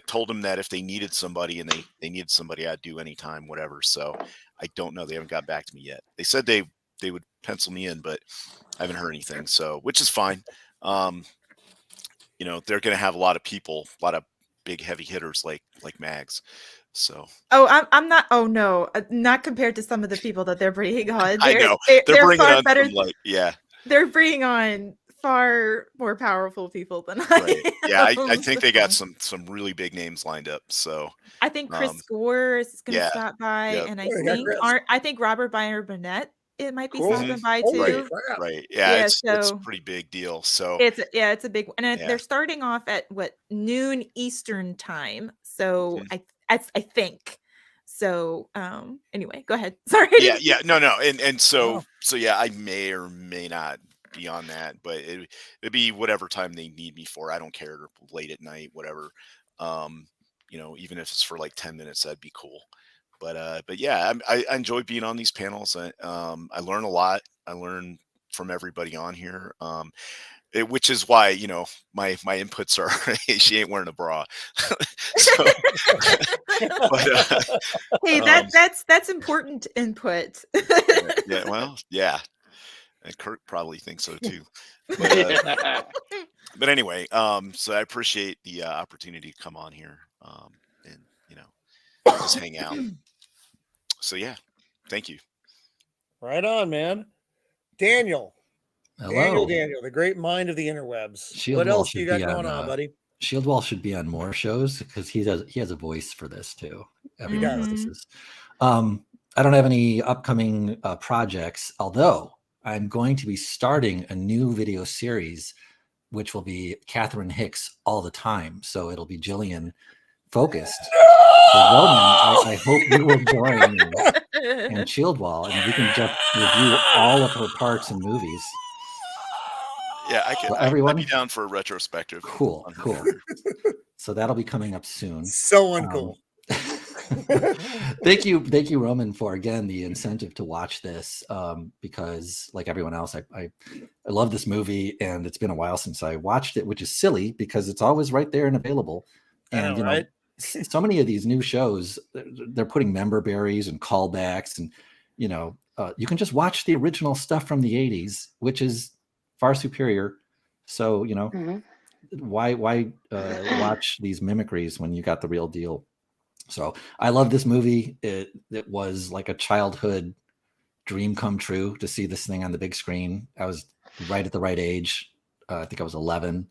told them that if they needed somebody and they needed somebody, I'd do anytime, whatever. So I don't know. They haven't got back to me yet. They said they would pencil me in, but I haven't heard anything. So, which is fine. You know, they're going to have a lot of people, a lot of big heavy hitters like Mags. So. Oh, I'm not. Oh no, not compared to some of the people that they're bringing on. I know they're bringing on some, like, yeah. They're bringing on far more powerful people than I am. Yeah, I think they got some really big names lined up. So I think Chris Gore is going to stop by, and I think Robert Byner Burnett might be stopping by too. Right. Yeah, it's a pretty big deal. So it's a big one, and they're starting off at noon Eastern time. So I think. So anyway, go ahead. Sorry. Yeah. No. And so yeah, I may or may not be on that, but it'd be whatever time they need me for. I don't care, late at night, whatever. You know, even if it's for like 10 minutes, that'd be cool. But yeah, I enjoy being on these panels. I learn a lot. I learn from everybody on here. Which is why, you know, my inputs are she ain't wearing a bra. So, but, hey, that's important input. Yeah, well, yeah. And Kurt probably thinks so too. But anyway, so I appreciate the opportunity to come on here and, you know, just hang out. So yeah, thank you. Right on, man. Daniel. Hello. Daniel, the great mind of the interwebs. Shieldwall what else you got going on, buddy? Shieldwall should be on more shows because he has a voice for this too. He does. I don't have any upcoming projects, although I'm going to be starting a new video series, which will be Catherine Hicks all the time. So it'll be Jillian focused. So Roman, I hope you will join me and Shieldwall, and we can just review all of her parts and movies. Yeah, I'd be down for a retrospective. Cool. So that'll be coming up soon. So uncool. Thank you, Roman, for again the incentive to watch this. Because like everyone else, I love this movie, and it's been a while since I watched it, which is silly because it's always right there and available. And know, so many of these new shows, they're putting member berries and callbacks, and you can just watch the original stuff from the 80s, which is far superior. So why watch these mimicries when you got the real deal? So I love this movie. It was like a childhood dream come true to see this thing on the big screen. I was right at the right age. I think I was 11,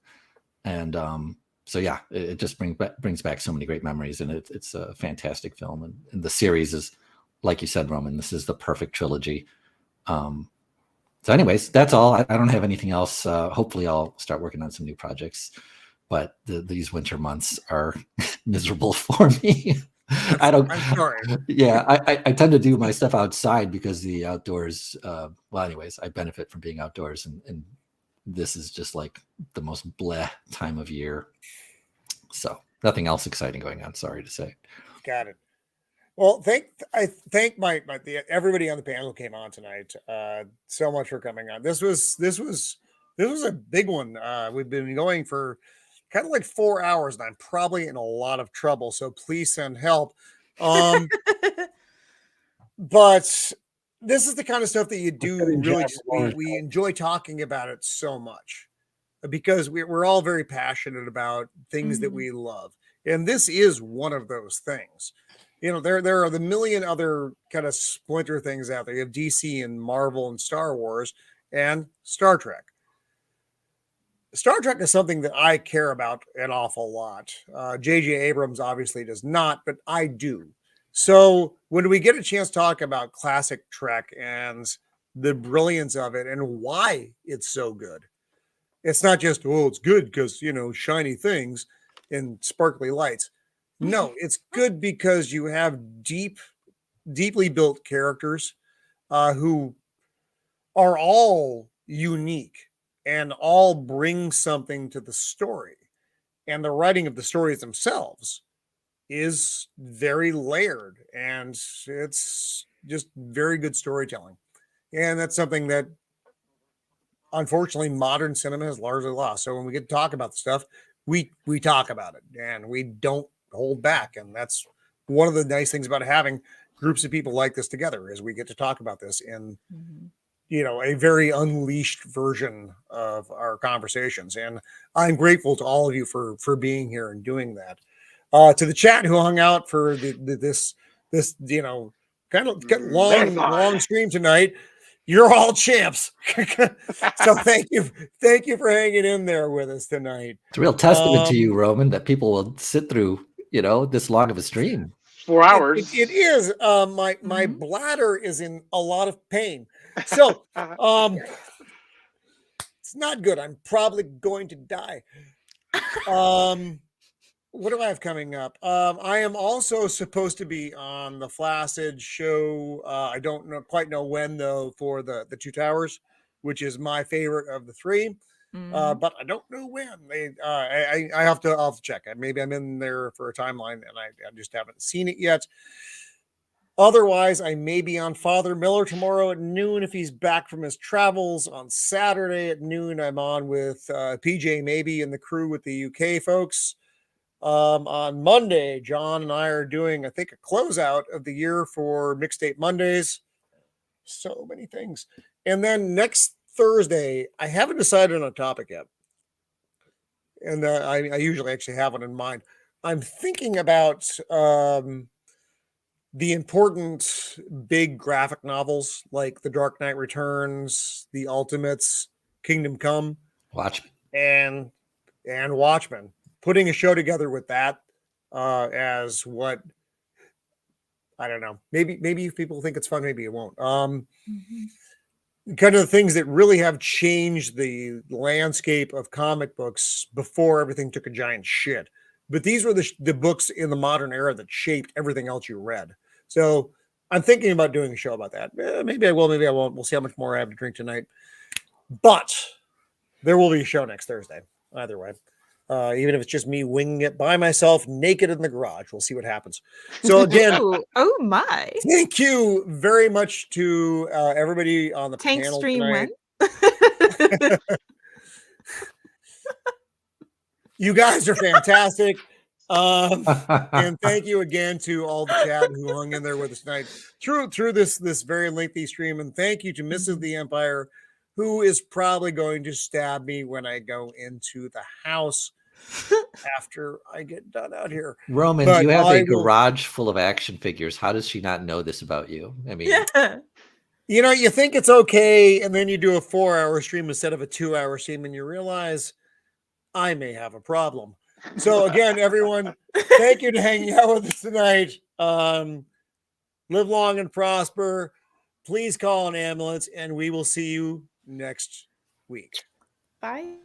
and so yeah, it just brings back so many great memories, and it's a fantastic film. And the series is, like you said, Roman, this is the perfect trilogy. So anyways, that's all. I don't have anything else. Hopefully I'll start working on some new projects, but these winter months are miserable for me. I'm sorry. Yeah, I tend to do my stuff outside because the outdoors, anyways, I benefit from being outdoors, and this is just like the most bleh time of year. So nothing else exciting going on, sorry to say. Got it. Well, I thank everybody on the panel who came on tonight so much for coming on. This was a big one. We've been going for kind of like 4 hours, and I'm probably in a lot of trouble. So please send help. But this is the kind of stuff that you do really. We enjoy talking about it so much because we're all very passionate about things that we love, and this is one of those things. There are the million other kind of splinter things out there. You have DC and Marvel and Star Wars and Star Trek. Star Trek is something that I care about an awful lot. J.J. Abrams obviously does not, but I do. So when we get a chance to talk about classic Trek and the brilliance of it and why it's so good, it's not just, oh, it's good because, shiny things and sparkly lights. No, it's good because you have deeply built characters who are all unique and all bring something to the story. And the writing of the stories themselves is very layered, and it's just very good storytelling. And that's something that unfortunately modern cinema has largely lost. So when we get to talk about the stuff, we talk about it and we don't hold back. And that's one of the nice things about having groups of people like this together, is we get to talk about this in a very unleashed version of our conversations. And I'm grateful to all of you for being here and doing that. To the chat who hung out for this kind of long stream tonight, you're all champs. So thank you for hanging in there with us tonight. It's a real testament to you, Roman, that people will sit through this long of a stream. 4 hours. It is. My bladder is in a lot of pain, so it's not good. I'm probably going to die. What do I have coming up? I am also supposed to be on the Flaccid show. I don't quite know when, though, for the Two Towers, which is my favorite of the three. But I don't know when. I'll have to check. Maybe I'm in there for a timeline and I just haven't seen it yet. Otherwise, I may be on Father Miller tomorrow at noon if he's back from his travels. On Saturday at noon, I'm on with PJ Maybe and the crew with the UK folks. On Monday, John and I are doing, I think, a closeout of the year for Mixtape Mondays. So many things. And then next Thursday, I haven't decided on a topic yet. And I usually actually have one in mind. I'm thinking about the important big graphic novels like The Dark Knight Returns, The Ultimates, Kingdom Come, Watchmen, and Watchmen. Putting a show together with that as what, I don't know. Maybe if people think it's fun, maybe it won't. Kind of the things that really have changed the landscape of comic books before everything took a giant shit. But these were the books in the modern era that shaped everything else you read. So I'm thinking about doing a show about that. Maybe I will, maybe I won't. We'll see how much more I have to drink tonight. But there will be a show next Thursday, either way. Even if it's just me winging it by myself, naked in the garage. We'll see what happens. So again, oh my! Thank you very much to everybody on the Tank panel stream tonight. when? You guys are fantastic. And thank you again to all the chat who hung in there with us tonight through this very lengthy stream. And thank you to Mrs. the Empire, who is probably going to stab me when I go into the house after I get done out here. Roman, you have a garage full of action figures. How does she not know this about you? I mean, you think it's okay, and then you do a 4-hour stream instead of a 2-hour stream, and you realize I may have a problem. So again, everyone, thank you to hanging out with us tonight. Live long and prosper. Please call an ambulance, and we will see you next week. Bye.